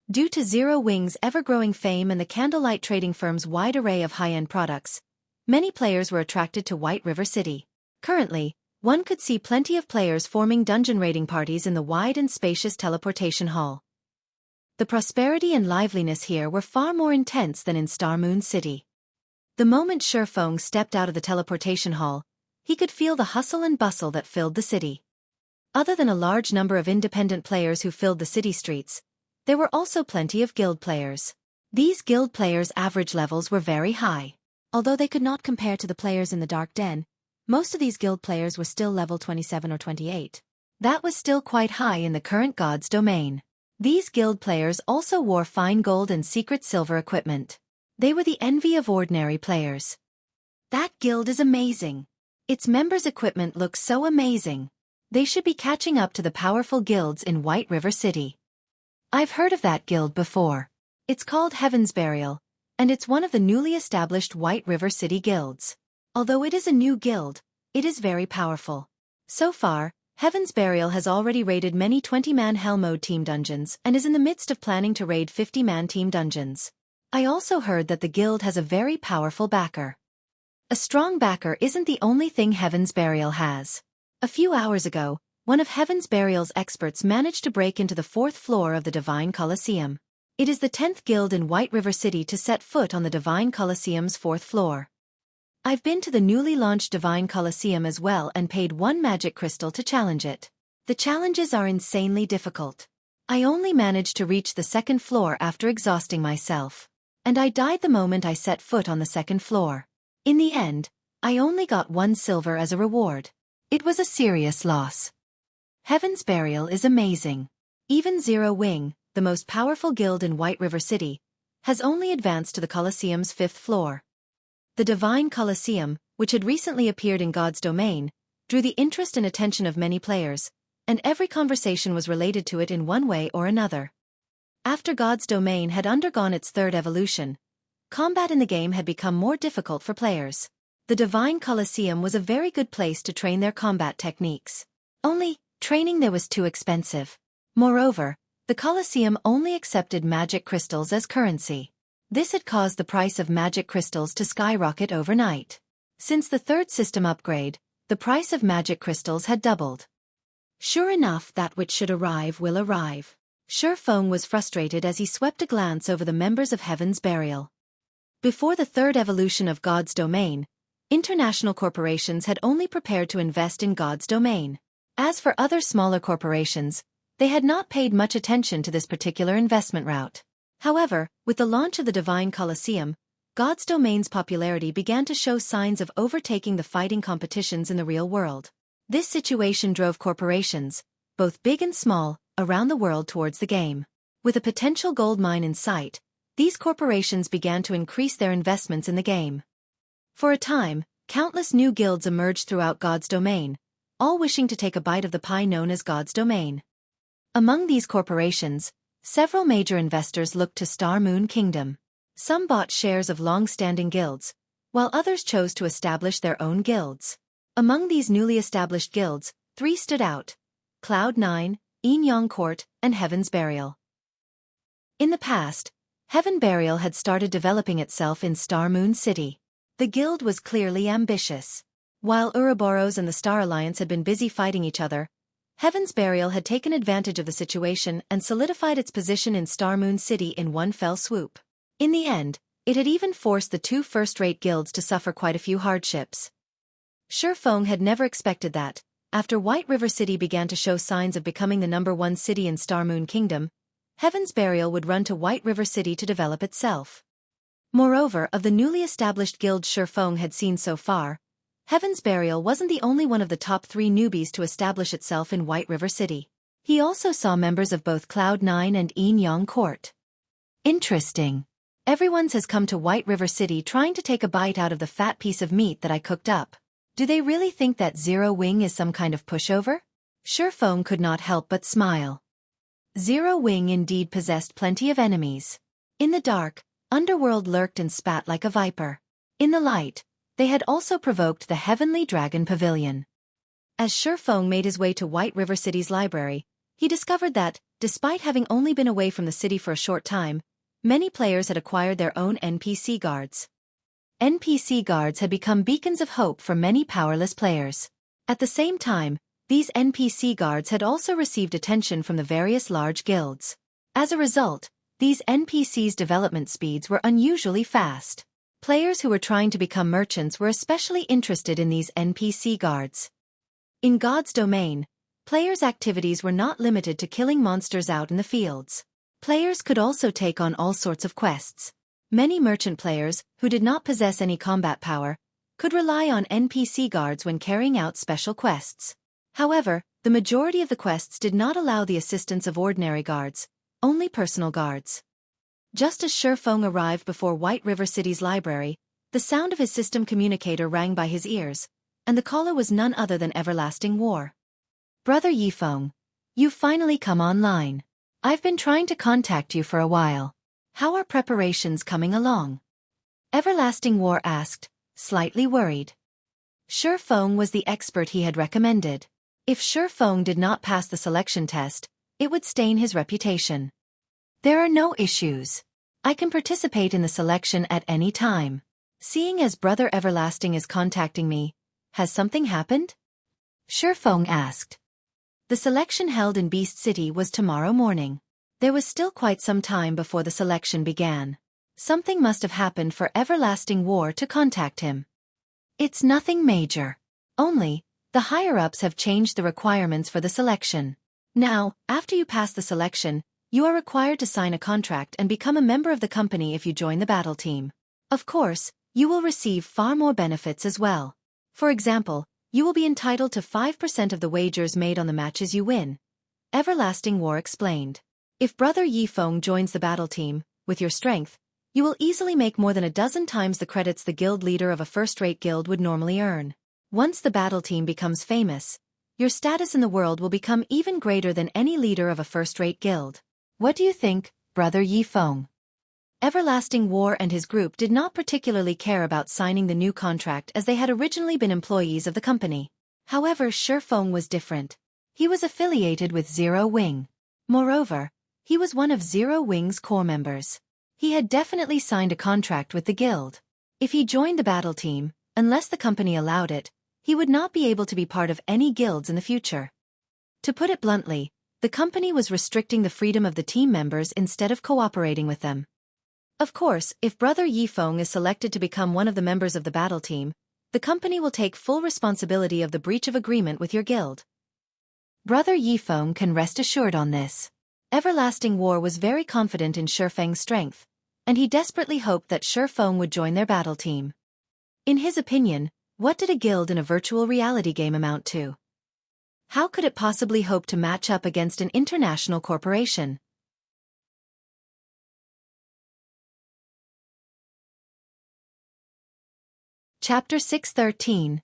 Due to Zero Wing's ever-growing fame and the candlelight trading firm's wide array of high-end products, many players were attracted to White River City. Currently, one could see plenty of players forming dungeon raiding parties in the wide and spacious teleportation hall. The prosperity and liveliness here were far more intense than in Star Moon City. The moment Xueqi stepped out of the teleportation hall, he could feel the hustle and bustle that filled the city. Other than a large number of independent players who filled the city streets, there were also plenty of guild players. These guild players' average levels were very high. Although they could not compare to the players in the Dark Den, most of these guild players were still level 27 or 28. That was still quite high in the current god's domain. These guild players also wore fine gold and secret silver equipment. They were the envy of ordinary players. That guild is amazing. Its members' equipment looks so amazing. They should be catching up to the powerful guilds in White River City. I've heard of that guild before. It's called Heaven's Burial, and it's one of the newly established White River City guilds. Although it is a new guild, it is very powerful. So far, Heaven's Burial has already raided many 20-man Hell Mode team dungeons and is in the midst of planning to raid 50-man team dungeons. I also heard that the guild has a very powerful backer. A strong backer isn't the only thing Heaven's Burial has. A few hours ago, one of Heaven's Burial's experts managed to break into the 4th floor of the Divine Colosseum. It is the 10th guild in White River City to set foot on the Divine Colosseum's 4th floor. I've been to the newly launched Divine Colosseum as well and paid 1 magic crystal to challenge it. The challenges are insanely difficult. I only managed to reach the 2nd floor after exhausting myself. And I died the moment I set foot on the 2nd floor. In the end, I only got 1 silver as a reward. It was a serious loss. Heaven's Burial is amazing. Even Zero Wing, the most powerful guild in White River City, has only advanced to the Colosseum's 5th floor. The Divine Colosseum, which had recently appeared in God's Domain, drew the interest and attention of many players, and every conversation was related to it in one way or another. After God's Domain had undergone its 3rd evolution, combat in the game had become more difficult for players. The Divine Colosseum was a very good place to train their combat techniques. Only, training there was too expensive. Moreover, the Colosseum only accepted magic crystals as currency. This had caused the price of magic crystals to skyrocket overnight. Since the 3rd system upgrade, the price of magic crystals had doubled. Sure enough, that which should arrive will arrive. Xueqi was frustrated as he swept a glance over the members of Heaven's Burial. Before the 3rd evolution of God's Domain, international corporations had only prepared to invest in God's Domain. As for other smaller corporations, they had not paid much attention to this particular investment route. However, with the launch of the Divine Colosseum, God's Domain's popularity began to show signs of overtaking the fighting competitions in the real world. This situation drove corporations, both big and small, around the world towards the game. With a potential gold mine in sight, these corporations began to increase their investments in the game. For a time, countless new guilds emerged throughout God's Domain, all wishing to take a bite of the pie known as God's Domain. Among these corporations, several major investors looked to Star Moon Kingdom. Some bought shares of long-standing guilds, while others chose to establish their own guilds. Among these newly established guilds, 3 stood out: Cloud9, Yin Court, and Heaven's Burial. In the past, Heaven Burial had started developing itself in Star Moon City. The guild was clearly ambitious. While Ouroboros and the Star Alliance had been busy fighting each other, Heaven's Burial had taken advantage of the situation and solidified its position in Star Moon City in one fell swoop. In the end, it had even forced the 2 first-rate guilds to suffer quite a few hardships. Xueqi had never expected that, after White River City began to show signs of becoming the #1 city in Star Moon Kingdom, Heaven's Burial would run to White River City to develop itself. Moreover, of the newly established guilds Xueqi had seen so far, Heaven's Burial wasn't the only one of the top 3 newbies to establish itself in White River City. He also saw members of both Cloud9 and Yin Court. Interesting. Everyone's has come to White River City trying to take a bite out of the fat piece of meat that I cooked up. Do they really think that Zero Wing is some kind of pushover? Xueqi could not help but smile. Zero Wing indeed possessed plenty of enemies. In the dark, Underworld lurked and spat like a viper. In the light, they had also provoked the Heavenly Dragon Pavilion. As Xueqi made his way to White River City's library, he discovered that, despite having only been away from the city for a short time, many players had acquired their own NPC guards. NPC guards had become beacons of hope for many powerless players. At the same time, these NPC guards had also received attention from the various large guilds. As a result, these NPCs' development speeds were unusually fast. Players who were trying to become merchants were especially interested in these NPC guards. In God's Domain, players' activities were not limited to killing monsters out in the fields. Players could also take on all sorts of quests. Many merchant players, who did not possess any combat power, could rely on NPC guards when carrying out special quests. However, the majority of the quests did not allow the assistance of ordinary guards, only personal guards. Just as Xueqi arrived before White River City's library, the sound of his system communicator rang by his ears, and the caller was none other than Everlasting War. Brother Yifeng, you've finally come online. I've been trying to contact you for a while. How are preparations coming along? Everlasting War asked, slightly worried. Xueqi was the expert he had recommended. If Xueqi did not pass the selection test, it would stain his reputation. There are no issues. I can participate in the selection at any time. Seeing as Brother Everlasting is contacting me, has something happened? Xueqi asked. The selection held in Beast City was tomorrow morning. There was still quite some time before the selection began. Something must have happened for Everlasting War to contact him. It's nothing major. Only, the higher-ups have changed the requirements for the selection. Now, after you pass the selection, you are required to sign a contract and become a member of the company if you join the battle team. Of course, You will receive far more benefits as well. For example, you will be entitled to 5% of the wagers made on the matches you win. Everlasting War explained. If Brother Yifeng joins the battle team, with your strength, you will easily make more than a dozen times the credits the guild leader of a first-rate guild would normally earn. Once the battle team becomes famous, your status in the world will become even greater than any leader of a first-rate guild. What do you think, Brother Yifeng? Everlasting War and his group did not particularly care about signing the new contract as they had originally been employees of the company. However, Xueqi was different. He was affiliated with Zero Wing. Moreover, he was one of Zero Wing's core members. He had definitely signed a contract with the guild. If he joined the battle team, unless the company allowed it, he would not be able to be part of any guilds in the future. To put it bluntly, the company was restricting the freedom of the team members instead of cooperating with them. Of course, if Brother Yifeng is selected to become one of the members of the battle team, the company will take full responsibility of the breach of agreement with your guild. Brother Yifeng can rest assured on this. Everlasting War was very confident in Xueqi's strength, and he desperately hoped that Xueqi would join their battle team. In his opinion, what did a guild in a virtual reality game amount to? How could it possibly hope to match up against an international corporation? Chapter 613.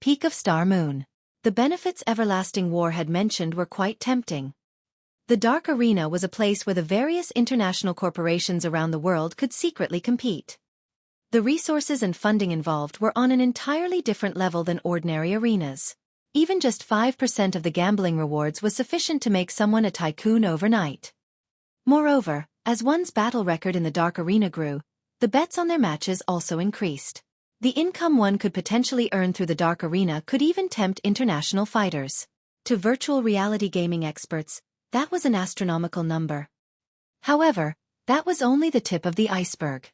Peak of Star Moon. The benefits Everlasting War had mentioned were quite tempting. The Dark Arena was a place where the various international corporations around the world could secretly compete. The resources and funding involved were on an entirely different level than ordinary arenas. Even just 5% of the gambling rewards was sufficient to make someone a tycoon overnight. Moreover, as one's battle record in the Dark Arena grew, the bets on their matches also increased. The income one could potentially earn through the Dark Arena could even tempt international fighters. To virtual reality gaming experts, that was an astronomical number. However, that was only the tip of the iceberg.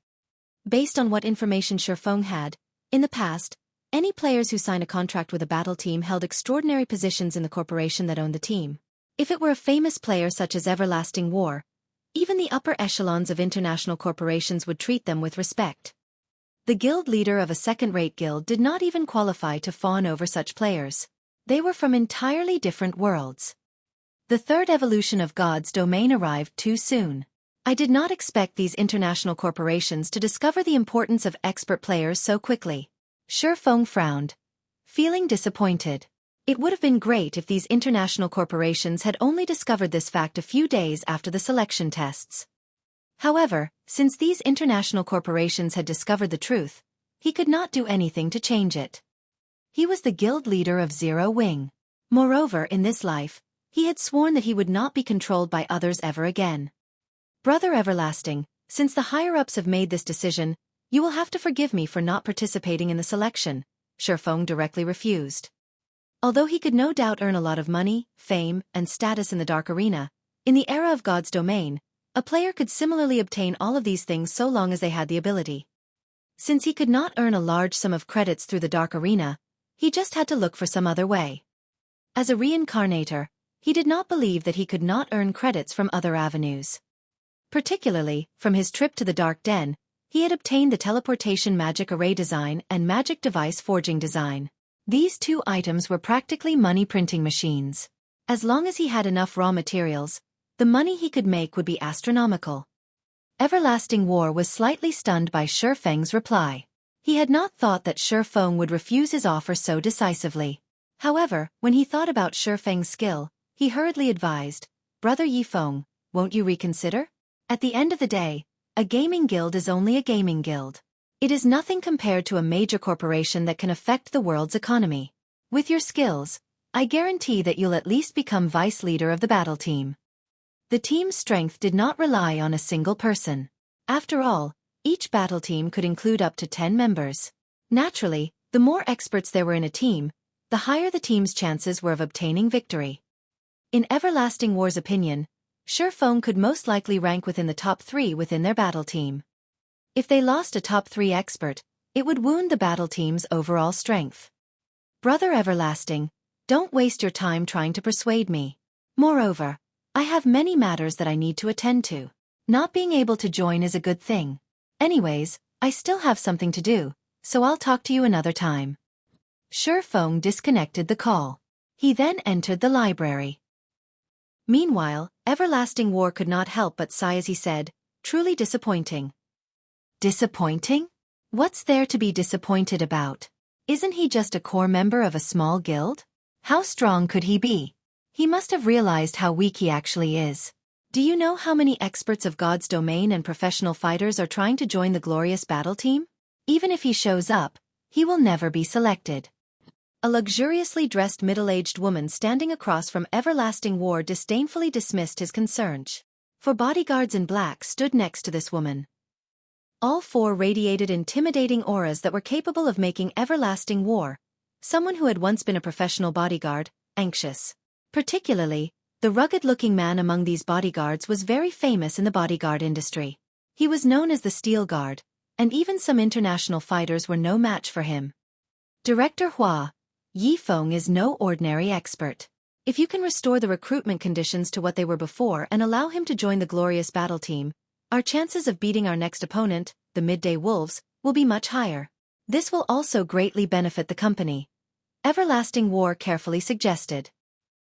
Based on what information Xueqi had, in the past, any players who signed a contract with a battle team held extraordinary positions in the corporation that owned the team. If it were a famous player such as Everlasting War, even the upper echelons of international corporations would treat them with respect. The guild leader of a second-rate guild did not even qualify to fawn over such players. They were from entirely different worlds. The third evolution of God's domain arrived too soon. I did not expect these international corporations to discover the importance of expert players so quickly. Xueqi frowned, feeling disappointed. It would have been great if these international corporations had only discovered this fact a few days after the selection tests. However, since these international corporations had discovered the truth, he could not do anything to change it. He was the guild leader of Zero Wing. Moreover, in this life, he had sworn that he would not be controlled by others ever again. Brother Everlasting, since the higher-ups have made this decision, you will have to forgive me for not participating in the selection, Xueqi directly refused. Although he could no doubt earn a lot of money, fame, and status in the Dark Arena, in the era of God's domain, a player could similarly obtain all of these things so long as they had the ability. Since he could not earn a large sum of credits through the Dark Arena, he just had to look for some other way. As a reincarnator, he did not believe that he could not earn credits from other avenues. Particularly, from his trip to the Dark Den, he had obtained the teleportation magic array design and magic device forging design. These two items were practically money-printing machines. As long as he had enough raw materials, the money he could make would be astronomical. Everlasting War was slightly stunned by Xueqi's reply. He had not thought that Xueqi would refuse his offer so decisively. However, when he thought about Xueqi's skill, he hurriedly advised, "Brother Yifeng, won't you reconsider? At the end of the day, a gaming guild is only a gaming guild. It is nothing compared to a major corporation that can affect the world's economy. With your skills, I guarantee that you'll at least become vice leader of the battle team." The team's strength did not rely on a single person. After all, each battle team could include up to 10 members. Naturally, the more experts there were in a team, the higher the team's chances were of obtaining victory. In Everlasting War's opinion, Xueqi could most likely rank within the top 3 within their battle team. If they lost a top 3 expert, it would wound the battle team's overall strength. Brother Everlasting, don't waste your time trying to persuade me. Moreover, I have many matters that I need to attend to. Not being able to join is a good thing. Anyways, I still have something to do, so I'll talk to you another time. Xueqi disconnected the call. He then entered the library. Meanwhile, Everlasting War could not help but sigh as he said, truly disappointing. Disappointing? What's there to be disappointed about? Isn't he just a core member of a small guild? How strong could he be? He must have realized how weak he actually is. Do you know how many experts of God's domain and professional fighters are trying to join the glorious battle team? Even if he shows up, he will never be selected. A luxuriously dressed middle-aged woman standing across from Everlasting War disdainfully dismissed his concerns. 4 bodyguards in black stood next to this woman. All 4 radiated intimidating auras that were capable of making Everlasting War, someone who had once been a professional bodyguard, anxious. Particularly, the rugged-looking man among these bodyguards was very famous in the bodyguard industry. He was known as the Steel Guard, and even some international fighters were no match for him. Director Hua Yifeng is no ordinary expert. If you can restore the recruitment conditions to what they were before and allow him to join the glorious battle team, our chances of beating our next opponent, the Midday Wolves, will be much higher. This will also greatly benefit the company. Everlasting War carefully suggested.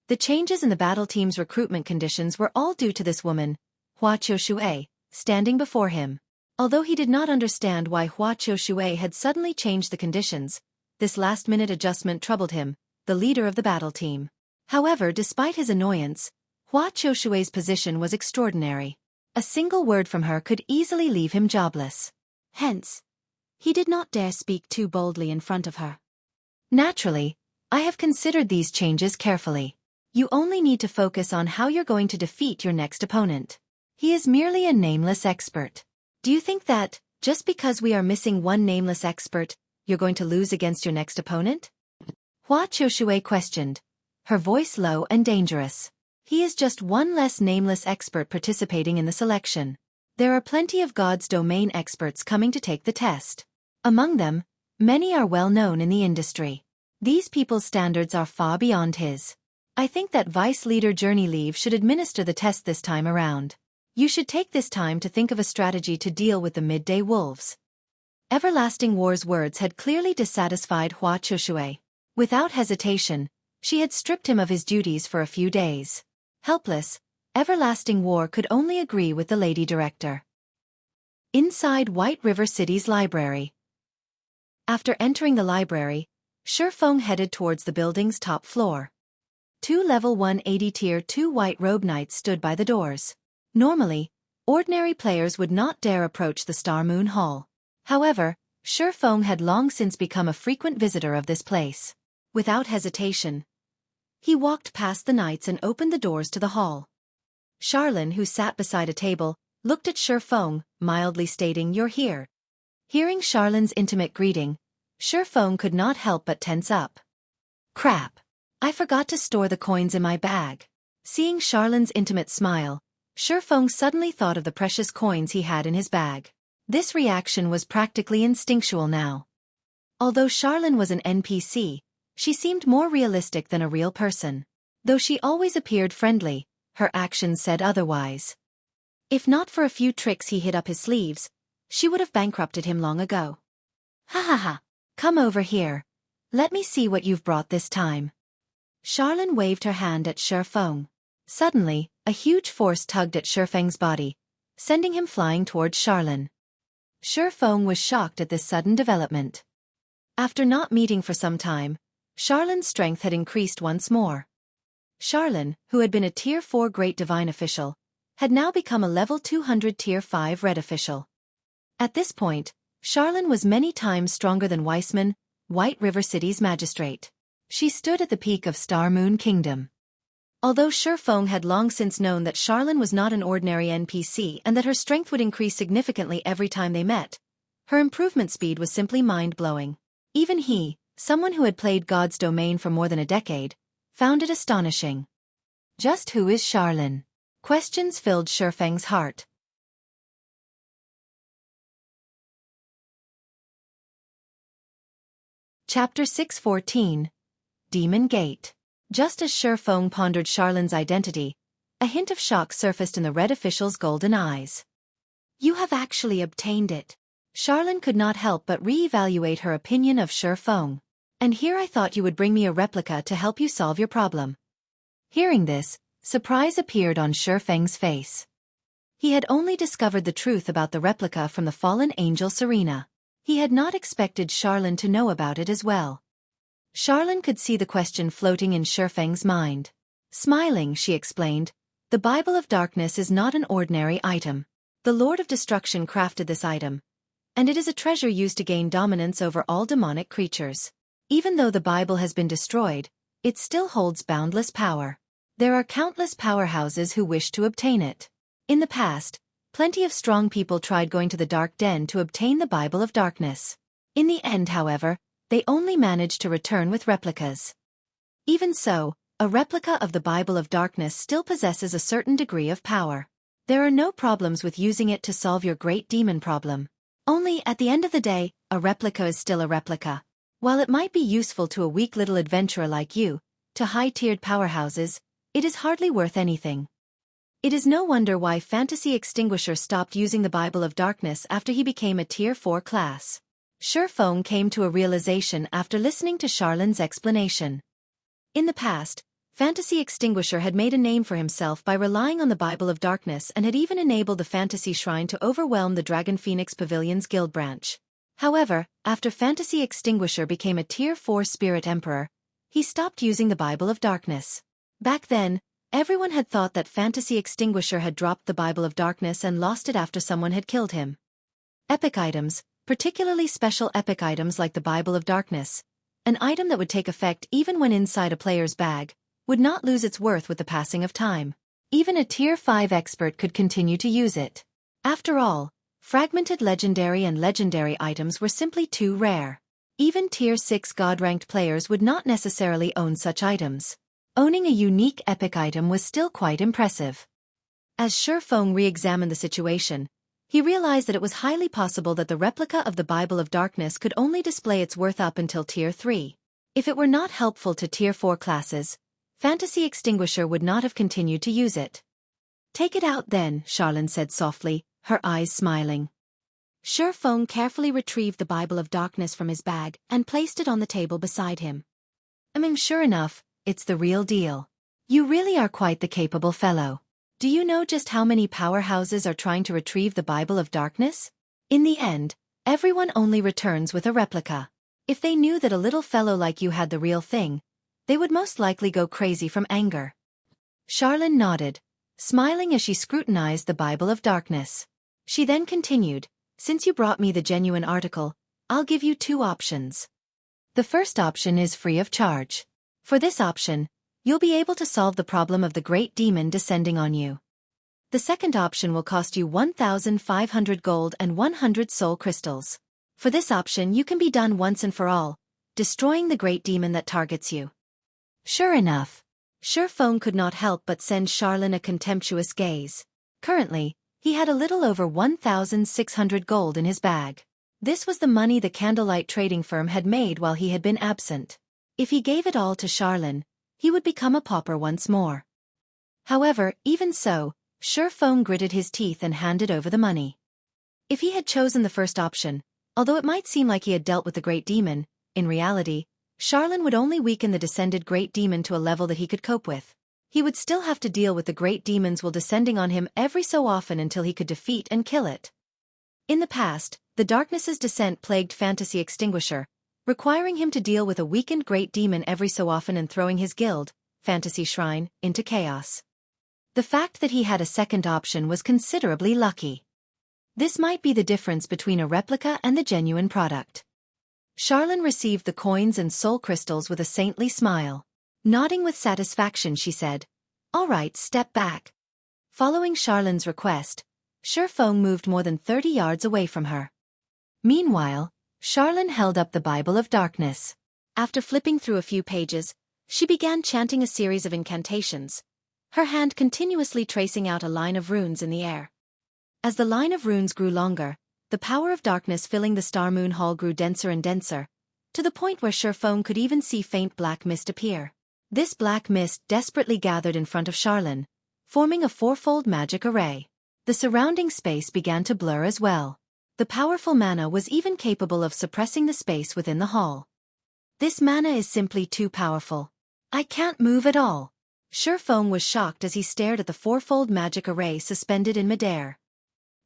The changes in the battle team's recruitment conditions were all due to this woman, Xueqi, standing before him. Although he did not understand why Xueqi had suddenly changed the conditions, this last-minute adjustment troubled him, the leader of the battle team. However, despite his annoyance, Xueqi's position was extraordinary. A single word from her could easily leave him jobless. Hence, he did not dare speak too boldly in front of her. Naturally, I have considered these changes carefully. You only need to focus on how you're going to defeat your next opponent. He is merely a nameless expert. Do you think that, just because we are missing one nameless expert, you're going to lose against your next opponent? Xueqi questioned, her voice low and dangerous. He is just one less nameless expert participating in the selection. There are plenty of God's domain experts coming to take the test. Among them, many are well known in the industry. These people's standards are far beyond his. I think that Vice Leader Journey Leave should administer the test this time around. You should take this time to think of a strategy to deal with the Midday Wolves. Everlasting War's words had clearly dissatisfied Xueqi. Without hesitation, she had stripped him of his duties for a few days. Helpless, Everlasting War could only agree with the lady director. Inside White River City's library. After entering the library, Xueqi headed towards the building's top floor. 2 level 180 tier 2 white robe knights stood by the doors. Normally, ordinary players would not dare approach the Star Moon Hall. However, Xueqi had long since become a frequent visitor of this place. Without hesitation, he walked past the knights and opened the doors to the hall. Charlene, who sat beside a table, looked at Xueqi, mildly stating, "You're here." Hearing Charlene's intimate greeting, Xueqi could not help but tense up. Crap! I forgot to store the coins in my bag. Seeing Charlene's intimate smile, Xueqi suddenly thought of the precious coins he had in his bag. This reaction was practically instinctual now. Although Charlene was an NPC, she seemed more realistic than a real person. Though she always appeared friendly, her actions said otherwise. If not for a few tricks he hid up his sleeves, she would have bankrupted him long ago. Ha ha ha! Come over here. Let me see what you've brought this time. Charlene waved her hand at Xueqi. Suddenly, a huge force tugged at Xueqi's body, sending him flying towards Charlene. Xueqi was shocked at this sudden development. After not meeting for some time, Charlene's strength had increased once more. Charlene, who had been a Tier 4 Great Divine official, had now become a level 200 Tier 5 Red official. At this point, Charlene was many times stronger than Weissman, White River City's magistrate. She stood at the peak of Star Moon Kingdom. Although Xueqi had long since known that Charlene was not an ordinary NPC and that her strength would increase significantly every time they met, her improvement speed was simply mind-blowing. Even he, someone who had played God's domain for more than a decade, found it astonishing. Just who is Charlene? Questions filled Xueqi's heart. Chapter 614. Demon Gate. Just as Xueqi pondered Charlene's identity, a hint of shock surfaced in the Red official's golden eyes. You have actually obtained it. Charlene could not help but re-evaluate her opinion of Xueqi. "And here I thought you would bring me a replica to help you solve your problem." Hearing this, surprise appeared on Xueqi's face. He had only discovered the truth about the replica from the fallen angel Serena. He had not expected Charlene to know about it as well. Charlene could see the question floating in Xueqi's mind. Smiling, she explained, "The Bible of Darkness is not an ordinary item. The Lord of Destruction crafted this item, and it is a treasure used to gain dominance over all demonic creatures. Even though the Bible has been destroyed, it still holds boundless power. There are countless powerhouses who wish to obtain it. In the past, plenty of strong people tried going to the Dark Den to obtain the Bible of Darkness. In the end, however, they only managed to return with replicas. Even so, a replica of the Bible of Darkness still possesses a certain degree of power. There are no problems with using it to solve your great demon problem. Only, at the end of the day, a replica is still a replica. While it might be useful to a weak little adventurer like you, to high-tiered powerhouses, it is hardly worth anything." It is no wonder why Fantasy Extinguisher stopped using the Bible of Darkness after he became a Tier 4 class. Xueqi came to a realization after listening to Charlene's explanation. In the past, Fantasy Extinguisher had made a name for himself by relying on the Bible of Darkness and had even enabled the Fantasy Shrine to overwhelm the Dragon Phoenix Pavilion's guild branch. However, after Fantasy Extinguisher became a Tier 4 Spirit Emperor, he stopped using the Bible of Darkness. Back then, everyone had thought that Fantasy Extinguisher had dropped the Bible of Darkness and lost it after someone had killed him. Epic items, particularly special epic items like the Bible of Darkness, an item that would take effect even when inside a player's bag, would not lose its worth with the passing of time. Even a Tier 5 expert could continue to use it. After all, fragmented legendary and legendary items were simply too rare. Even Tier 6 God-ranked players would not necessarily own such items. Owning a unique epic item was still quite impressive. As Xueqi re-examined the situation, he realized that it was highly possible that the replica of the Bible of Darkness could only display its worth up until Tier 3. If it were not helpful to Tier 4 classes, Fantasy Extinguisher would not have continued to use it. "Take it out then," Charlene said softly, her eyes smiling. Xueqi carefully retrieved the Bible of Darkness from his bag and placed it on the table beside him. Sure enough, it's the real deal. You really are quite the capable fellow. Do you know just how many powerhouses are trying to retrieve the Bible of Darkness? In the end, everyone only returns with a replica. If they knew that a little fellow like you had the real thing, they would most likely go crazy from anger." Charlene nodded, smiling as she scrutinized the Bible of Darkness. She then continued, "Since you brought me the genuine article, I'll give you two options. The first option is free of charge. For this option, you'll be able to solve the problem of the great demon descending on you. The second option will cost you 1,500 gold and 100 soul crystals. For this option you can be done once and for all, destroying the great demon that targets you." Sure enough, Xueqi could not help but send Charlene a contemptuous gaze. Currently, he had a little over 1,600 gold in his bag. This was the money the candlelight trading firm had made while he had been absent. If he gave it all to Charlene, he would become a pauper once more. However, even so, Xueqi gritted his teeth and handed over the money. If he had chosen the first option, although it might seem like he had dealt with the great demon, in reality, Charlene would only weaken the descended great demon to a level that he could cope with. He would still have to deal with the great demons while descending on him every so often until he could defeat and kill it. In the past, the Darkness's descent plagued Fantasy Extinguisher, requiring him to deal with a weakened great demon every so often and throwing his guild, Fantasy Shrine, into chaos. The fact that he had a second option was considerably lucky. This might be the difference between a replica and the genuine product. Charlene received the coins and soul crystals with a saintly smile. Nodding with satisfaction, she said, "All right, step back." Following Charlene's request, Xueqi moved more than 30 yards away from her. Meanwhile, Charlene held up the Bible of Darkness. After flipping through a few pages, she began chanting a series of incantations, her hand continuously tracing out a line of runes in the air. As the line of runes grew longer, the power of darkness filling the Star Moon Hall grew denser and denser, to the point where Xueqi could even see faint black mist appear. This black mist desperately gathered in front of Charlene, forming a fourfold magic array. The surrounding space began to blur as well. The powerful mana was even capable of suppressing the space within the hall. This mana is simply too powerful. I can't move at all. Xueqi was shocked as he stared at the fourfold magic array suspended in midair.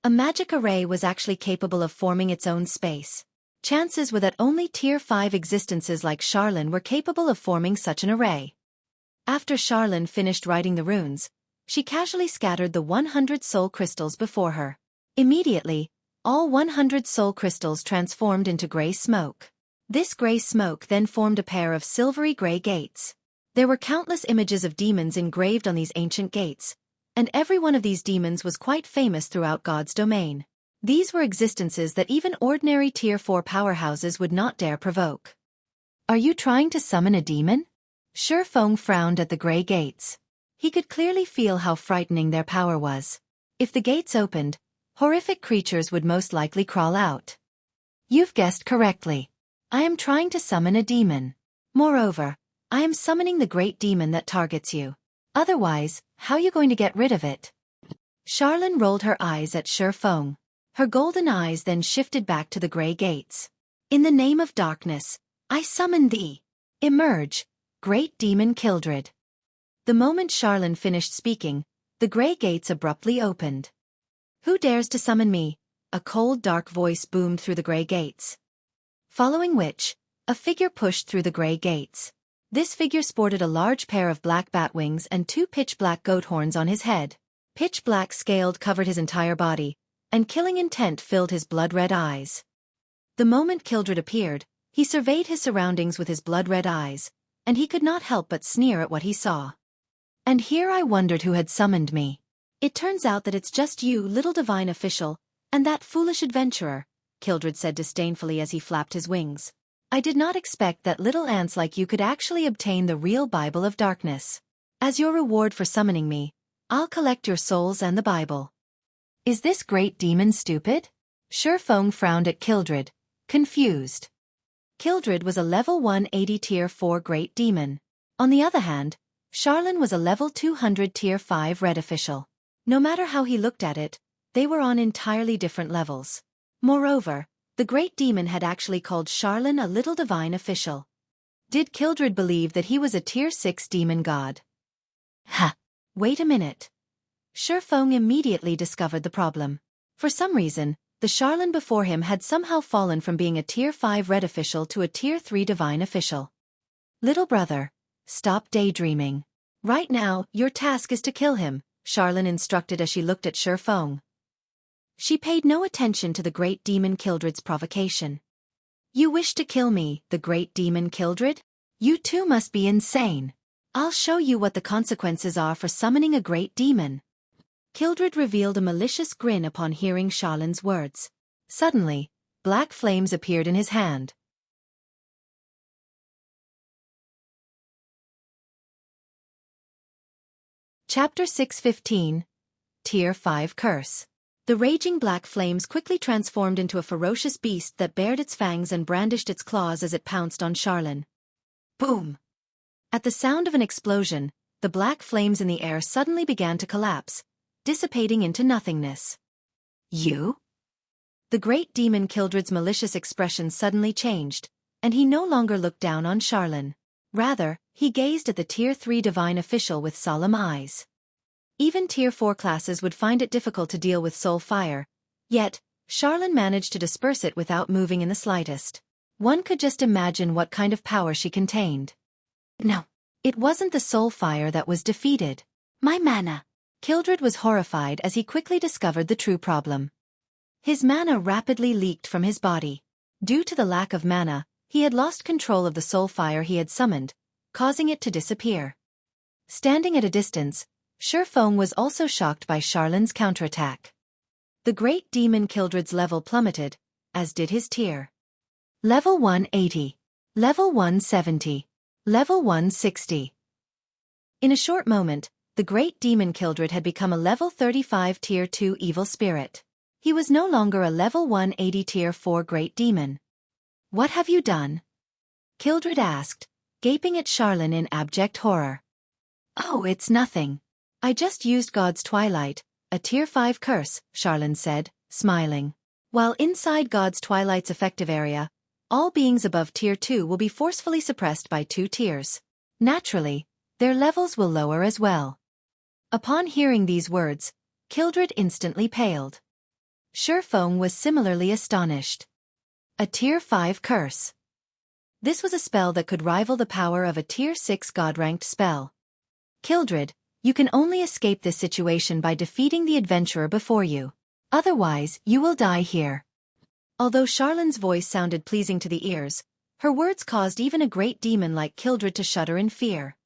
A magic array was actually capable of forming its own space. Chances were that only Tier 5 existences like Charlene were capable of forming such an array. After Charlene finished writing the runes, she casually scattered the 100 soul crystals before her. Immediately, all 100 soul crystals transformed into gray smoke. This gray smoke then formed a pair of silvery gray gates. There were countless images of demons engraved on these ancient gates, and every one of these demons was quite famous throughout God's domain. These were existences that even ordinary Tier 4 powerhouses would not dare provoke. Are you trying to summon a demon? Xueqi frowned at the gray gates. He could clearly feel how frightening their power was. If the gates opened, horrific creatures would most likely crawl out. You've guessed correctly. I am trying to summon a demon. Moreover, I am summoning the great demon that targets you. Otherwise, how are you going to get rid of it? Charlene rolled her eyes at Xueqi. Her golden eyes then shifted back to the gray gates. In the name of darkness, I summon thee. Emerge, great demon Kildred. The moment Charlene finished speaking, the gray gates abruptly opened. Who dares to summon me? A cold dark voice boomed through the gray gates. Following which, a figure pushed through the gray gates. This figure sported a large pair of black bat wings and 2 pitch-black goat horns on his head. Pitch-black scaled covered his entire body, and killing intent filled his blood-red eyes. The moment Kildred appeared, he surveyed his surroundings with his blood-red eyes, and he could not help but sneer at what he saw. And here I wondered who had summoned me. It turns out that it's just you, little divine official, and that foolish adventurer, Kildred said disdainfully as he flapped his wings. I did not expect that little ants like you could actually obtain the real Bible of Darkness. As your reward for summoning me, I'll collect your souls and the Bible. Is this great demon stupid? Xueqi frowned at Kildred, confused. Kildred was a level 180 Tier 4 great demon. On the other hand, Charlene was a level 200 Tier 5 red official. No matter how he looked at it, they were on entirely different levels. Moreover, the great demon had actually called Charlene a little divine official. Did Kildred believe that he was a Tier 6 demon god? Ha! Wait a minute. Xueqi immediately discovered the problem. For some reason, the Charlene before him had somehow fallen from being a Tier 5 red official to a Tier 3 divine official. Little brother, stop daydreaming. Right now, your task is to kill him, Charlene instructed as she looked at Xueqi. She paid no attention to the great demon Kildred's provocation. You wish to kill me, the great demon Kildred? You too must be insane. I'll show you what the consequences are for summoning a great demon. Kildred revealed a malicious grin upon hearing Charlene's words. Suddenly, black flames appeared in his hand. Chapter 615, Tier 5 Curse. The raging black flames quickly transformed into a ferocious beast that bared its fangs and brandished its claws as it pounced on Charlene. Boom! At the sound of an explosion, the black flames in the air suddenly began to collapse, dissipating into nothingness. You? The great demon Kildred's malicious expression suddenly changed, and he no longer looked down on Charlene. Rather, he gazed at the Tier 3 divine official with solemn eyes. Even Tier 4 classes would find it difficult to deal with soul fire, yet, Charlene managed to disperse it without moving in the slightest. One could just imagine what kind of power she contained. No, it wasn't the soul fire that was defeated. My mana. Kildred was horrified as he quickly discovered the true problem. His mana rapidly leaked from his body. Due to the lack of mana, he had lost control of the soul fire he had summoned, causing it to disappear. Standing at a distance, Xueqi was also shocked by Charlene's counterattack. The great demon Kildred's level plummeted, as did his tier. Level 180. Level 170. Level 160. In a short moment, the great demon Kildred had become a level 35 Tier 2 evil spirit. He was no longer a level 180 Tier 4 great demon. What have you done? Kildred asked, gaping at Charlene in abject horror. Oh, it's nothing. I just used God's Twilight, a Tier 5 curse, Charlene said, smiling. While inside God's Twilight's effective area, all beings above Tier 2 will be forcefully suppressed by 2 tiers. Naturally, their levels will lower as well. Upon hearing these words, Kildred instantly paled. Xueqi was similarly astonished. A Tier 5 curse. This was a spell that could rival the power of a Tier 6 God-ranked spell. Kildred, you can only escape this situation by defeating the adventurer before you. Otherwise, you will die here. Although Charlene's voice sounded pleasing to the ears, her words caused even a great demon like Kildred to shudder in fear.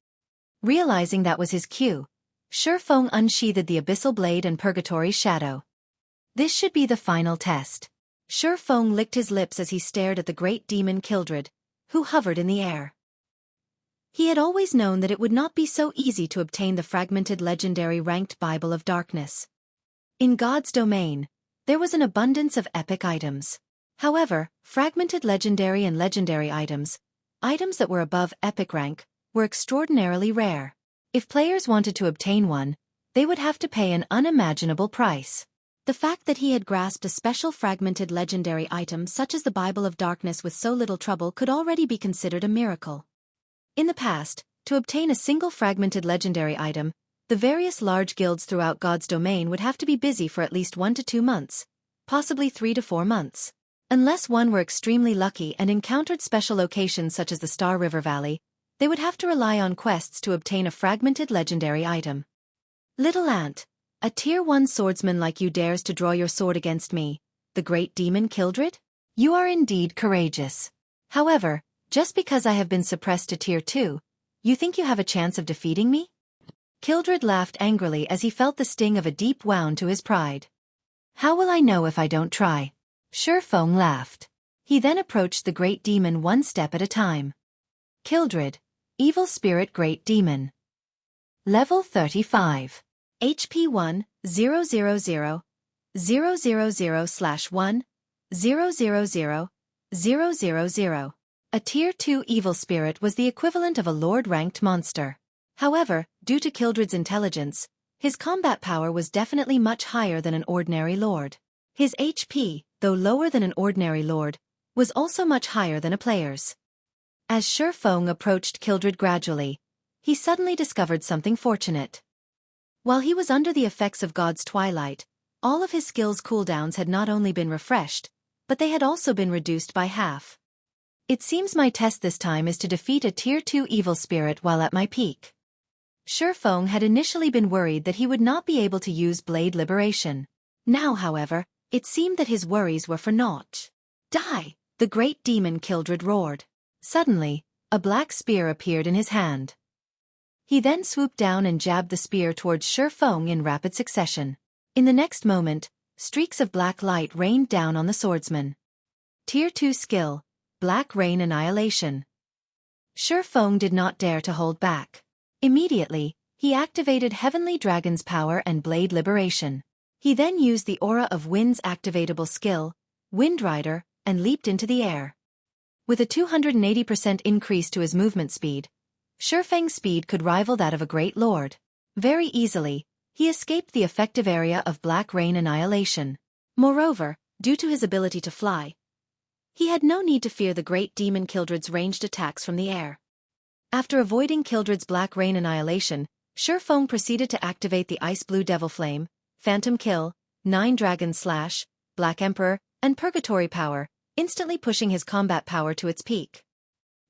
Realizing that was his cue, Xueqi unsheathed the abyssal blade and purgatory shadow. This should be the final test. Xueqi licked his lips as he stared at the great demon Kildred, who hovered in the air. He had always known that it would not be so easy to obtain the fragmented legendary ranked Bible of Darkness. In God's domain, there was an abundance of epic items. However, fragmented legendary and legendary items that were above epic rank, were extraordinarily rare. If players wanted to obtain one, they would have to pay an unimaginable price. The fact that he had grasped a special fragmented legendary item such as the Bible of Darkness with so little trouble could already be considered a miracle. In the past, to obtain a single fragmented legendary item, the various large guilds throughout God's domain would have to be busy for at least 1 to 2 months, possibly 3 to 4 months. Unless one were extremely lucky and encountered special locations such as the Star River Valley, they would have to rely on quests to obtain a fragmented legendary item. Little ant, a Tier 1 swordsman like you dares to draw your sword against me, the great demon Kildred? You are indeed courageous. However, just because I have been suppressed to Tier 2, you think you have a chance of defeating me? Kildred laughed angrily as he felt the sting of a deep wound to his pride. How will I know if I don't try? Xueqi laughed. He then approached the great demon one step at a time. Kildred, Evil Spirit Great Demon. Level 35. HP 1, 000, 000/1, 000, 000. A Tier 2 Evil Spirit was the equivalent of a Lord-ranked monster. However, due to Kildred's intelligence, his combat power was definitely much higher than an ordinary Lord. His HP, though lower than an ordinary Lord, was also much higher than a player's. As Xueqi approached Kildred gradually, he suddenly discovered something fortunate. While he was under the effects of God's Twilight, all of his skills' cooldowns had not only been refreshed, but they had also been reduced by half. It seems my test this time is to defeat a Tier 2 Evil Spirit while at my peak. Xueqi had initially been worried that he would not be able to use Blade Liberation. Now, however, it seemed that his worries were for naught. Die! The great demon Kildred roared. Suddenly, a black spear appeared in his hand. He then swooped down and jabbed the spear towards Xueqi in rapid succession. In the next moment, streaks of black light rained down on the swordsman. Tier 2 skill, Black Rain Annihilation. Xueqi did not dare to hold back. Immediately, he activated Heavenly Dragon's power and Blade Liberation. He then used the Aura of Wind's activatable skill, Wind Rider, and leaped into the air. With a 280% increase to his movement speed, Xueqi's speed could rival that of a great lord. Very easily, he escaped the effective area of Black Rain Annihilation. Moreover, due to his ability to fly, he had no need to fear the great demon Kildred's ranged attacks from the air. After avoiding Kildred's Black Rain Annihilation, Xueqi proceeded to activate the Ice Blue Devil Flame, Phantom Kill, 9 Dragon Slash, Black Emperor, and Purgatory Power, instantly pushing his combat power to its peak.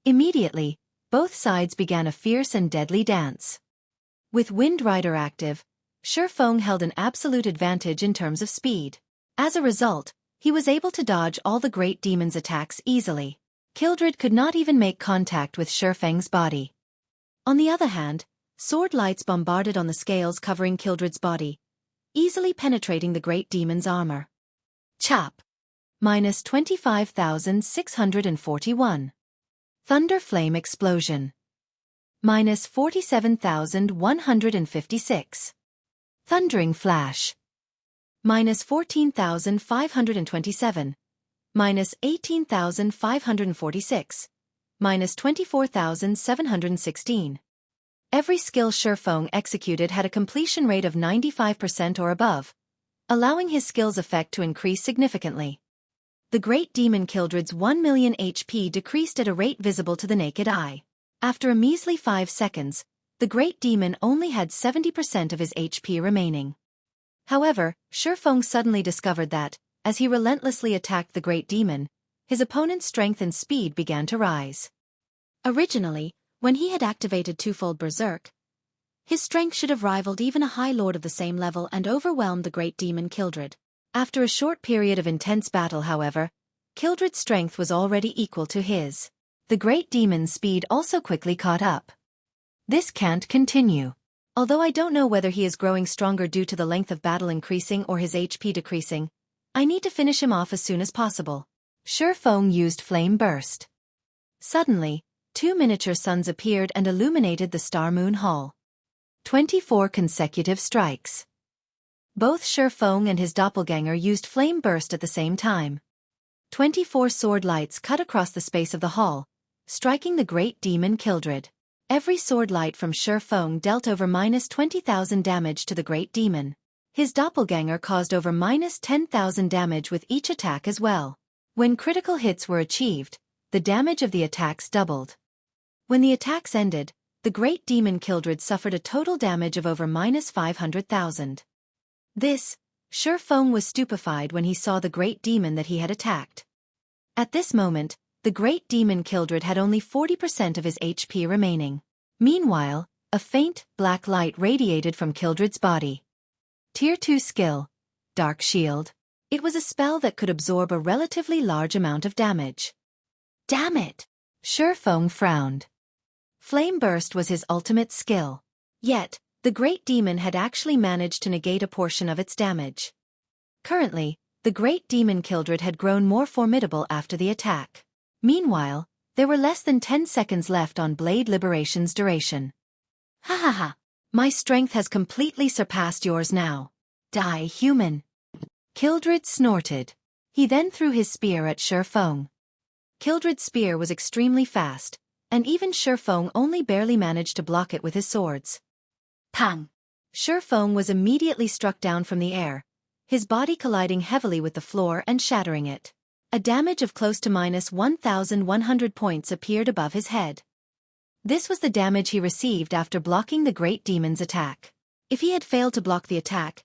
Immediately, both sides began a fierce and deadly dance. With Wind Rider active, Xueqi held an absolute advantage in terms of speed. As a result, he was able to dodge all the great demon's attacks easily. Kildred could not even make contact with Xueqi's body. On the other hand, sword lights bombarded on the scales covering Kildred's body, easily penetrating the great demon's armor. Chop! Minus 25,641. Thunder Flame Explosion. Minus 47,156. Thundering Flash. Minus 14,527. Minus 18,546. Minus 24,716. Every skill Xueqi executed had a completion rate of 95% or above, allowing his skill's effect to increase significantly. the great demon Kildred's 1 million HP decreased at a rate visible to the naked eye. After a measly 5 seconds, the great demon only had 70% of his HP remaining. However, Xueqi suddenly discovered that, as he relentlessly attacked the great demon, his opponent's strength and speed began to rise. Originally, when he had activated twofold Berserk, his strength should have rivaled even a high lord of the same level and overwhelmed the great demon Kildred. After a short period of intense battle, however, Kildred's strength was already equal to his. The great demon's speed also quickly caught up. This can't continue. Although I don't know whether he is growing stronger due to the length of battle increasing or his HP decreasing, I need to finish him off as soon as possible. Xueqi used Flame Burst. Suddenly, 2 miniature suns appeared and illuminated the Star Moon Hall. 24 consecutive strikes. Both Xueqi and his doppelganger used Flame Burst at the same time. 24 sword lights cut across the space of the hall, striking the great demon Kildred. Every sword light from Xueqi dealt over -20,000 damage to the great demon. His doppelganger caused over -10,000 damage with each attack as well. When critical hits were achieved, the damage of the attacks doubled. When the attacks ended, the great demon Kildred suffered a total damage of over -500,000. This, Xueqi was stupefied when he saw the great demon that he had attacked. At this moment, the great demon Kildred had only 40% of his HP remaining. Meanwhile, a faint, black light radiated from Kildred's body. Tier 2 skill, Dark Shield. It was a spell that could absorb a relatively large amount of damage. Damn it! Xueqi frowned. Flame Burst was his ultimate skill. Yet, the great demon had actually managed to negate a portion of its damage. Currently, the great demon Kildred had grown more formidable after the attack. Meanwhile, there were less than 10 seconds left on Blade Liberation's duration. Ha ha ha! My strength has completely surpassed yours now. Die, human! Kildred snorted. He then threw his spear at Xueqi. Kildred's spear was extremely fast, and even Xueqi only barely managed to block it with his swords. Pang! Xueqi was immediately struck down from the air, his body colliding heavily with the floor and shattering it. A damage of close to -1,100 points appeared above his head. This was the damage he received after blocking the great demon's attack. If he had failed to block the attack,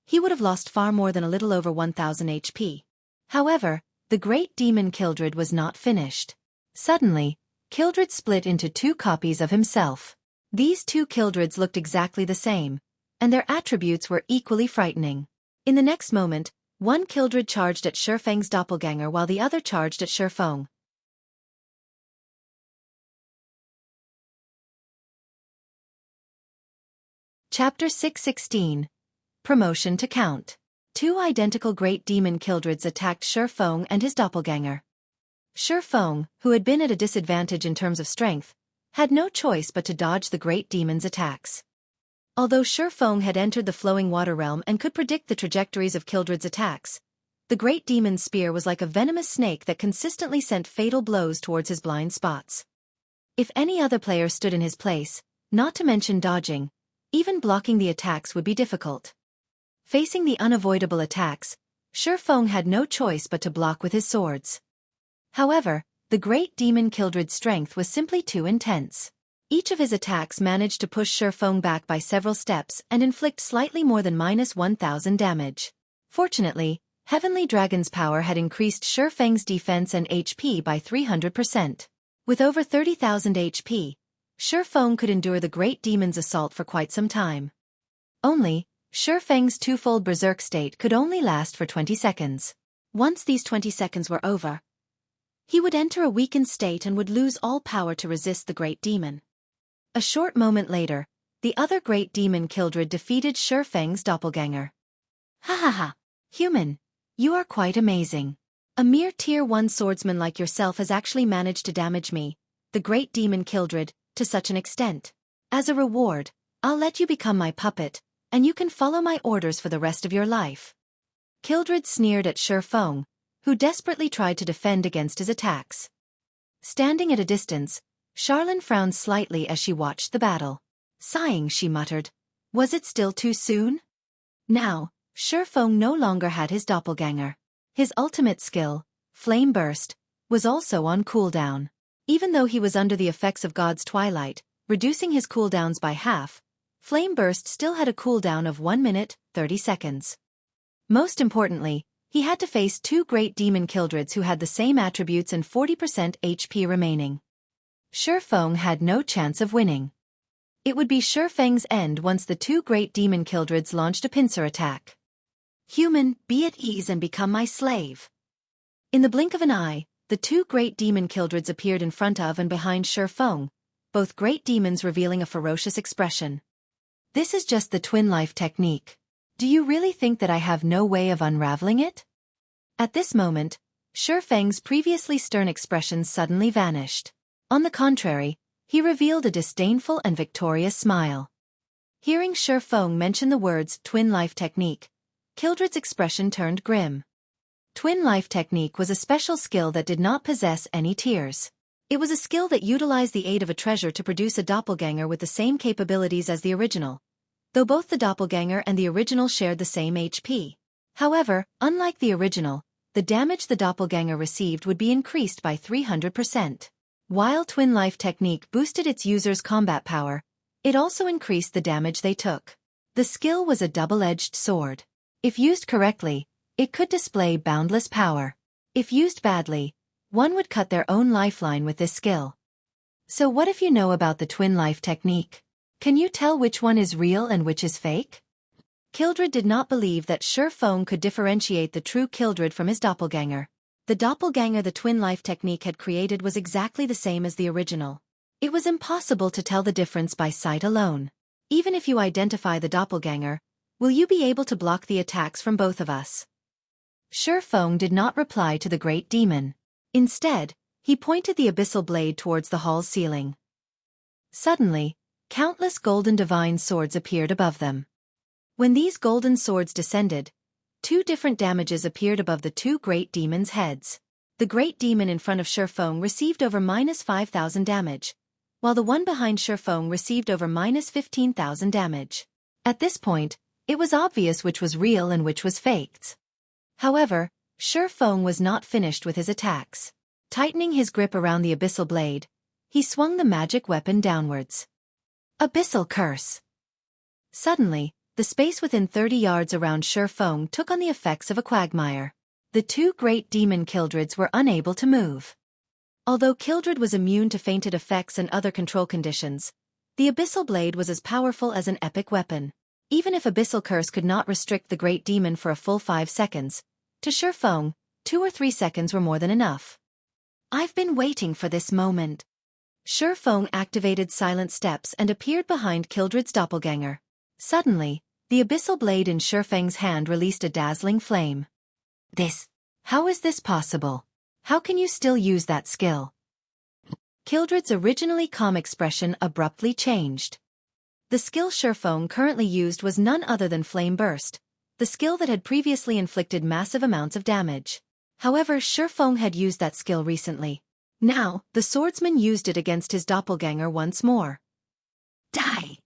he would have lost far more than a little over 1,000 HP. However, the great demon Kildred was not finished. Suddenly, Kildred split into 2 copies of himself. These 2 Kildreds looked exactly the same, and their attributes were equally frightening. In the next moment, one Kildred charged at Xueqi's doppelganger while the other charged at Xueqi. Chapter 616. Promotion to Count. 2 identical great demon Kildreds attacked Xueqi and his doppelganger. Xueqi, who had been at a disadvantage in terms of strength, had no choice but to dodge the great demon's attacks. Although Xueqi had entered the flowing water realm and could predict the trajectories of Kildred's attacks, the great demon's spear was like a venomous snake that consistently sent fatal blows towards his blind spots. If any other player stood in his place, not to mention dodging, even blocking the attacks would be difficult. Facing the unavoidable attacks, Xueqi had no choice but to block with his swords. However, the great demon Kildred's strength was simply too intense. Each of his attacks managed to push Xueqi back by several steps and inflict slightly more than -1,000 damage. Fortunately, Heavenly Dragon's power had increased Xueqi's defense and HP by 300%. With over 30,000 HP, Xueqi could endure the great demon's assault for quite some time. Only, Xueqi's twofold berserk state could only last for 20 seconds. Once these 20 seconds were over, he would enter a weakened state and would lose all power to resist the great demon. A short moment later, the other great demon Kildred defeated Xueqi's doppelganger. Ha ha ha! Human, you are quite amazing. A mere tier 1 swordsman like yourself has actually managed to damage me, the great demon Kildred, to such an extent. As a reward, I'll let you become my puppet, and you can follow my orders for the rest of your life. Kildred sneered at Xueqi, who desperately tried to defend against his attacks. Standing at a distance, Charlene frowned slightly as she watched the battle. Sighing, she muttered, "Was it still too soon?" Now, Xueqi no longer had his doppelganger. His ultimate skill, Flame Burst, was also on cooldown. Even though he was under the effects of God's Twilight, reducing his cooldowns by half, Flame Burst still had a cooldown of 1 minute, 30 seconds. Most importantly, he had to face 2 great demon Kildreds who had the same attributes and 40% HP remaining. Xueqi had no chance of winning. It would be Xueqi's end once the 2 great demon Kildreds launched a pincer attack. Human, be at ease and become my slave. In the blink of an eye, the 2 great demon Kildreds appeared in front of and behind Xueqi, both great demons revealing a ferocious expression. This is just the twin life technique. Do you really think that I have no way of unraveling it? At this moment, Xueqi's previously stern expressions suddenly vanished. On the contrary, he revealed a disdainful and victorious smile. Hearing Xueqi mention the words twin life technique, Kildred's expression turned grim. Twin life technique was a special skill that did not possess any tears. It was a skill that utilized the aid of a treasure to produce a doppelganger with the same capabilities as the original, though both the doppelganger and the original shared the same HP. However, unlike the original, the damage the doppelganger received would be increased by 300%. While twin life technique boosted its users' combat power, it also increased the damage they took. The skill was a double-edged sword. If used correctly, it could display boundless power. If used badly, one would cut their own lifeline with this skill. So what if you know about the twin life technique? Can you tell which one is real and which is fake? Kildred did not believe that Xueqi could differentiate the true Kildred from his doppelganger. The doppelganger the twin life technique had created was exactly the same as the original. It was impossible to tell the difference by sight alone. Even if you identify the doppelganger, will you be able to block the attacks from both of us? Xueqi did not reply to the great demon. Instead, he pointed the abyssal blade towards the hall's ceiling. Suddenly, countless golden divine swords appeared above them. When these golden swords descended, 2 different damages appeared above the 2 great demons' heads. The great demon in front of Xueqi received over -5,000 damage, while the one behind Xueqi received over -15,000 damage. At this point, it was obvious which was real and which was faked. However, Xueqi was not finished with his attacks. Tightening his grip around the abyssal blade, he swung the magic weapon downwards. Abyssal Curse! Suddenly, the space within 30 yards around Xueqi took on the effects of a quagmire. The 2 great demon Kildreds were unable to move. Although Kildred was immune to fainted effects and other control conditions, the abyssal blade was as powerful as an epic weapon. Even if Abyssal Curse could not restrict the great demon for a full 5 seconds, to Xueqi, 2 or 3 seconds were more than enough. I've been waiting for this moment. Xueqi activated silent steps and appeared behind Kildred's doppelganger. Suddenly, the abyssal blade in Xueqi's hand released a dazzling flame. How is this possible? How can you still use that skill? Kildred's originally calm expression abruptly changed. The skill Xueqi currently used was none other than Flame Burst, the skill that had previously inflicted massive amounts of damage. However, Xueqi had used that skill recently. Now, the swordsman used it against his doppelganger once more. Die!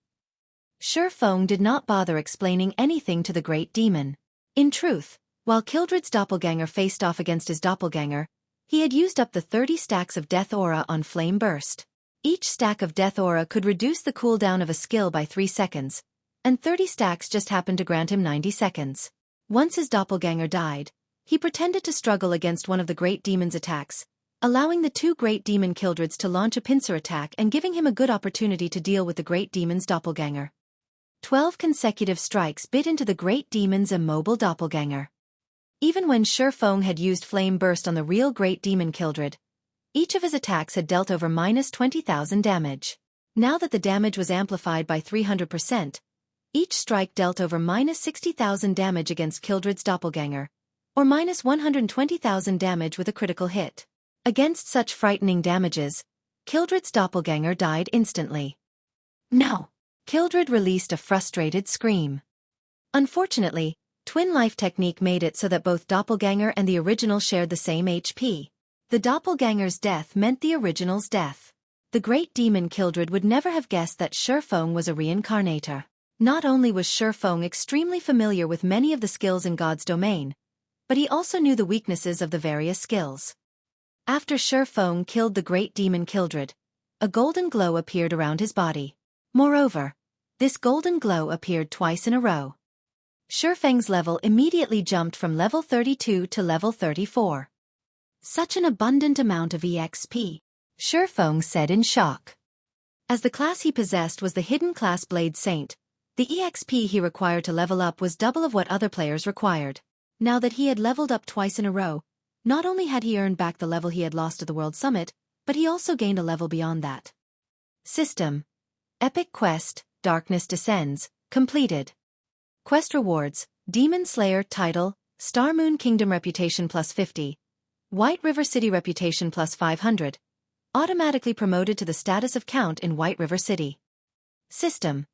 Xueqi did not bother explaining anything to the great demon. In truth, while Kildred's doppelganger faced off against his doppelganger, he had used up the 30 stacks of Death Aura on Flame Burst. Each stack of Death Aura could reduce the cooldown of a skill by 3 seconds, and 30 stacks just happened to grant him 90 seconds. Once his doppelganger died, he pretended to struggle against one of the great demon's attacks, allowing the 2 great demon Kildreds to launch a pincer attack and giving him a good opportunity to deal with the great demon's doppelganger. 12 consecutive strikes bit into the great demon's immobile doppelganger. Even when Xueqi had used Flame Burst on the real great demon Kildred, each of his attacks had dealt over -20,000 damage. Now that the damage was amplified by 300%, each strike dealt over -60,000 damage against Kildred's doppelganger, or -120,000 damage with a critical hit. Against such frightening damages, Kildred's doppelganger died instantly. No! Kildred released a frustrated scream. Unfortunately, Twin Life technique made it so that both doppelganger and the original shared the same HP. The doppelganger's death meant the original's death. The great demon Kildred would never have guessed that Xueqi was a reincarnator. Not only was Xueqi extremely familiar with many of the skills in God's domain, but he also knew the weaknesses of the various skills. After Xueqi killed the great demon Kildred, a golden glow appeared around his body. Moreover, this golden glow appeared twice in a row. Xueqi's level immediately jumped from level 32 to level 34. Such an abundant amount of EXP, Xueqi said in shock. As the class he possessed was the hidden class Blade Saint, the EXP he required to level up was double of what other players required. Now that he had leveled up twice in a row, not only had he earned back the level he had lost at the World Summit, but he also gained a level beyond that. System: Epic Quest, Darkness Descends, completed. Quest rewards: Demon Slayer title, Star Moon Kingdom reputation plus 50, White River City reputation plus 500, automatically promoted to the status of Count in White River City. System: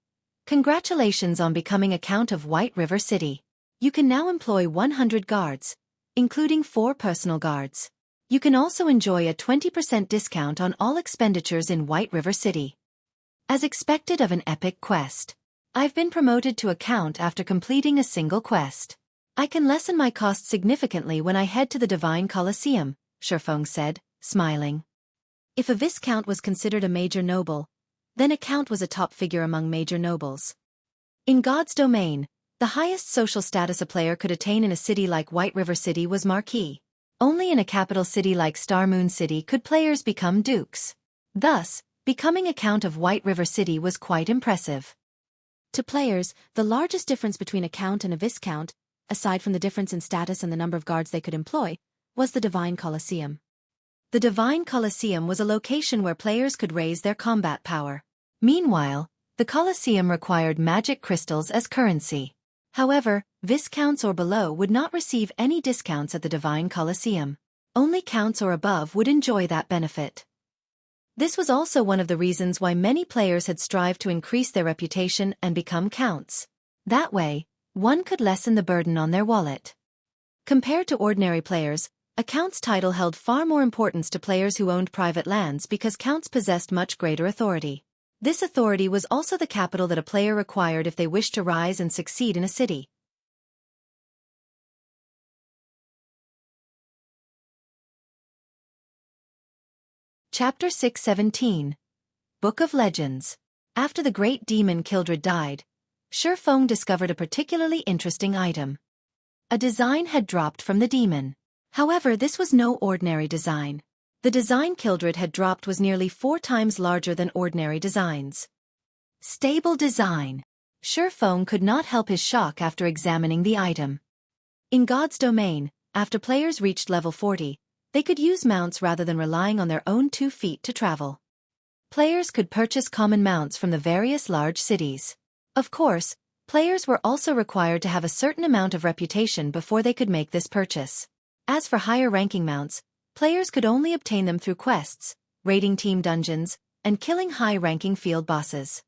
Congratulations on becoming a Count of White River City. You can now employ 100 guards, including 4 personal guards. You can also enjoy a 20% discount on all expenditures in White River City. As expected of an epic quest, I've been promoted to a Count after completing a single quest. I can lessen my costs significantly when I head to the Divine Colosseum, Xueqi said, smiling. If a Viscount was considered a major noble, then a Count was a top figure among major nobles. In God's domain, the highest social status a player could attain in a city like White River City was Marquis. Only in a capital city like Star Moon City could players become dukes. Thus, becoming a Count of White River City was quite impressive. To players, the largest difference between a Count and a Viscount, aside from the difference in status and the number of guards they could employ, was the Divine Colosseum. The Divine Colosseum was a location where players could raise their combat power. Meanwhile, the Colosseum required magic crystals as currency. However, Viscounts or below would not receive any discounts at the Divine Colosseum. Only Counts or above would enjoy that benefit. This was also one of the reasons why many players had strived to increase their reputation and become Counts. That way, one could lessen the burden on their wallet. Compared to ordinary players, a Count's title held far more importance to players who owned private lands because Counts possessed much greater authority. This authority was also the capital that a player required if they wished to rise and succeed in a city. Chapter 617. Book of Legends. After the great demon Kildred died, Xueqi discovered a particularly interesting item. A design had dropped from the demon. However, this was no ordinary design. The design Kildred had dropped was nearly 4 times larger than ordinary designs. Stable design. Xueqi could not help his shock after examining the item. In God's domain, after players reached level 40, they could use mounts rather than relying on their own 2 feet to travel. Players could purchase common mounts from the various large cities. Of course, players were also required to have a certain amount of reputation before they could make this purchase. As for higher-ranking mounts, players could only obtain them through quests, raiding team dungeons, and killing high-ranking field bosses.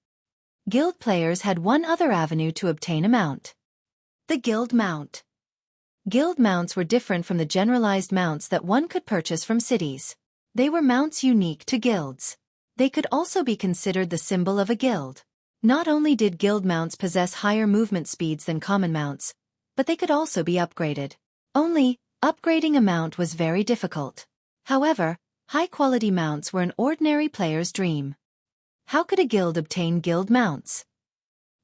Guild players had one other avenue to obtain a mount: the guild mount. Guild mounts were different from the generalized mounts that one could purchase from cities. They were mounts unique to guilds. They could also be considered the symbol of a guild. Not only did guild mounts possess higher movement speeds than common mounts, but they could also be upgraded. Only, upgrading a mount was very difficult. However, high-quality mounts were an ordinary player's dream. How could a guild obtain guild mounts?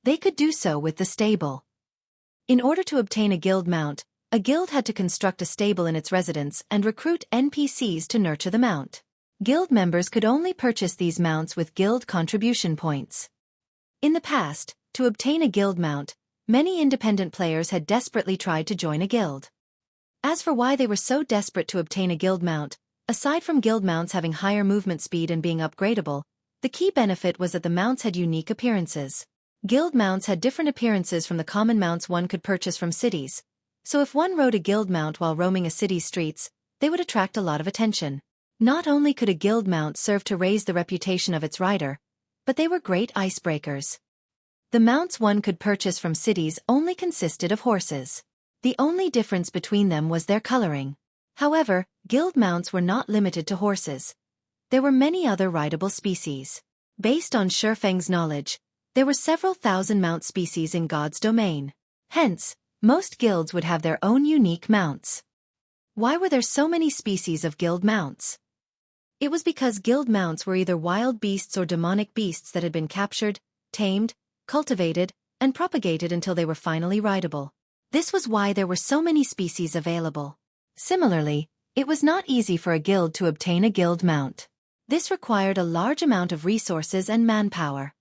They could do so with the stable. In order to obtain a guild mount, a guild had to construct a stable in its residence and recruit NPCs to nurture the mount. Guild members could only purchase these mounts with guild contribution points. In the past, to obtain a guild mount, many independent players had desperately tried to join a guild. As for why they were so desperate to obtain a guild mount, aside from guild mounts having higher movement speed and being upgradable, the key benefit was that the mounts had unique appearances. Guild mounts had different appearances from the common mounts one could purchase from cities, so if one rode a guild mount while roaming a city's streets, they would attract a lot of attention. Not only could a guild mount serve to raise the reputation of its rider, but they were great icebreakers. The mounts one could purchase from cities only consisted of horses. The only difference between them was their coloring. However, guild mounts were not limited to horses. There were many other rideable species. Based on Xueqi's knowledge, there were several thousand mount species in God's domain. Hence, Most guilds would have their own unique mounts. Why were there so many species of guild mounts? It was because guild mounts were either wild beasts or demonic beasts that had been captured, tamed, cultivated, and propagated until they were finally rideable. This was why there were so many species available. Similarly, it was not easy for a guild to obtain a guild mount. This required a large amount of resources and manpower.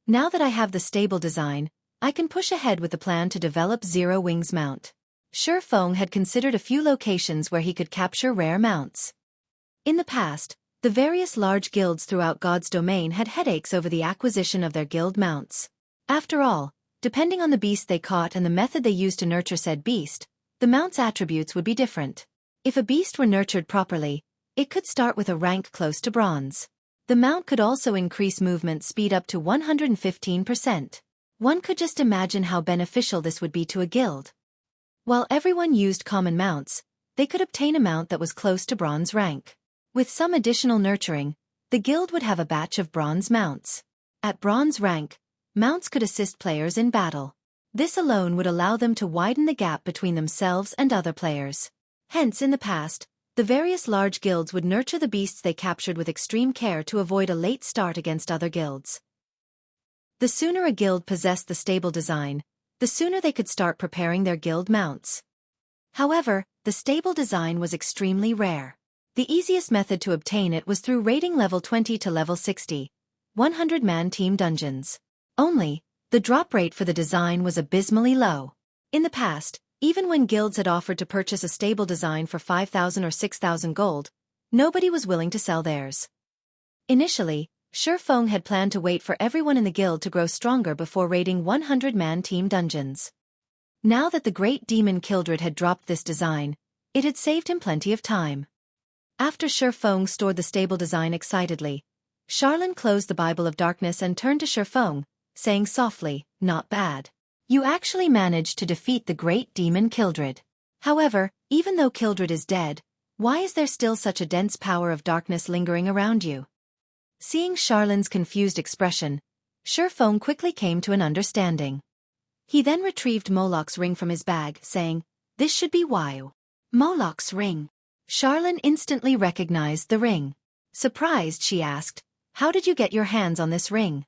Now that I have the stable design, I can push ahead with the plan to develop Zero Wings mount. Xueqi had considered a few locations where he could capture rare mounts. In the past, the various large guilds throughout God's domain had headaches over the acquisition of their guild mounts. After all, depending on the beast they caught and the method they used to nurture said beast, the mount's attributes would be different. If a beast were nurtured properly, it could start with a rank close to bronze. The mount could also increase movement speed up to 115%. One could just imagine how beneficial this would be to a guild. While everyone used common mounts, they could obtain a mount that was close to bronze rank. With some additional nurturing, the guild would have a batch of bronze mounts. At bronze rank, mounts could assist players in battle. This alone would allow them to widen the gap between themselves and other players. Hence, in the past, the various large guilds would nurture the beasts they captured with extreme care to avoid a late start against other guilds. The sooner a guild possessed the stable design, the sooner they could start preparing their guild mounts. However, the stable design was extremely rare. The easiest method to obtain it was through raiding level 20 to level 60, 100-man team dungeons. Only, the drop rate for the design was abysmally low. In the past, even when guilds had offered to purchase a stable design for 5,000 or 6,000 gold, nobody was willing to sell theirs. Initially, Xueqi had planned to wait for everyone in the guild to grow stronger before raiding 100-man team dungeons. Now that the great demon Kildred had dropped this design, it had saved him plenty of time. After Xueqi stored the stable design excitedly, Charlene closed the Bible of Darkness and turned to Xueqi, saying softly, "Not bad. You actually managed to defeat the great demon Kildred. However, even though Kildred is dead, why is there still such a dense power of darkness lingering around you?" Seeing Charlene's confused expression, Xueqi quickly came to an understanding. He then retrieved Moloch's ring from his bag, saying, "This should be why." Moloch's ring. Charlene instantly recognized the ring. Surprised, she asked, "How did you get your hands on this ring?"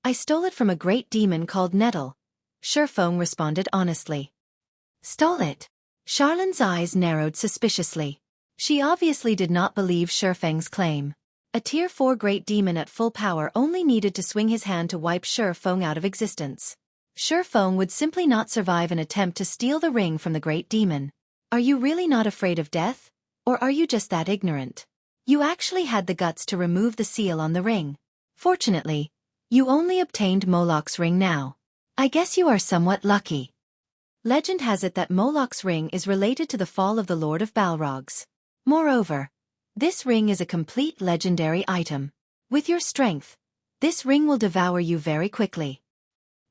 "I stole it from a great demon called Nettle," Xueqi responded honestly. "Stole it?" Charlene's eyes narrowed suspiciously. She obviously did not believe Xueqi's claim. A Tier 4 great demon at full power only needed to swing his hand to wipe Xueqi out of existence. Xueqi would simply not survive an attempt to steal the ring from the great demon. Are you really not afraid of death? Or are you just that ignorant? You actually had the guts to remove the seal on the ring. Fortunately, you only obtained Moloch's ring now. I guess you are somewhat lucky. Legend has it that Moloch's ring is related to the fall of the Lord of Balrogs. Moreover, this ring is a complete legendary item. With your strength, this ring will devour you very quickly.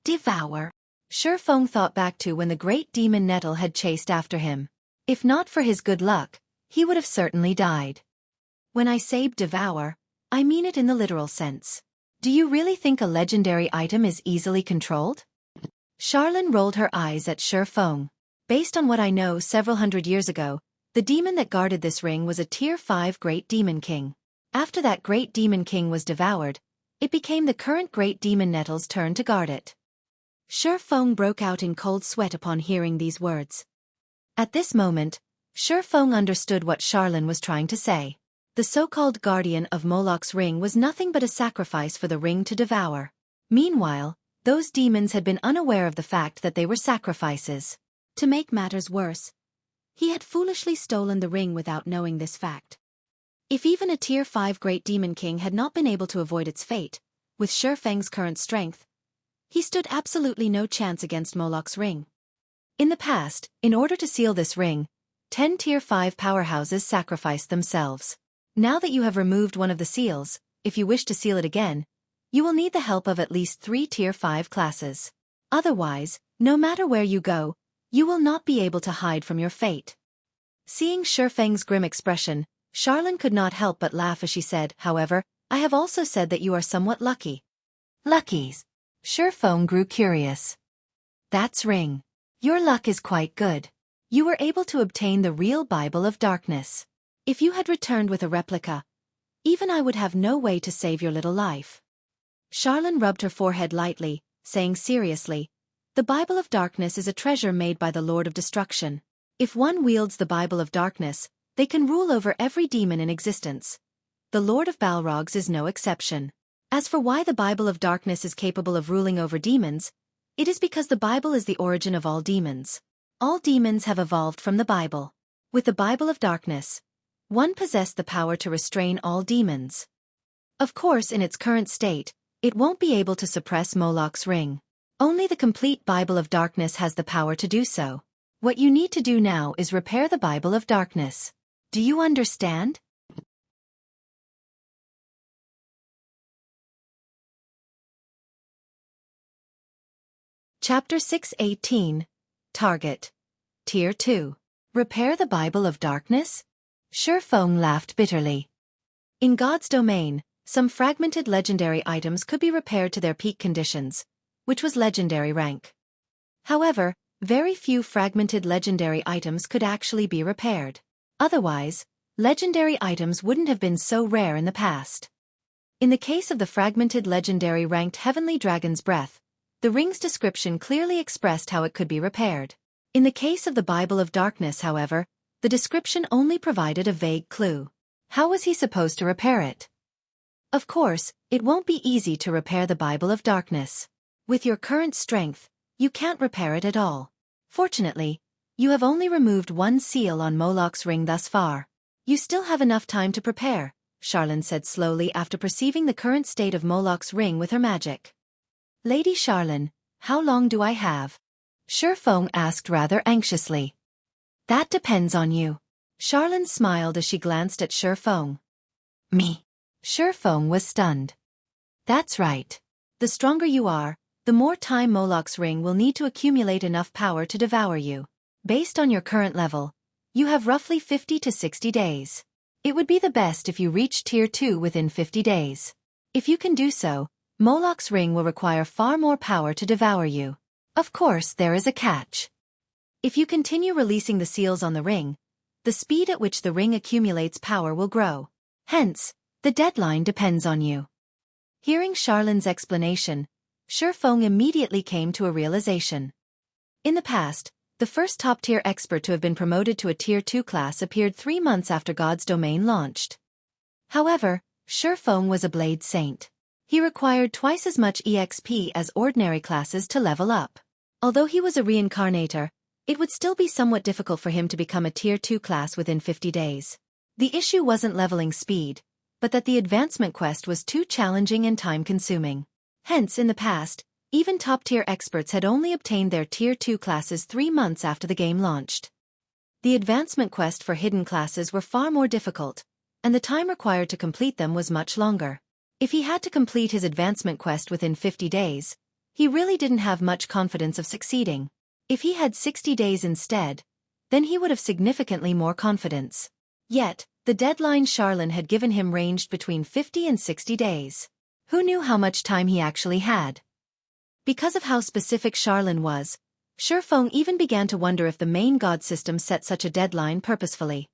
Devour? Xueqi thought back to when the great demon Nettle had chased after him. If not for his good luck, he would have certainly died. When I say devour, I mean it in the literal sense. Do you really think a legendary item is easily controlled? Charlene rolled her eyes at Xueqi. Based on what I know, several hundred years ago, the demon that guarded this ring was a Tier 5 Great Demon King. After that Great Demon King was devoured, it became the current Great Demon Nettle's turn to guard it. Xueqi broke out in cold sweat upon hearing these words. At this moment, Xueqi understood what Charlene was trying to say. The so-called guardian of Moloch's ring was nothing but a sacrifice for the ring to devour. Meanwhile, those demons had been unaware of the fact that they were sacrifices. To make matters worse, he had foolishly stolen the ring without knowing this fact. If even a Tier 5 Great Demon King had not been able to avoid its fate, with Xueqi's current strength, he stood absolutely no chance against Moloch's ring. In the past, in order to seal this ring, 10 Tier 5 powerhouses sacrificed themselves. Now that you have removed one of the seals, if you wish to seal it again, you will need the help of at least 3 Tier 5 classes. Otherwise, no matter where you go, you will not be able to hide from your fate. Seeing Xueqi's grim expression, Charlene could not help but laugh as she said, "However, I have also said that you are somewhat lucky." Luckies? Xueqi grew curious. That's ring. Your luck is quite good. You were able to obtain the real Bible of Darkness. If you had returned with a replica, even I would have no way to save your little life. Charlene rubbed her forehead lightly, saying seriously, the Bible of Darkness is a treasure made by the Lord of Destruction. If one wields the Bible of Darkness, they can rule over every demon in existence. The Lord of Balrogs is no exception. As for why the Bible of Darkness is capable of ruling over demons, it is because the Bible is the origin of all demons. All demons have evolved from the Bible. With the Bible of Darkness, one possessed the power to restrain all demons. Of course, in its current state, it won't be able to suppress Moloch's ring. Only the complete Bible of Darkness has the power to do so. What you need to do now is repair the Bible of Darkness. Do you understand? Chapter 6:18. Target. Tier 2. Repair the Bible of Darkness? Xueqi laughed bitterly. In God's domain, some fragmented legendary items could be repaired to their peak conditions, which was legendary rank. However, very few fragmented legendary items could actually be repaired. Otherwise, legendary items wouldn't have been so rare in the past. In the case of the fragmented legendary ranked Heavenly Dragon's Breath, the ring's description clearly expressed how it could be repaired. In the case of the Bible of Darkness, however, the description only provided a vague clue. How was he supposed to repair it? Of course, it won't be easy to repair the Bible of Darkness. With your current strength, you can't repair it at all. Fortunately, you have only removed one seal on Moloch's ring thus far. You still have enough time to prepare, Charlene said slowly after perceiving the current state of Moloch's ring with her magic. Lady Charlene, how long do I have? Xueqi asked rather anxiously. That depends on you. Charlene smiled as she glanced at Xueqi. Me? Xueqi was stunned. That's right. The stronger you are, the more time Moloch's ring will need to accumulate enough power to devour you. Based on your current level, you have roughly 50 to 60 days. It would be the best if you reach Tier 2 within 50 days. If you can do so, Moloch's ring will require far more power to devour you. Of course, there is a catch. If you continue releasing the seals on the ring, the speed at which the ring accumulates power will grow. Hence, the deadline depends on you. Hearing Charlene's explanation, Xueqi immediately came to a realization. In the past, the first top-tier expert to have been promoted to a Tier 2 class appeared 3 months after God's domain launched. However, Xueqi was a blade saint. He required twice as much EXP as ordinary classes to level up. Although he was a reincarnator, it would still be somewhat difficult for him to become a Tier 2 class within 50 days. The issue wasn't leveling speed, but that the advancement quest was too challenging and time-consuming. Hence, in the past, even top-tier experts had only obtained their Tier 2 classes 3 months after the game launched. The advancement quest for hidden classes were far more difficult, and the time required to complete them was much longer. If he had to complete his advancement quest within 50 days, he really didn't have much confidence of succeeding. If he had 60 days instead, then he would have significantly more confidence. Yet, the deadline Charlene had given him ranged between 50 and 60 days. Who knew how much time he actually had? Because of how specific Charlene was, Xueqi even began to wonder if the main god system set such a deadline purposefully.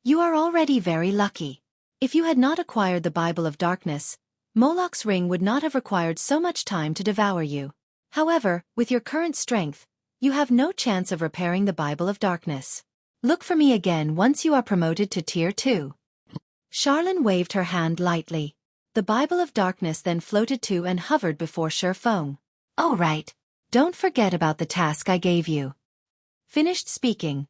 You are already very lucky. If you had not acquired the Bible of Darkness, Moloch's ring would not have required so much time to devour you. However, with your current strength, you have no chance of repairing the Bible of Darkness. Look for me again once you are promoted to Tier 2. Charlene waved her hand lightly. The Bible of Darkness then floated to and hovered before Xueqi. Oh right. Don't forget about the task I gave you. Finished speaking,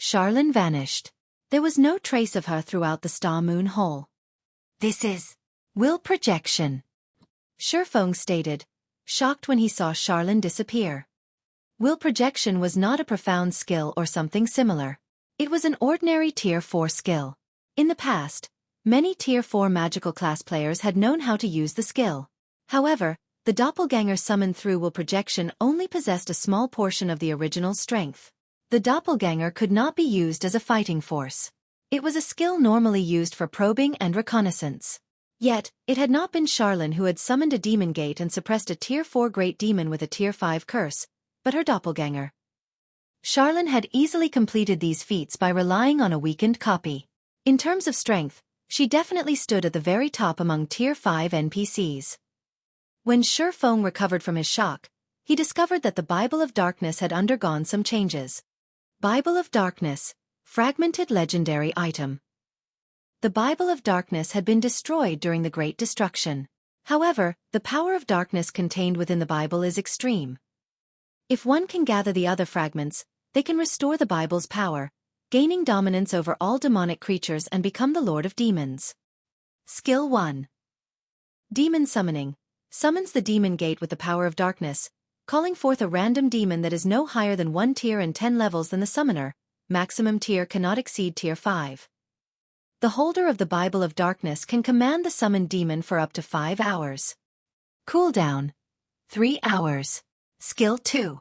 Charlene vanished. There was no trace of her throughout the Star-Moon Hole. This is will projection, Xueqi stated, shocked when he saw Charlene disappear. Will projection was not a profound skill or something similar. It was an ordinary Tier 4 skill. In the past, many Tier 4 magical class players had known how to use the skill. However, the doppelganger summoned through will projection only possessed a small portion of the original strength. The doppelganger could not be used as a fighting force. It was a skill normally used for probing and reconnaissance. Yet, it had not been Charlene who had summoned a demon gate and suppressed a Tier 4 great demon with a Tier 5 curse, but her doppelganger. Charlene had easily completed these feats by relying on a weakened copy. In terms of strength, she definitely stood at the very top among Tier 5 NPCs. When Xueqi recovered from his shock, he discovered that the Bible of Darkness had undergone some changes. Bible of Darkness, fragmented legendary item. The Bible of Darkness had been destroyed during the Great Destruction. However, the power of darkness contained within the Bible is extreme. If one can gather the other fragments, they can restore the Bible's power, gaining dominance over all demonic creatures and become the Lord of Demons. Skill 1. Demon Summoning. Summons the demon gate with the power of darkness, calling forth a random demon that is no higher than 1 tier and 10 levels than the summoner. Maximum tier cannot exceed tier 5. The holder of the Bible of Darkness can command the summoned demon for up to 5 hours. Cooldown: 3 hours. Skill 2.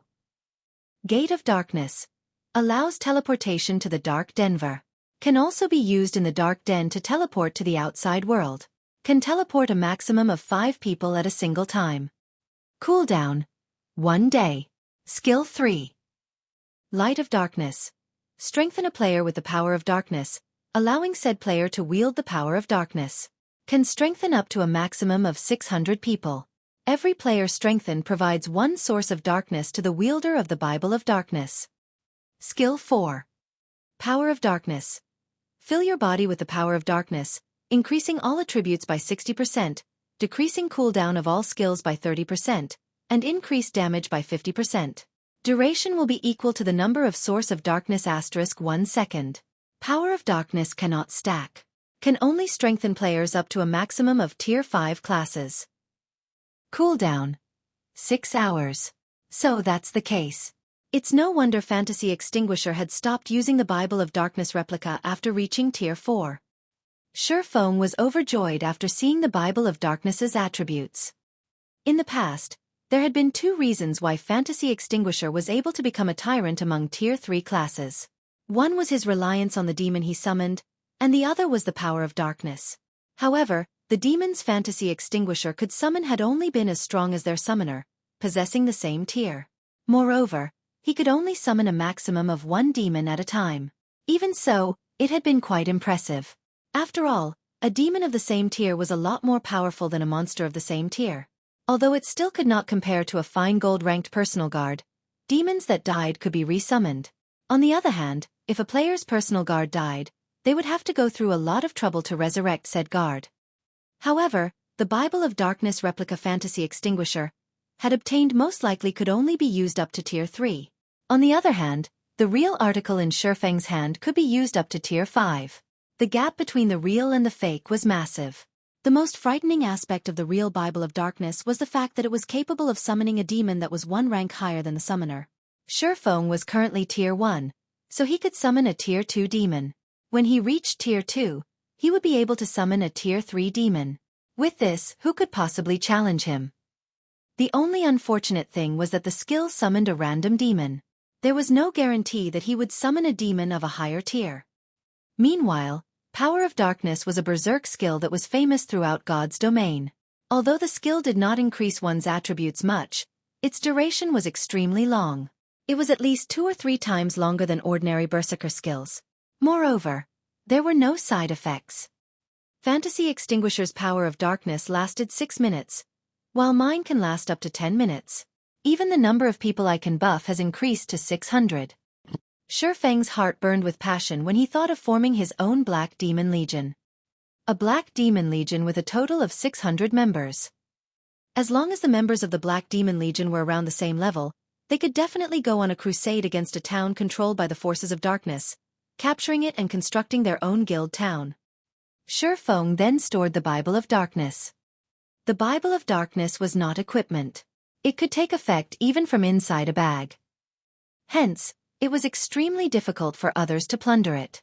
Gate of Darkness. Allows teleportation to the Dark Denver. Can also be used in the Dark Den to teleport to the outside world. Can teleport a maximum of 5 people at a single time. Cooldown: 1 day. Skill 3. Light of Darkness. Strengthen a player with the power of darkness, allowing said player to wield the power of darkness. Can strengthen up to a maximum of 600 people. Every player strengthened provides 1 source of darkness to the wielder of the Bible of Darkness. Skill 4. Power of Darkness. Fill your body with the power of darkness, increasing all attributes by 60%, decreasing cooldown of all skills by 30%, and increase damage by 50%. Duration will be equal to the number of source of darkness * 1 second. Power of Darkness cannot stack. Can only strengthen players up to a maximum of Tier 5 classes. Cooldown: 6 hours. So that's the case. It's no wonder Fantasy Extinguisher had stopped using the Bible of Darkness replica after reaching Tier 4. Xueqi was overjoyed after seeing the Bible of Darkness's attributes. In the past, there had been 2 reasons why Fantasy Extinguisher was able to become a tyrant among Tier 3 classes. One was his reliance on the demon he summoned, and the other was the power of darkness. However, the demon's Fantasy Extinguisher could summon had only been as strong as their summoner, possessing the same tier. Moreover, he could only summon a maximum of 1 demon at a time. Even so, it had been quite impressive. After all, a demon of the same tier was a lot more powerful than a monster of the same tier. Although it still could not compare to a fine gold-ranked personal guard, demons that died could be resummoned. On the other hand, if a player's personal guard died, they would have to go through a lot of trouble to resurrect said guard. However, the Bible of Darkness replica Fantasy Extinguisher had obtained most likely could only be used up to Tier 3. On the other hand, the real article in Xueqi's hand could be used up to Tier 5. The gap between the real and the fake was massive. The most frightening aspect of the real Bible of Darkness was the fact that it was capable of summoning a demon that was 1 rank higher than the summoner. Xueqi was currently Tier 1, so he could summon a Tier 2 demon. When he reached Tier 2, he would be able to summon a Tier 3 demon. With this, who could possibly challenge him? The only unfortunate thing was that the skill summoned a random demon. There was no guarantee that he would summon a demon of a higher tier. Meanwhile, Power of Darkness was a berserk skill that was famous throughout God's domain. Although the skill did not increase one's attributes much, its duration was extremely long. It was at least 2 or 3 times longer than ordinary berserker skills. Moreover, there were no side effects. Fantasy Extinguisher's Power of Darkness lasted 6 minutes, while mine can last up to 10 minutes. Even the number of people I can buff has increased to 600. Xueqi's heart burned with passion when he thought of forming his own Black Demon Legion. A Black Demon Legion with a total of 600 members. As long as the members of the Black Demon Legion were around the same level, they could definitely go on a crusade against a town controlled by the forces of darkness, capturing it and constructing their own guild town. Xueqi then stored the Bible of Darkness. The Bible of Darkness was not equipment. It could take effect even from inside a bag. Hence, it was extremely difficult for others to plunder it.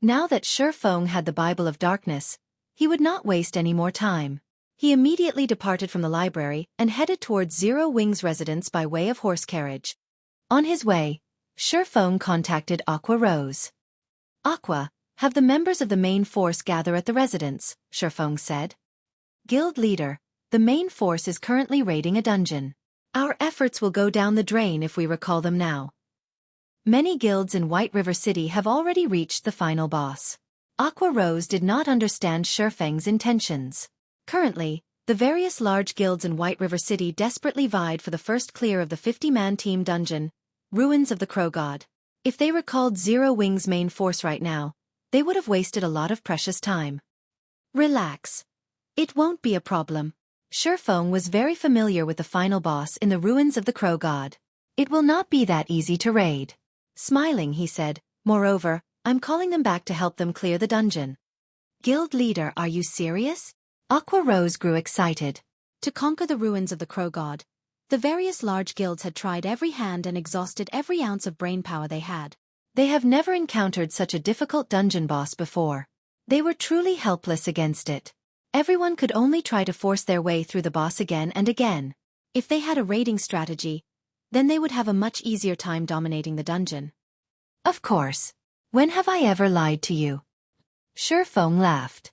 Now that Xueqi had the Bible of Darkness, he would not waste any more time. He immediately departed from the library and headed towards Zero Wing's residence by way of horse carriage. On his way, Xueqi contacted Aqua Rose. Aqua, have the members of the main force gather at the residence, Xueqi said. Guild leader, the main force is currently raiding a dungeon. Our efforts will go down the drain if we recall them now. Many guilds in White River City have already reached the final boss. Aqua Rose did not understand Xueqi's intentions. Currently, the various large guilds in White River City desperately vied for the first clear of the 50-man team dungeon, Ruins of the Crow God. If they recalled Zero Wing's main force right now, they would have wasted a lot of precious time. Relax. It won't be a problem. Xueqi was very familiar with the final boss in the Ruins of the Crow God. It will not be that easy to raid. Smiling, he said, moreover, I'm calling them back to help them clear the dungeon. Guild leader, are you serious? Aqua Rose grew excited. To conquer the Ruins of the Crow God, the various large guilds had tried every hand and exhausted every ounce of brainpower they had. They have never encountered such a difficult dungeon boss before. They were truly helpless against it. Everyone could only try to force their way through the boss again and again. If they had a raiding strategy, then they would have a much easier time dominating the dungeon. Of course. When have I ever lied to you? Xueqi laughed.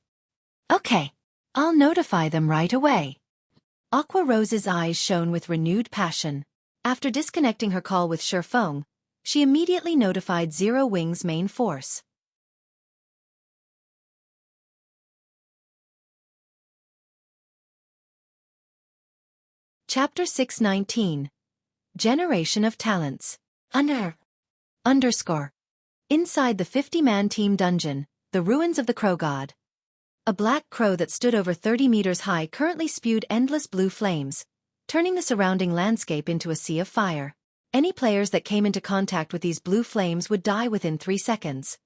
Okay. I'll notify them right away. Aqua Rose's eyes shone with renewed passion. After disconnecting her call with Xueqi, she immediately notified Zero Wing's main force. Chapter 619. Generation of Talents. Inside the 50-man team dungeon, the Ruins of the Crow God. A black crow that stood over 30 meters high currently spewed endless blue flames, turning the surrounding landscape into a sea of fire. Any players that came into contact with these blue flames would die within 3 seconds.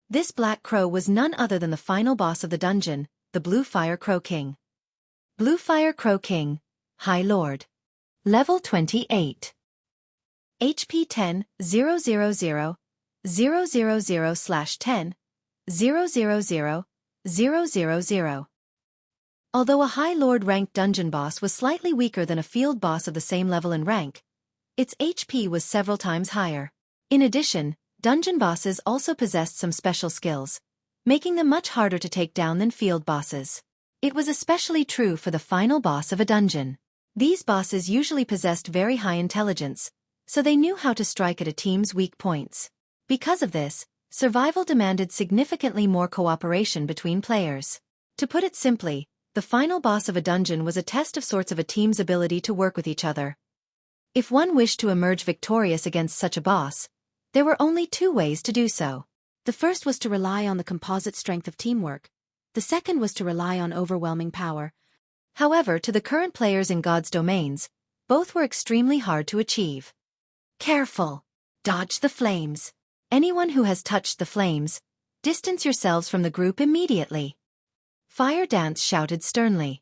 This black crow was none other than the final boss of the dungeon, the Blue Fire Crow King. Blue Fire Crow King, High Lord. Level 28. HP 10, 000, 000/10, 000, 000. Although a High Lord ranked dungeon boss was slightly weaker than a field boss of the same level in rank, its HP was several times higher. In addition, dungeon bosses also possessed some special skills, making them much harder to take down than field bosses. It was especially true for the final boss of a dungeon. These bosses usually possessed very high intelligence, so they knew how to strike at a team's weak points. Because of this, survival demanded significantly more cooperation between players. To put it simply, the final boss of a dungeon was a test of sorts of a team's ability to work with each other. If one wished to emerge victorious against such a boss, there were only 2 ways to do so. The first was to rely on the composite strength of teamwork. The second was to rely on overwhelming power. However, to the current players in God's domains, both were extremely hard to achieve. Careful! Dodge the flames. Anyone who has touched the flames, distance yourselves from the group immediately. Fire Dance shouted sternly.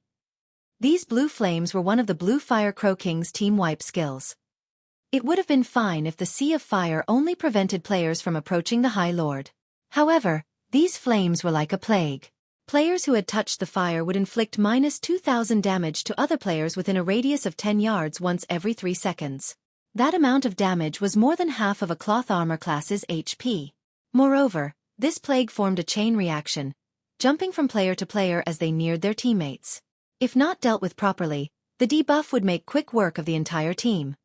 These blue flames were one of the Blue Fire Crow King's team wipe skills. It would have been fine if the Sea of Fire only prevented players from approaching the High Lord. However, these flames were like a plague. Players who had touched the fire would inflict -2,000 damage to other players within a radius of 10 yards once every 3 seconds. That amount of damage was more than half of a cloth armor class's HP. Moreover, this plague formed a chain reaction, jumping from player to player as they neared their teammates. If not dealt with properly, the debuff would make quick work of the entire team.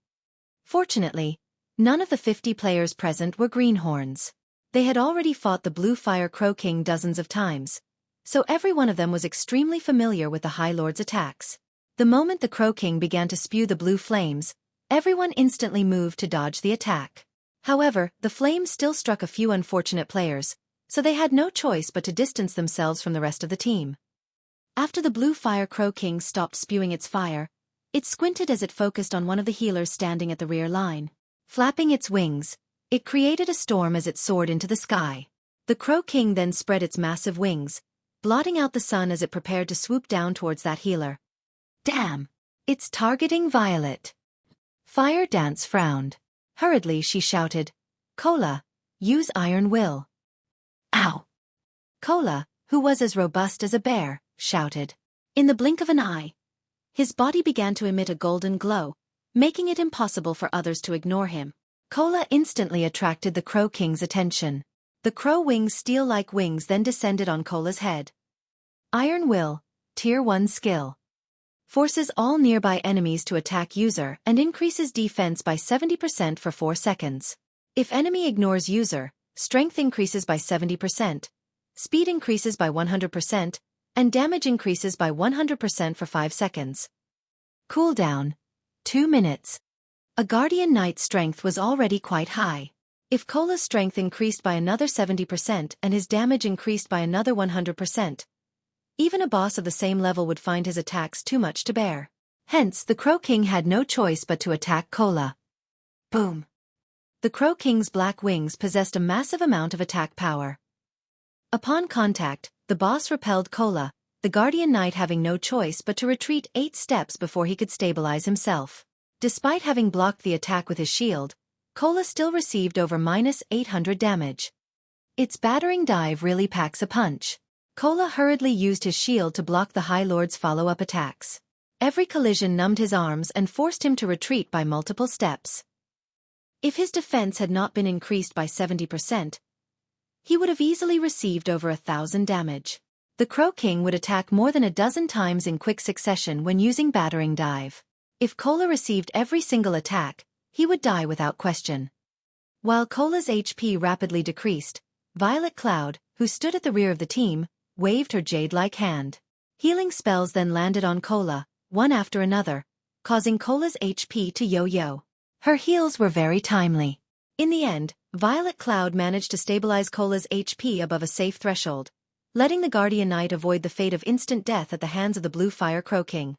Fortunately, none of the 50 players present were greenhorns. They had already fought the Blue Fire Crow King dozens of times, so every one of them was extremely familiar with the High Lord's attacks. The moment the Crow King began to spew the blue flames, everyone instantly moved to dodge the attack. However, the flames still struck a few unfortunate players, so they had no choice but to distance themselves from the rest of the team. After the Blue Fire Crow King stopped spewing its fire, it squinted as it focused on one of the healers standing at the rear line. Flapping its wings, it created a storm as it soared into the sky. The Crow King then spread its massive wings, blotting out the sun as it prepared to swoop down towards that healer. Damn! It's targeting Violet. Fire Dance frowned. Hurriedly she shouted, Cola, use Iron Will. Ow! Cola, who was as robust as a bear, shouted. In the blink of an eye, his body began to emit a golden glow, making it impossible for others to ignore him. Cola instantly attracted the Crow King's attention. The Crow Wing's steel-like wings then descended on Cola's head. Iron Will, Tier 1 skill. Forces all nearby enemies to attack user and increases defense by 70% for 4 seconds. If enemy ignores user, strength increases by 70%, speed increases by 100%, and damage increases by 100% for 5 seconds. Cooldown: 2 minutes. A Guardian Knight's strength was already quite high. If Cola's strength increased by another 70% and his damage increased by another 100%, even a boss of the same level would find his attacks too much to bear. Hence, the Crow King had no choice but to attack Cola. Boom! The Crow King's black wings possessed a massive amount of attack power. Upon contact, the boss repelled Cola, the Guardian Knight having no choice but to retreat 8 steps before he could stabilize himself. Despite having blocked the attack with his shield, Cola still received over -800 damage. Its battering dive really packs a punch. Cola hurriedly used his shield to block the High Lord's follow-up attacks. Every collision numbed his arms and forced him to retreat by multiple steps. If his defense had not been increased by 70%, he would have easily received over 1,000 damage. The Crow King would attack more than a dozen times in quick succession when using battering dive. If Cola received every single attack, he would die without question. While Cola's HP rapidly decreased, Violet Cloud, who stood at the rear of the team, waved her jade-like hand. Healing spells then landed on Cola, one after another, causing Cola's HP to yo-yo. Her heals were very timely. In the end, Violet Cloud managed to stabilize Cola's HP above a safe threshold, letting the Guardian Knight avoid the fate of instant death at the hands of the Blue Fire Crow King.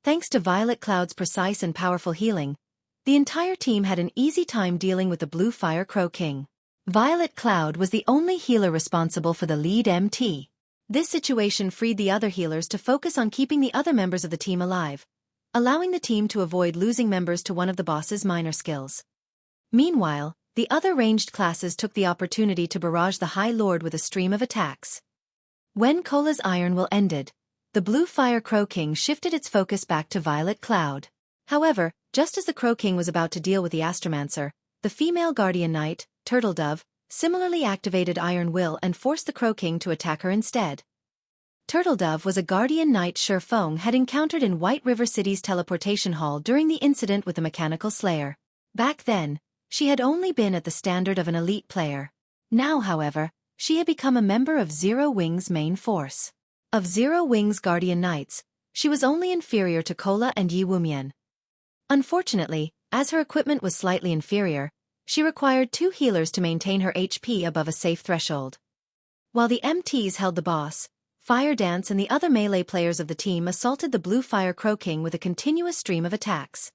Thanks to Violet Cloud's precise and powerful healing, the entire team had an easy time dealing with the Blue Fire Crow King. Violet Cloud was the only healer responsible for the lead MT. This situation freed the other healers to focus on keeping the other members of the team alive, allowing the team to avoid losing members to one of the boss's minor skills. Meanwhile, the other ranged classes took the opportunity to barrage the High Lord with a stream of attacks. When Cola's Iron Will ended, the Blue Fire Crow King shifted its focus back to Violet Cloud. However, just as the Crow King was about to deal with the Astromancer, the female Guardian Knight, Turtle Dove, similarly activated Iron Will and forced the Crow King to attack her instead. Turtle Dove was a Guardian Knight Xueqi had encountered in White River City's teleportation hall during the incident with the Mechanical Slayer. Back then, she had only been at the standard of an elite player. Now, however, she had become a member of Zero Wing's main force. Of Zero Wing's Guardian Knights, she was only inferior to Cola and Yi Wumian. Unfortunately, as her equipment was slightly inferior, she required 2 healers to maintain her HP above a safe threshold. While the MTs held the boss, Fire Dance and the other melee players of the team assaulted the Blue Fire Crow King with a continuous stream of attacks.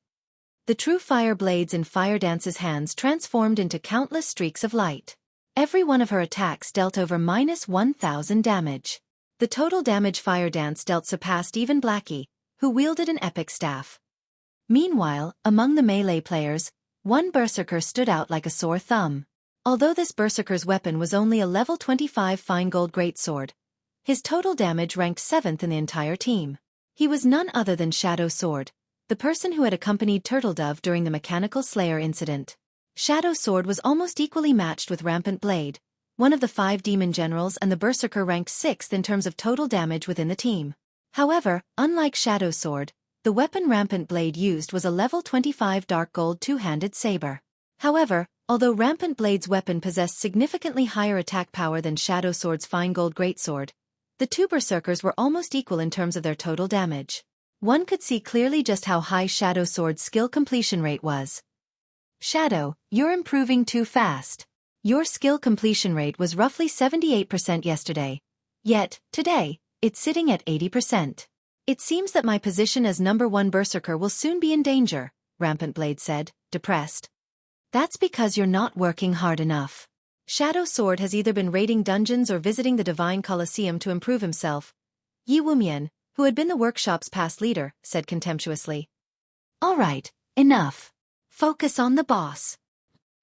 The true fire blades in Fire Dance's hands transformed into countless streaks of light. Every one of her attacks dealt over -1,000 damage. The total damage Fire Dance dealt surpassed even Blackie, who wielded an epic staff. Meanwhile, among the melee players, one berserker stood out like a sore thumb. Although this berserker's weapon was only a level 25 fine gold greatsword, his total damage ranked 7th in the entire team. He was none other than Shadow Sword, the person who had accompanied Turtle Dove during the Mechanical Slayer incident. Shadow Sword was almost equally matched with Rampant Blade, one of the 5 demon generals, and the berserker ranked 6th in terms of total damage within the team. However, unlike Shadow Sword, the weapon Rampant Blade used was a level 25 dark gold two-handed saber. However, although Rampant Blade's weapon possessed significantly higher attack power than Shadow Sword's fine gold greatsword, the 2 berserkers were almost equal in terms of their total damage. One could see clearly just how high Shadow Sword's skill completion rate was. Shadow, you're improving too fast. Your skill completion rate was roughly 78% yesterday. Yet, today, it's sitting at 80%. It seems that my position as number 1 berserker will soon be in danger, Rampant Blade said, depressed. That's because you're not working hard enough. Shadow Sword has either been raiding dungeons or visiting the Divine Colosseum to improve himself. Yi Wumian, who had been the workshop's past leader, said contemptuously. All right, enough. Focus on the boss.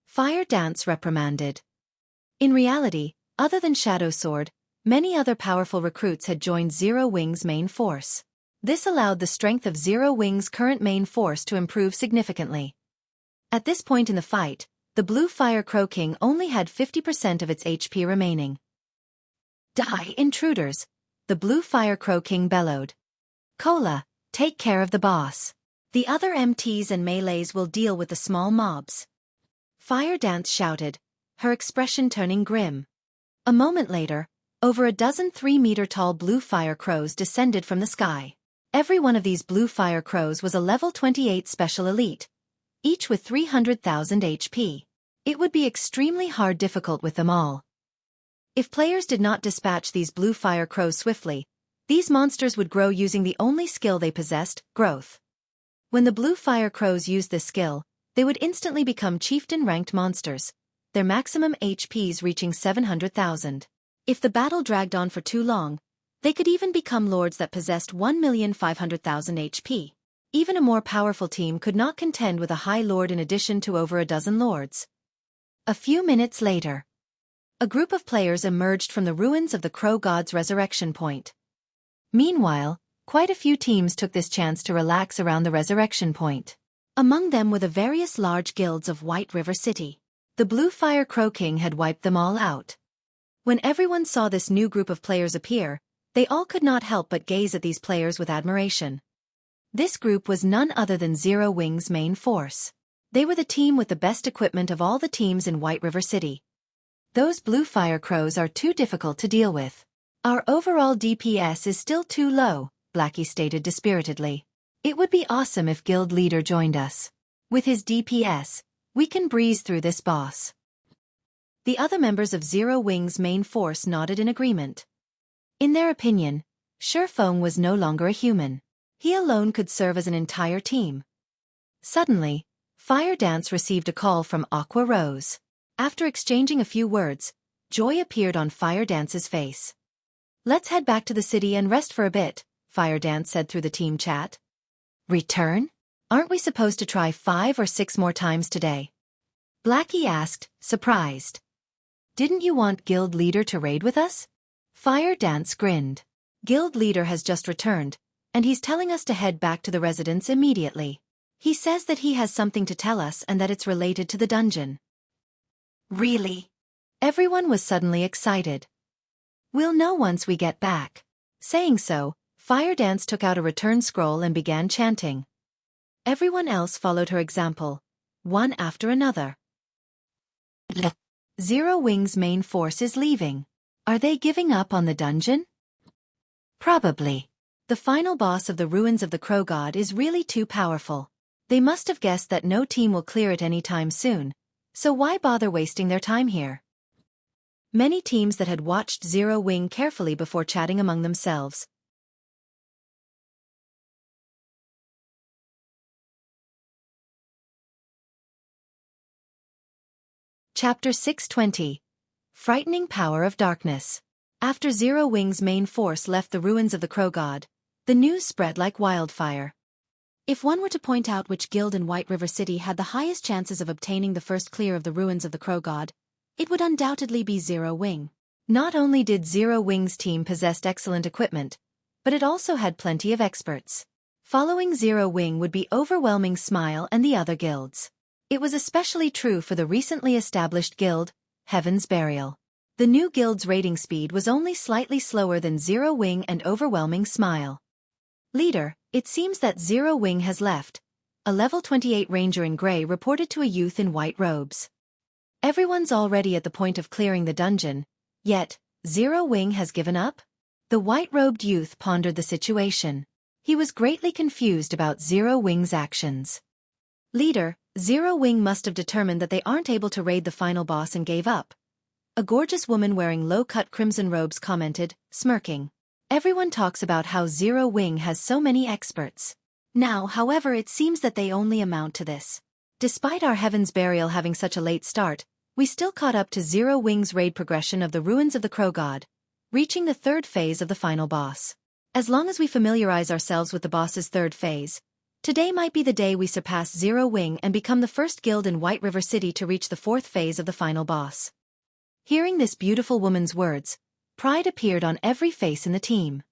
Fire Dance reprimanded. In reality, other than Shadow Sword, many other powerful recruits had joined Zero Wing's main force. This allowed the strength of Zero Wing's current main force to improve significantly. At this point in the fight, the Blue Fire Crow King only had 50% of its HP remaining. Die, intruders! The Blue Fire Crow King bellowed. Cola, take care of the boss. The other MTs and melees will deal with the small mobs. Fire Dance shouted, her expression turning grim. A moment later, over a dozen 3-meter-tall blue fire crows descended from the sky. Every one of these blue fire crows was a level 28 special elite, each with 300,000 HP. It would be extremely difficult with them all. If players did not dispatch these blue fire crows swiftly, these monsters would grow using the only skill they possessed, growth. When the blue fire crows used this skill, they would instantly become chieftain-ranked monsters, their maximum HPs reaching 700,000. If the battle dragged on for too long, they could even become lords that possessed 1,500,000 HP. Even a more powerful team could not contend with a high lord in addition to over a dozen lords. A few minutes later, a group of players emerged from the ruins of the Crow God's resurrection point. Meanwhile, quite a few teams took this chance to relax around the resurrection point. Among them were the various large guilds of White River City. The Blue Fire Crow King had wiped them all out. When everyone saw this new group of players appear, they all could not help but gaze at these players with admiration. This group was none other than Zero Wing's main force. They were the team with the best equipment of all the teams in White River City. Those blue fire crows are too difficult to deal with. Our overall DPS is still too low, Blackie stated dispiritedly. It would be awesome if Guild Leader joined us. With his DPS, we can breeze through this boss. The other members of Zero Wing's main force nodded in agreement. In their opinion, Xueqi was no longer a human. He alone could serve as an entire team. Suddenly, Fire Dance received a call from Aqua Rose. After exchanging a few words, joy appeared on Fire Dance's face. "Let's head back to the city and rest for a bit," Fire Dance said through the team chat. "Return? Aren't we supposed to try 5 or 6 more times today?" Blackie asked, surprised. "Didn't you want Guild Leader to raid with us?" Fire Dance grinned. "Guild Leader has just returned, and he's telling us to head back to the residence immediately. He says that he has something to tell us and that it's related to the dungeon." "Really?" Everyone was suddenly excited. "We'll know once we get back." Saying so, Fire Dance took out a return scroll and began chanting. Everyone else followed her example, one after another. Zero Wing's main force is leaving. Are they giving up on the dungeon? Probably. The final boss of the ruins of the Crow God is really too powerful. They must have guessed that no team will clear it anytime soon, so why bother wasting their time here? Many teams that had watched Zero Wing carefully before chatting among themselves. Chapter 620. Frightening Power of Darkness. After Zero Wing's main force left the ruins of the Crow God, the news spread like wildfire. If one were to point out which guild in White River City had the highest chances of obtaining the first clear of the ruins of the Crow God, it would undoubtedly be Zero Wing. Not only did Zero Wing's team possess excellent equipment, but it also had plenty of experts. Following Zero Wing would be overwhelming Smile and the other guilds. It was especially true for the recently established guild, Heaven's Burial. The new guild's rating speed was only slightly slower than Zero Wing and overwhelming Smile. "Leader, it seems that Zero Wing has left," a level 28 ranger in gray reported to a youth in white robes. Everyone's already at the point of clearing the dungeon, yet, Zero Wing has given up? The white-robed youth pondered the situation. He was greatly confused about Zero Wing's actions. "Leader, Zero Wing must have determined that they aren't able to raid the final boss and gave up," a gorgeous woman wearing low-cut crimson robes commented, smirking. Everyone talks about how Zero Wing has so many experts. Now, however, it seems that they only amount to this. Despite our Heaven's Burial having such a late start, we still caught up to Zero Wing's raid progression of the ruins of the Crow God, reaching the 3rd phase of the final boss. As long as we familiarize ourselves with the boss's 3rd phase, today might be the day we surpass Zero Wing and become the first guild in White River City to reach the 4th phase of the final boss. Hearing this beautiful woman's words, pride appeared on every face in the team.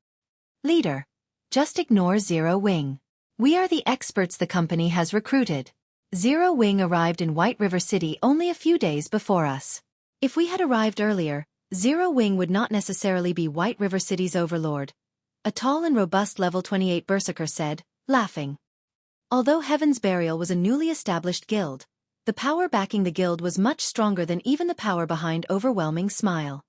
"Leader, just ignore Zero Wing. We are the experts the company has recruited. Zero Wing arrived in White River City only a few days before us. If we had arrived earlier, Zero Wing would not necessarily be White River City's overlord," a tall and robust level 28 berserker said, laughing. Although Heaven's Burial was a newly established guild, the power backing the guild was much stronger than even the power behind Overwhelming Smile.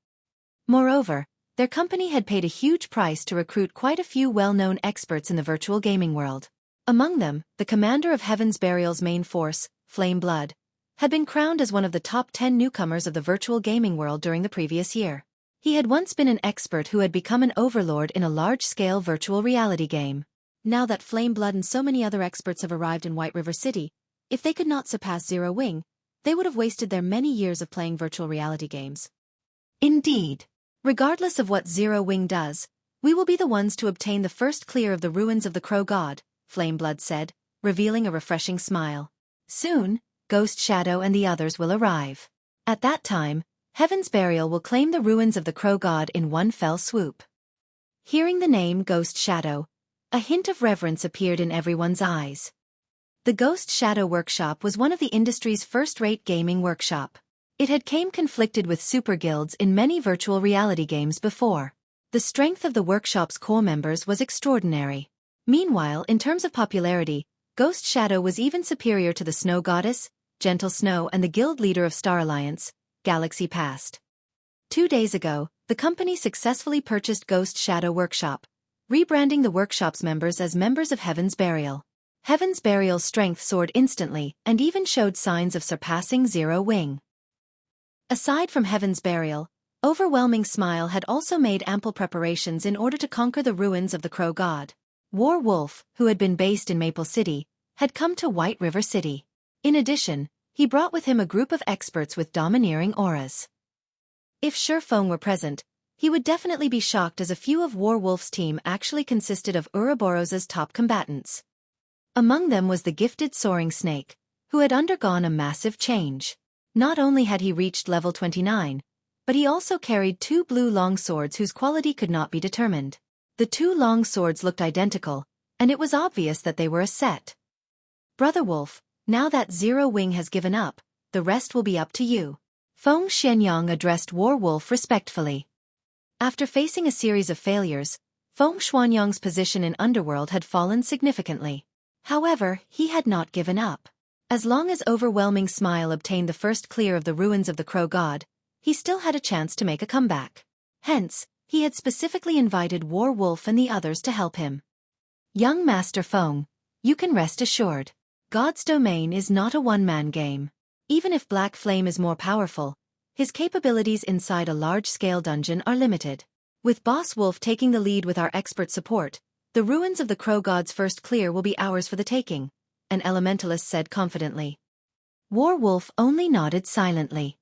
Moreover, their company had paid a huge price to recruit quite a few well-known experts in the virtual gaming world. Among them, the commander of Heaven's Burial's main force, Flame Blood, had been crowned as one of the top 10 newcomers of the virtual gaming world during the previous year. He had once been an expert who had become an overlord in a large-scale virtual reality game. Now that Flame Blood and so many other experts have arrived in White River City, if they could not surpass Zero Wing, they would have wasted their many years of playing virtual reality games. Indeed. Regardless of what Zero Wing does, we will be the ones to obtain the first clear of the ruins of the Crow God, Flame Blood said, revealing a refreshing smile. Soon, Ghost Shadow and the others will arrive. At that time, Heaven's Burial will claim the ruins of the Crow God in one fell swoop. Hearing the name Ghost Shadow, a hint of reverence appeared in everyone's eyes. The Ghost Shadow Workshop was one of the industry's first-rate gaming workshop. It had came conflicted with super guilds in many virtual reality games before. The strength of the workshop's core members was extraordinary. Meanwhile, in terms of popularity, Ghost Shadow was even superior to the Snow Goddess, Gentle Snow and the guild leader of Star Alliance, Galaxy Past. 2 days ago, the company successfully purchased Ghost Shadow Workshop, rebranding the workshop's members as members of Heaven's Burial. Heaven's Burial's strength soared instantly and even showed signs of surpassing Zero Wing. Aside from Heaven's Burial, Overwhelming Smile had also made ample preparations in order to conquer the ruins of the Crow God. War Wolf, who had been based in Maple City, had come to White River City. In addition, he brought with him a group of experts with domineering auras. If Xueqi were present, he would definitely be shocked as a few of War Wolf's team actually consisted of Ouroboros's top combatants. Among them was the gifted Soaring Snake, who had undergone a massive change. Not only had he reached level 29, but he also carried 2 blue long swords whose quality could not be determined. The 2 long swords looked identical, and it was obvious that they were a set. Brother Wolf, now that Zero Wing has given up, the rest will be up to you. Feng Xianyang addressed War Wolf respectfully. After facing a series of failures, Feng Xianyang's position in Underworld had fallen significantly. However, he had not given up. As long as Overwhelming Smile obtained the first clear of the ruins of the Crow God, he still had a chance to make a comeback. Hence, he had specifically invited War Wolf and the others to help him. Young Master Feng, you can rest assured. God's Domain is not a one-man game. Even if Black Flame is more powerful, his capabilities inside a large-scale dungeon are limited. With Boss Wolf taking the lead with our expert support, the ruins of the Crow God's first clear will be ours for the taking, an elementalist said confidently. War Wolf only nodded silently.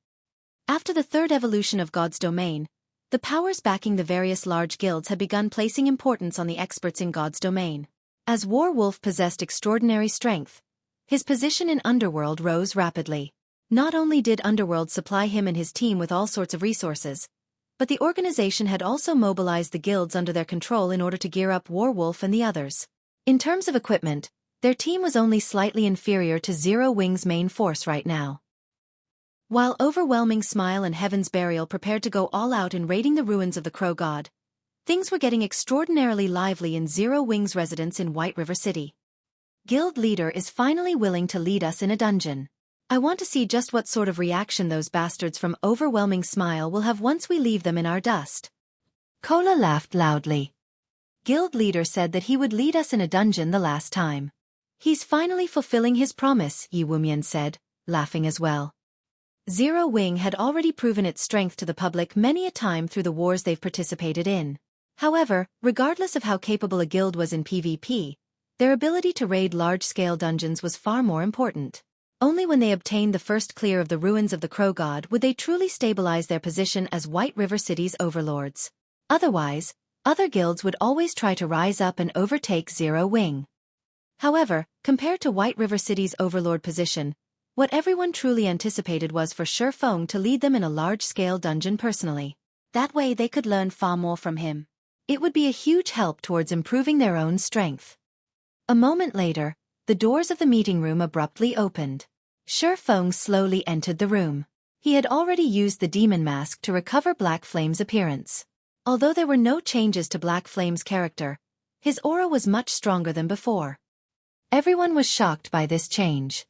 After the third evolution of God's Domain, the powers backing the various large guilds had begun placing importance on the experts in God's Domain. As War Wolf possessed extraordinary strength, his position in Underworld rose rapidly. Not only did Underworld supply him and his team with all sorts of resources, but the organization had also mobilized the guilds under their control in order to gear up War Wolf and the others. In terms of equipment, their team was only slightly inferior to Zero Wing's main force right now. While Overwhelming Smile and Heaven's Burial prepared to go all out in raiding the ruins of the Crow God, things were getting extraordinarily lively in Zero Wing's residence in White River City. Guild leader is finally willing to lead us in a dungeon. I want to see just what sort of reaction those bastards from Overwhelming Smile will have once we leave them in our dust. Cola laughed loudly. Guild leader said that he would lead us in a dungeon the last time. He's finally fulfilling his promise, Yi Wumian said, laughing as well. Zero Wing had already proven its strength to the public many a time through the wars they've participated in. However, regardless of how capable a guild was in PvP, their ability to raid large-scale dungeons was far more important. Only when they obtained the first clear of the ruins of the Crow God would they truly stabilize their position as White River City's overlords. Otherwise, other guilds would always try to rise up and overtake Zero Wing. However, compared to White River City's overlord position, what everyone truly anticipated was for Xueqi to lead them in a large-scale dungeon personally. That way they could learn far more from him. It would be a huge help towards improving their own strength. A moment later, the doors of the meeting room abruptly opened. Xueqi slowly entered the room. He had already used the demon mask to recover Black Flame's appearance. Although there were no changes to Black Flame's character, his aura was much stronger than before. Everyone was shocked by this change.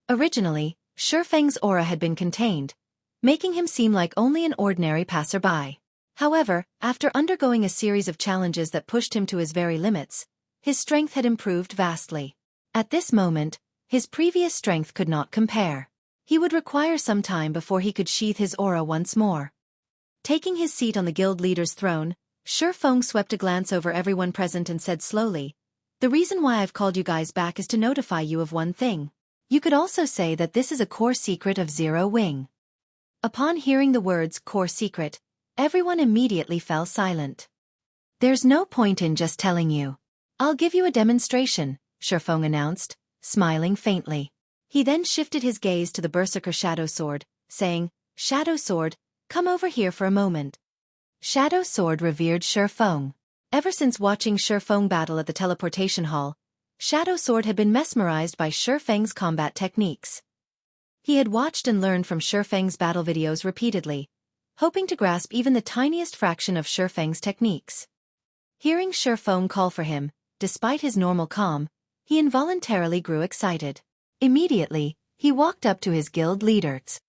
Originally, Xuefeng's aura had been contained, making him seem like only an ordinary passerby. However, after undergoing a series of challenges that pushed him to his very limits, his strength had improved vastly. At this moment, his previous strength could not compare. He would require some time before he could sheath his aura once more. Taking his seat on the guild leader's throne, Xuefeng swept a glance over everyone present and said slowly, "The reason why I've called you guys back is to notify you of one thing. You could also say that this is a core secret of Zero Wing." Upon hearing the words core secret, everyone immediately fell silent. "There's no point in just telling you. I'll give you a demonstration," Xuefeng announced, smiling faintly. He then shifted his gaze to the Berserker Shadow Sword, saying, "Shadow Sword, come over here for a moment." Shadow Sword revered Xuefeng. Ever since watching Xuefeng battle at the teleportation hall, Shadow Sword had been mesmerized by Xuefeng's combat techniques. He had watched and learned from Xuefeng's battle videos repeatedly, hoping to grasp even the tiniest fraction of Xuefeng's techniques. Hearing Xuefeng call for him, despite his normal calm, he involuntarily grew excited. Immediately, he walked up to his guild leaders.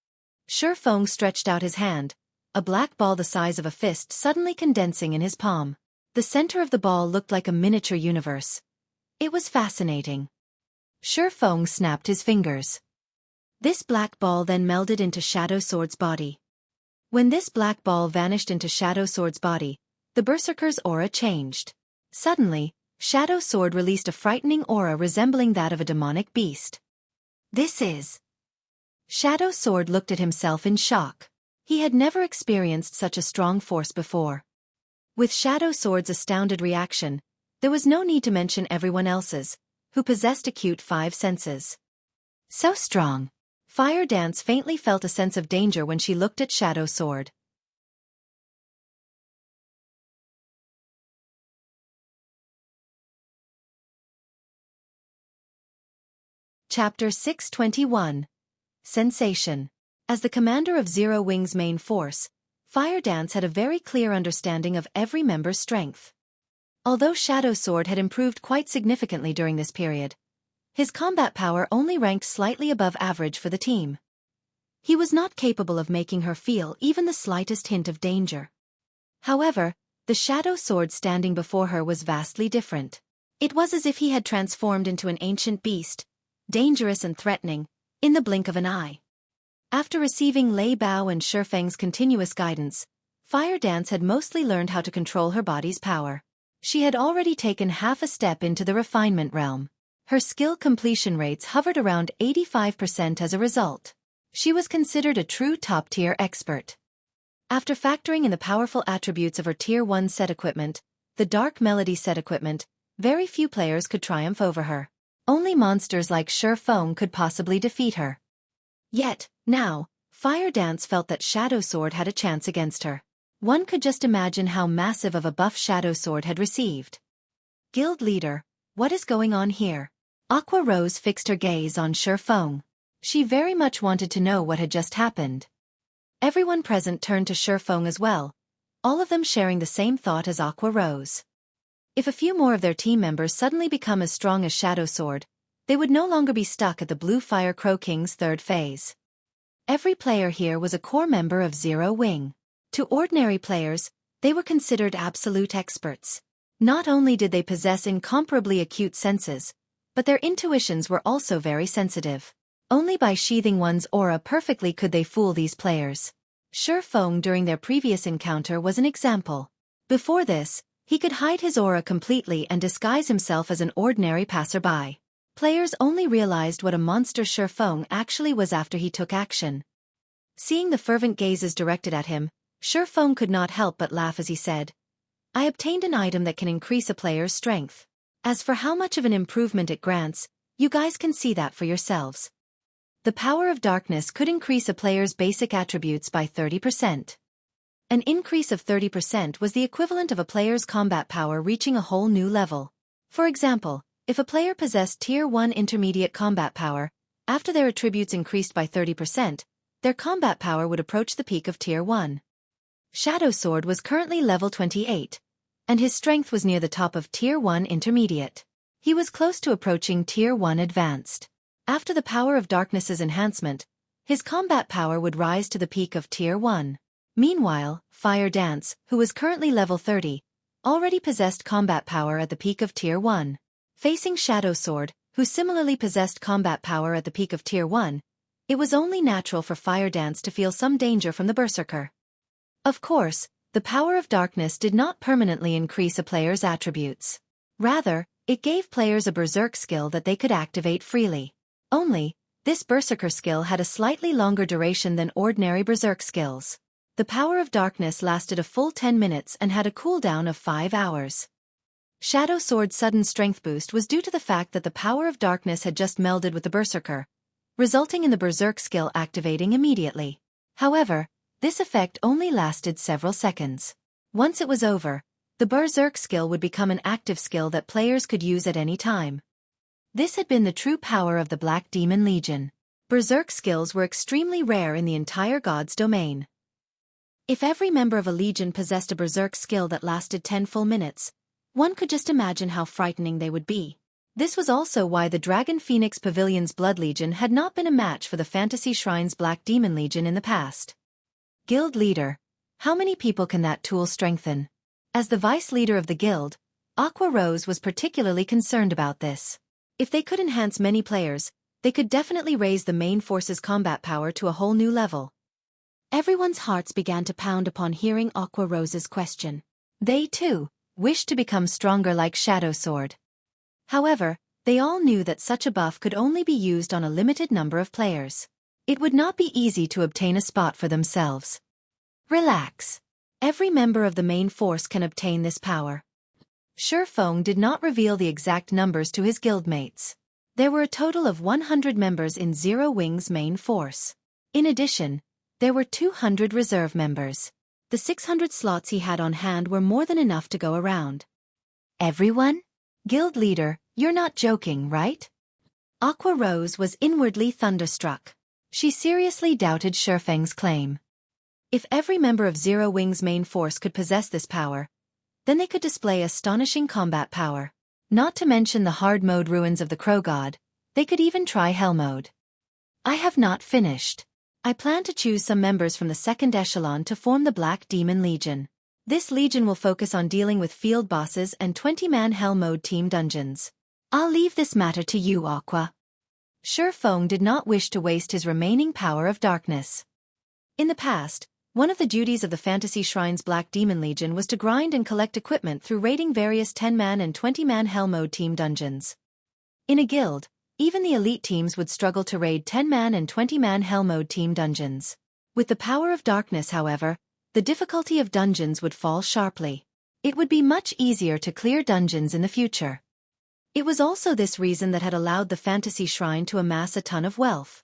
Xuefeng stretched out his hand, a black ball the size of a fist suddenly condensing in his palm. The center of the ball looked like a miniature universe. It was fascinating. Xuefeng snapped his fingers. This black ball then melded into Shadow Sword's body. When this black ball vanished into Shadow Sword's body, the Berserker's aura changed. Suddenly, Shadow Sword released a frightening aura resembling that of a demonic beast. "This is..." Shadow Sword looked at himself in shock. He had never experienced such a strong force before. With Shadow Sword's astounded reaction, there was no need to mention everyone else's, who possessed acute five senses. So strong. Fire Dance faintly felt a sense of danger when she looked at Shadow Sword. Chapter 621. Sensation. As the commander of Zero Wing's main force, Fire Dance had a very clear understanding of every member's strength. Although Shadow Sword had improved quite significantly during this period, his combat power only ranked slightly above average for the team. He was not capable of making her feel even the slightest hint of danger. However, the Shadow Sword standing before her was vastly different. It was as if he had transformed into an ancient beast, dangerous and threatening, in the blink of an eye. After receiving Lei Bao and Xuefeng's continuous guidance, Fire Dance had mostly learned how to control her body's power. She had already taken half a step into the refinement realm. Her skill completion rates hovered around 85% as a result. She was considered a true top-tier expert. After factoring in the powerful attributes of her Tier 1 set equipment, the Dark Melody set equipment, very few players could triumph over her. Only monsters like Xuefeng could possibly defeat her. Yet, now, Fire Dance felt that Shadow Sword had a chance against her. One could just imagine how massive of a buff Shadow Sword had received. "Guild leader, what is going on here?" Aqua Rose fixed her gaze on Xuefeng. She very much wanted to know what had just happened. Everyone present turned to Xuefeng as well, all of them sharing the same thought as Aqua Rose. If a few more of their team members suddenly become as strong as Shadow Sword, they would no longer be stuck at the Blue Fire Crow King's third phase. Every player here was a core member of Zero Wing. To ordinary players, they were considered absolute experts. Not only did they possess incomparably acute senses, but their intuitions were also very sensitive. Only by sheathing one's aura perfectly could they fool these players. Xuefeng during their previous encounter was an example. Before this, he could hide his aura completely and disguise himself as an ordinary passerby. Players only realized what a monster Xuefeng actually was after he took action. Seeing the fervent gazes directed at him, Xuefeng could not help but laugh as he said, "I obtained an item that can increase a player's strength. As for how much of an improvement it grants, you guys can see that for yourselves. The power of darkness could increase a player's basic attributes by 30%. An increase of 30% was the equivalent of a player's combat power reaching a whole new level. For example, if a player possessed Tier 1 intermediate combat power, after their attributes increased by 30%, their combat power would approach the peak of Tier 1. Shadow Sword was currently level 28, and his strength was near the top of Tier 1 intermediate. He was close to approaching Tier 1 advanced. After the power of darkness's enhancement, His combat power would rise to the peak of Tier 1. Meanwhile, Fire Dance, who was currently level 30, already possessed combat power at the peak of Tier 1. Facing Shadow Sword, who similarly possessed combat power at the peak of Tier 1, it was only natural for Fire Dance to feel some danger from the Berserker. Of course, the power of darkness did not permanently increase a player's attributes. Rather, it gave players a Berserk skill that they could activate freely. Only, this Berserker skill had a slightly longer duration than ordinary Berserk skills. The power of darkness lasted a full 10 minutes and had a cooldown of 5 hours. Shadow Sword's sudden strength boost was due to the fact that the power of darkness had just melded with the Berserker, resulting in the Berserk skill activating immediately. However, this effect only lasted several seconds. Once it was over, the Berserk skill would become an active skill that players could use at any time. This had been the true power of the Black Demon Legion. Berserk skills were extremely rare in the entire God's domain. If every member of a legion possessed a Berserk skill that lasted 10 full minutes, one could just imagine how frightening they would be. This was also why the Dragon Phoenix Pavilion's Blood Legion had not been a match for the Fantasy Shrine's Black Demon Legion in the past. Guild Leader. How many people can that tool strengthen? As the vice leader of the guild, Aqua Rose was particularly concerned about this. If they could enhance many players, they could definitely raise the main force's combat power to a whole new level. Everyone's hearts began to pound upon hearing Aqua Rose's question. They, too, wished to become stronger like Shadow Sword. However, they all knew that such a buff could only be used on a limited number of players. It would not be easy to obtain a spot for themselves. Relax. Every member of the main force can obtain this power. Xueqi did not reveal the exact numbers to his guildmates. There were a total of 100 members in Zero Wing's main force. In addition, there were 200 reserve members. The 600 slots he had on hand were more than enough to go around. Everyone? Guild leader, you're not joking, right? Aqua Rose was inwardly thunderstruck. She seriously doubted Xueqi's claim. If every member of Zero Wing's main force could possess this power, then they could display astonishing combat power. Not to mention the hard mode ruins of the Crow God, they could even try Hell mode. I have not finished. I plan to choose some members from the second echelon to form the Black Demon Legion. This legion will focus on dealing with field bosses and 20-man Hell mode team dungeons. I'll leave this matter to you, Aqua. Xueqi did not wish to waste his remaining power of darkness. In the past, one of the duties of the Fantasy Shrine's Black Demon Legion was to grind and collect equipment through raiding various 10-man and 20-man Hell mode team dungeons. In a guild, even the elite teams would struggle to raid 10-man and 20-man Hell mode team dungeons. With the power of darkness, however, the difficulty of dungeons would fall sharply. It would be much easier to clear dungeons in the future. It was also this reason that had allowed the Fantasy Shrine to amass a ton of wealth.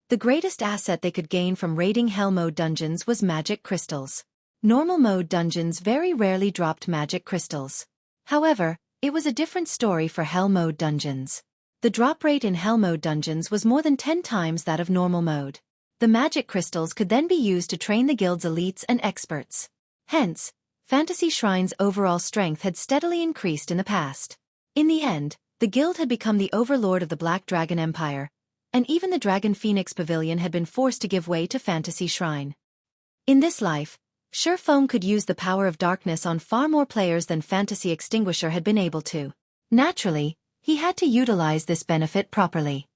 The greatest asset they could gain from raiding Hell mode dungeons was magic crystals. Normal mode dungeons very rarely dropped magic crystals. However, it was a different story for Hell mode dungeons. The drop rate in Hell mode dungeons was more than 10 times that of normal mode. The magic crystals could then be used to train the guild's elites and experts. Hence, Fantasy Shrine's overall strength had steadily increased in the past. In the end, the guild had become the overlord of the Black Dragon Empire, and even the Dragon Phoenix Pavilion had been forced to give way to Fantasy Shrine. In this life, Xueqi could use the power of darkness on far more players than Fantasy Extinguisher had been able to. Naturally, he had to utilize this benefit properly.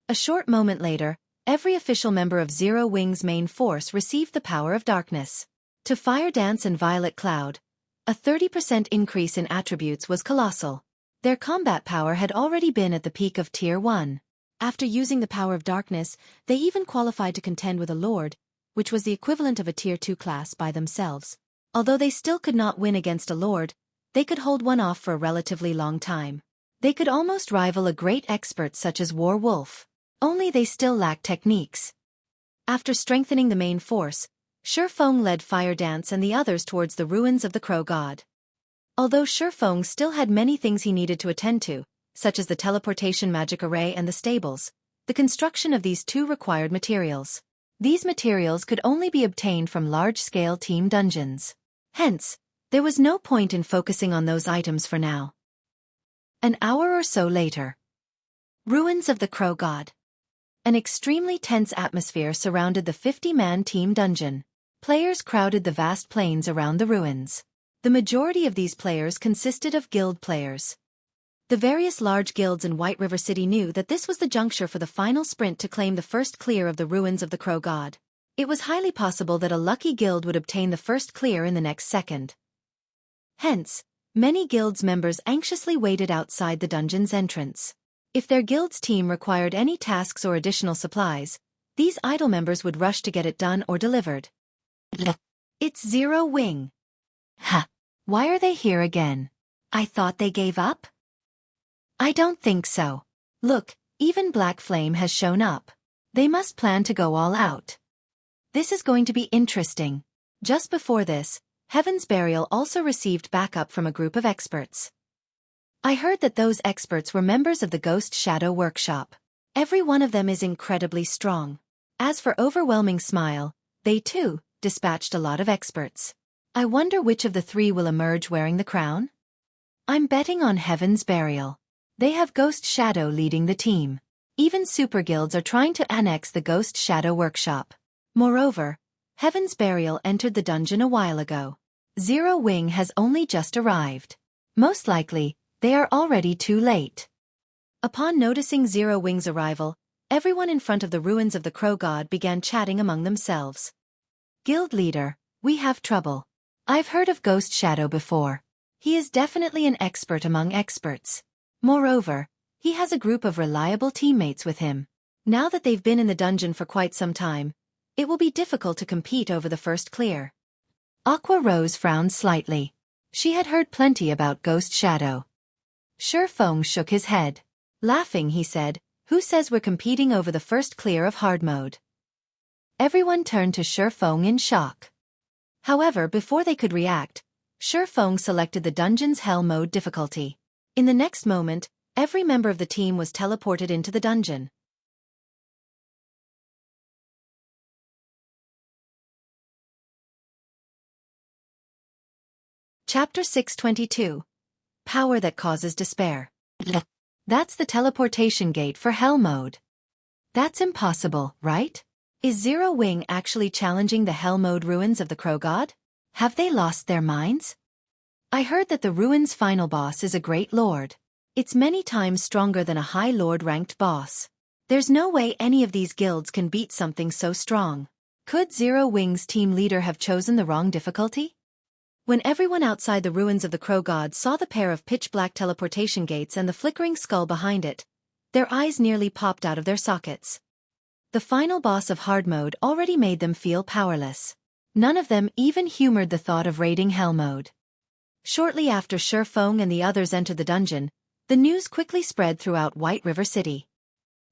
A short moment later, every official member of Zero Wing's main force received the power of darkness. To Fire Dance and Violet Cloud, a 30% increase in attributes was colossal. Their combat power had already been at the peak of Tier 1. After using the power of darkness, they even qualified to contend with a Lord, which was the equivalent of a Tier 2 class by themselves. Although they still could not win against a Lord, they could hold one off for a relatively long time. They could almost rival a great expert such as War Wolf. Only they still lacked techniques. After strengthening the main force, Xueqi led Fire Dance and the others towards the ruins of the Crow God. Although Xueqi still had many things he needed to attend to, such as the teleportation magic array and the stables, the construction of these two required materials. These materials could only be obtained from large-scale team dungeons. Hence, there was no point in focusing on those items for now. An hour or so later. Ruins of the Crow God. An extremely tense atmosphere surrounded the 50-man team dungeon. Players crowded the vast plains around the ruins. The majority of these players consisted of guild players. The various large guilds in White River City knew that this was the juncture for the final sprint to claim the first clear of the ruins of the Crow God. It was highly possible that a lucky guild would obtain the first clear in the next second. Hence, many guilds' members anxiously waited outside the dungeon's entrance. If their guild's team required any tasks or additional supplies, these idle members would rush to get it done or delivered. It's Zero Wing. Ha! Why are they here again? I thought they gave up? I don't think so. Look, even Black Flame has shown up. They must plan to go all out. This is going to be interesting. Just before this, Heaven's Burial also received backup from a group of experts. I heard that those experts were members of the Ghost Shadow Workshop. Every one of them is incredibly strong. As for Overwhelming Smile, they too dispatched a lot of experts. I wonder which of the three will emerge wearing the crown? I'm betting on Heaven's Burial. They have Ghost Shadow leading the team. Even super guilds are trying to annex the Ghost Shadow Workshop. Moreover, Heaven's Burial entered the dungeon a while ago. Zero Wing has only just arrived. Most likely, they are already too late. Upon noticing Zero Wing's arrival, everyone in front of the ruins of the Crow God began chatting among themselves. Guild leader, we have trouble. I've heard of Ghost Shadow before. He is definitely an expert among experts. Moreover, he has a group of reliable teammates with him. Now that they've been in the dungeon for quite some time, it will be difficult to compete over the first clear. Aqua Rose frowned slightly. She had heard plenty about Ghost Shadow. Xueqi shook his head. Laughing, he said, "Who says we're competing over the first clear of hard mode?" Everyone turned to Xueqi in shock. However, before they could react, Xueqi selected the dungeon's hell mode difficulty. In the next moment, every member of the team was teleported into the dungeon. Chapter 622. Power that causes despair. That's the teleportation gate for hell mode. That's impossible, right? Is Zero Wing actually challenging the hell mode ruins of the Crow God? Have they lost their minds? I heard that the ruins' final boss is a great lord. It's many times stronger than a high lord-ranked boss. There's no way any of these guilds can beat something so strong. Could Zero Wing's team leader have chosen the wrong difficulty? When everyone outside the ruins of the Crow God saw the pair of pitch-black teleportation gates and the flickering skull behind it, their eyes nearly popped out of their sockets. The final boss of hard mode already made them feel powerless. None of them even humored the thought of raiding hell mode. Shortly after Xueqi and the others entered the dungeon, the news quickly spread throughout White River City.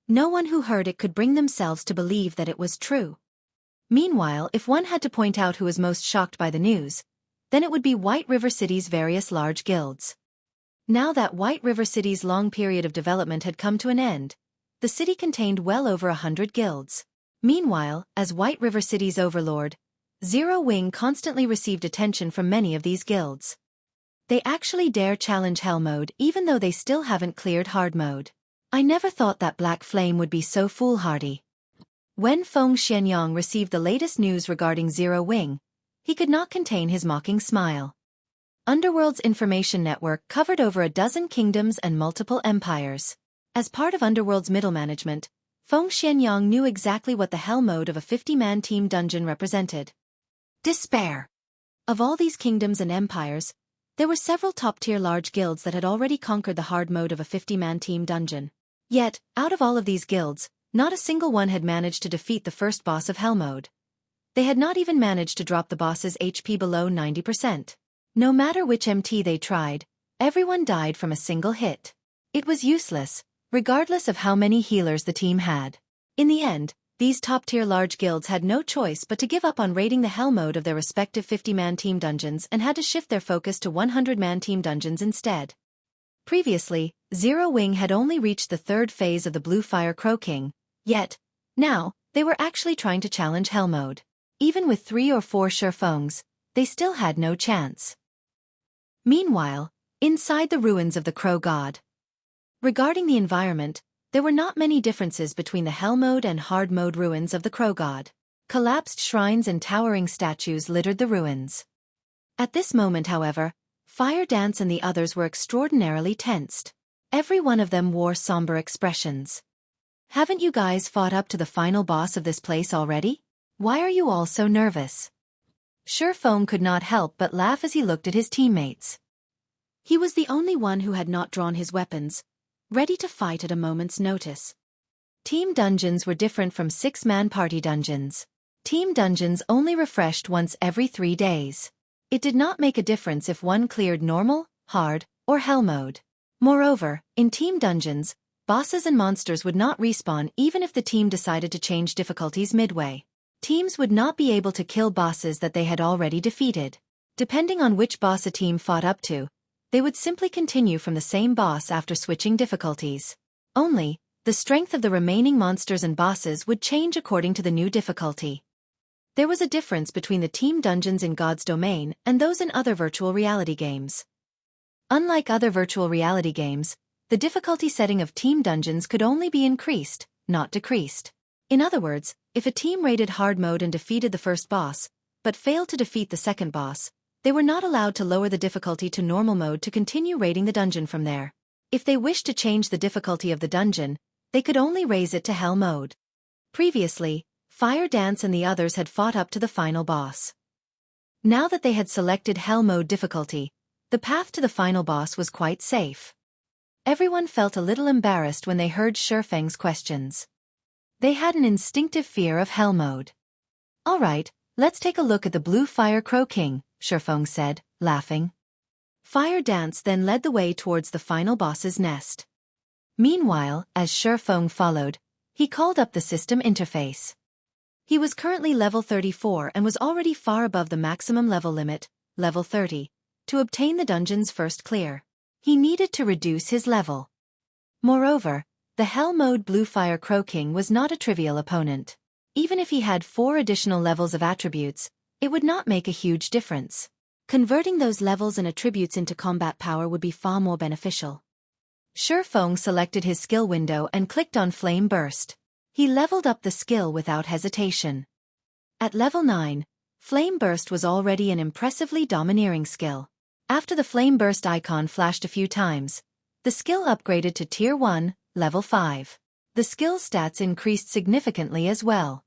No one who heard it could bring themselves to believe that it was true. Meanwhile, if one had to point out who was most shocked by the news, then it would be White River City's various large guilds. Now that White River City's long period of development had come to an end, the city contained well over 100 guilds. Meanwhile, as White River City's overlord, Zero Wing constantly received attention from many of these guilds. They actually dare challenge hell mode even though they still haven't cleared hard mode. I never thought that Black Flame would be so foolhardy. When Feng Xianyang received the latest news regarding Zero Wing, he could not contain his mocking smile. Underworld's information network covered over a dozen kingdoms and multiple empires. As part of Underworld's middle management, Feng Xianyang knew exactly what the hell mode of a 50-man team dungeon represented. Despair. Of all these kingdoms and empires, there were several top-tier large guilds that had already conquered the hard mode of a 50-man team dungeon. Yet, out of all of these guilds, not a single one had managed to defeat the first boss of hell mode. They had not even managed to drop the boss's HP below 90%. No matter which MT they tried, everyone died from a single hit. It was useless, regardless of how many healers the team had. In the end, these top-tier large guilds had no choice but to give up on raiding the hell mode of their respective 50-man team dungeons and had to shift their focus to 100-man team dungeons instead. Previously, Zero Wing had only reached the third phase of the Blue Fire Crow King, yet, now, they were actually trying to challenge hell mode. Even with 3 or 4 Xueqis, they still had no chance. Meanwhile, inside the ruins of the Crow God. Regarding the environment, There were not many differences between the hell mode and hard mode ruins of the Crow God. Collapsed shrines and towering statues littered the ruins. At this moment, however, Fire Dance and the others were extraordinarily tensed. Every one of them wore somber expressions. Haven't you guys fought up to the final boss of this place already? Why are you all so nervous? Xueqi could not help but laugh as he looked at his teammates. He was the only one who had not drawn his weapons, ready to fight at a moment's notice. Team dungeons were different from six-man party dungeons. Team dungeons only refreshed once every 3 days. It did not make a difference if one cleared normal, hard, or hell mode. Moreover, in team dungeons, bosses and monsters would not respawn even if the team decided to change difficulties midway. Teams would not be able to kill bosses that they had already defeated. Depending on which boss a team fought up to, they would simply continue from the same boss after switching difficulties. Only, the strength of the remaining monsters and bosses would change according to the new difficulty. There was a difference between the team dungeons in God's Domain and those in other virtual reality games. Unlike other virtual reality games, the difficulty setting of team dungeons could only be increased, not decreased. In other words, if a team raided hard mode and defeated the first boss, but failed to defeat the second boss, they were not allowed to lower the difficulty to normal mode to continue raiding the dungeon from there. If they wished to change the difficulty of the dungeon, they could only raise it to hell mode. Previously, Fire Dance and the others had fought up to the final boss. Now that they had selected hell mode difficulty, the path to the final boss was quite safe. Everyone felt a little embarrassed when they heard Xueqi's questions. They had an instinctive fear of hell mode. Alright, let's take a look at the Blue Fire Crow King, Xueqi said, laughing. Fire Dance then led the way towards the final boss's nest. Meanwhile, as Xueqi followed, he called up the system interface. He was currently level 34 and was already far above the maximum level limit, level 30, to obtain the dungeon's first clear. He needed to reduce his level. Moreover, the Hell Mode Blue Fire Crow King was not a trivial opponent. Even if he had 4 additional levels of attributes, it would not make a huge difference. Converting those levels and attributes into combat power would be far more beneficial. Xueqi selected his skill window and clicked on Flame Burst. He leveled up the skill without hesitation. At level 9, Flame Burst was already an impressively domineering skill. After the Flame Burst icon flashed a few times, the skill upgraded to Tier 1, level 5. The skill stats increased significantly as well.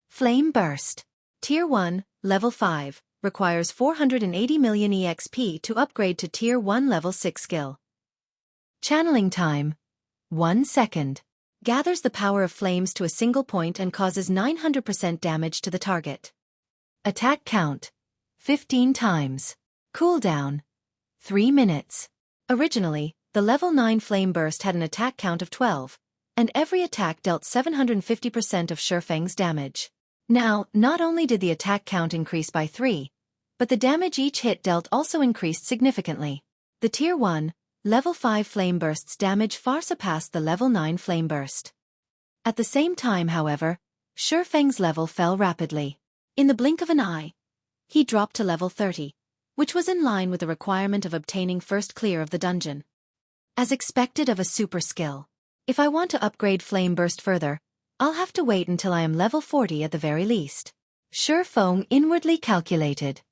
Flame Burst. Tier 1, level 5, requires 480 million EXP to upgrade to Tier 1 level 6 skill. Channeling time. 1 second. Gathers the power of flames to a single point and causes 900% damage to the target. Attack count. 15 times. Cooldown. 3 minutes. Originally, the level 9 Flame Burst had an attack count of 12, and every attack dealt 750% of Xueqi's damage. Now, not only did the attack count increase by 3, but the damage each hit dealt also increased significantly. The Tier 1, Level 5 Flame Burst's damage far surpassed the Level 9 Flame Burst. At the same time, however, Xueqi's level fell rapidly. In the blink of an eye, he dropped to level 30, which was in line with the requirement of obtaining first clear of the dungeon. As expected of a super skill, if I want to upgrade Flame Burst further, I'll have to wait until I am level 40 at the very least. Xueqi inwardly calculated.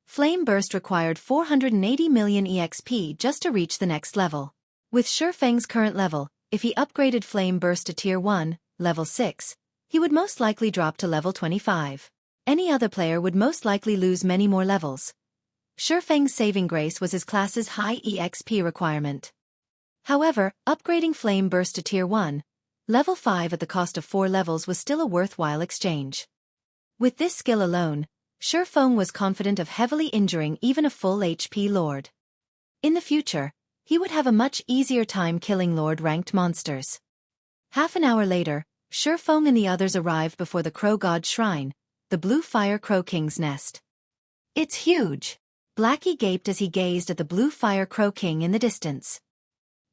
Flame Burst required 480 million EXP just to reach the next level. With Xueqi's current level, if he upgraded Flame Burst to Tier 1, level 6, he would most likely drop to level 25. Any other player would most likely lose many more levels. Xueqi's saving grace was his class's high EXP requirement. However, upgrading Flame Burst to Tier 1, level 5 at the cost of 4 levels was still a worthwhile exchange. With this skill alone, Xueqi was confident of heavily injuring even a full HP Lord. In the future, he would have a much easier time killing Lord-ranked monsters. Half an hour later, Xueqi and the others arrived before the Crow God's shrine, the Blue Fire Crow King's nest. It's huge! Blackie gaped as he gazed at the Blue Fire Crow King in the distance.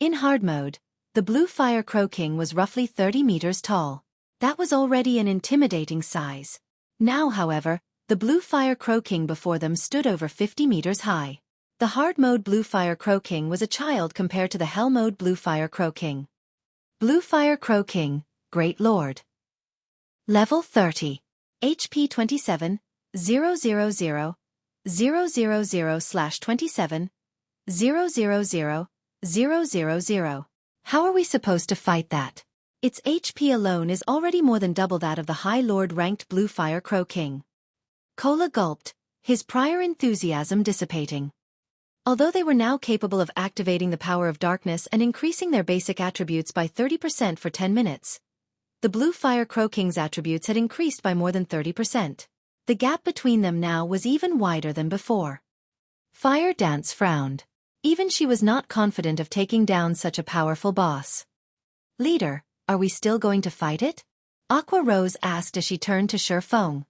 In hard mode, the Blue Fire Crow King was roughly 30 meters tall. That was already an intimidating size. Now, however, the Blue Fire Crow King before them stood over 50 meters high. The hard mode Blue Fire Crow King was a child compared to the hell mode Blue Fire Crow King. Blue Fire Crow King, Great Lord. Level 30. HP 27, 000, 000/27, 000, 000. How are we supposed to fight that? Its HP alone is already more than double that of the High Lord-ranked Blue Fire Crow King. Cola gulped, his prior enthusiasm dissipating. Although they were now capable of activating the power of darkness and increasing their basic attributes by 30% for 10 minutes, the Blue Fire Crow King's attributes had increased by more than 30%. The gap between them now was even wider than before. Fire Dance frowned. Even she was not confident of taking down such a powerful boss. Leader, are we still going to fight it? Aqua Rose asked as she turned to Shifeng.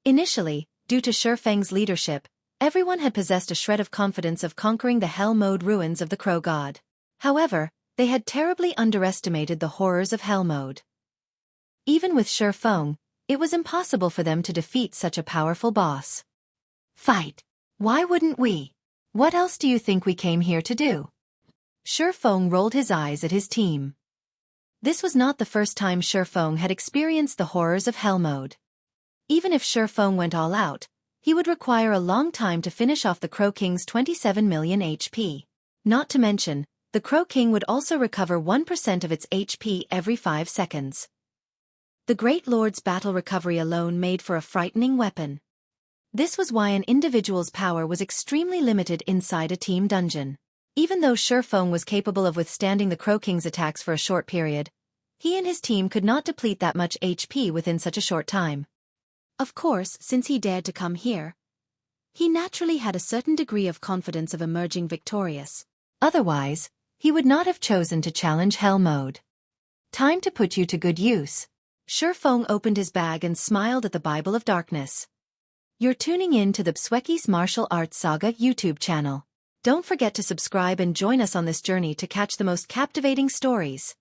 Initially, due to Shifeng's leadership, everyone had possessed a shred of confidence of conquering the Hell Mode ruins of the Crow God. However, they had terribly underestimated the horrors of Hell Mode. Even with Shifeng, it was impossible for them to defeat such a powerful boss. Fight! Why wouldn't we? What else do you think we came here to do? Shifeng rolled his eyes at his team. This was not the first time Shifeng had experienced the horrors of Hell Mode. Even if Shifeng went all out, he would require a long time to finish off the Crow King's 27 million HP. Not to mention, the Crow King would also recover 1% of its HP every 5 seconds. The Great Lord's battle recovery alone made for a frightening weapon. This was why an individual's power was extremely limited inside a team dungeon. Even though Shifeng was capable of withstanding the Crow King's attacks for a short period, he and his team could not deplete that much HP within such a short time. Of course, since he dared to come here, he naturally had a certain degree of confidence of emerging victorious. Otherwise, he would not have chosen to challenge Hell Mode. Time to put you to good use. Shifeng opened his bag and smiled at the Bible of Darkness. You're tuning in to the Xueqi's Martial Arts Saga YouTube channel. Don't forget to subscribe and join us on this journey to catch the most captivating stories.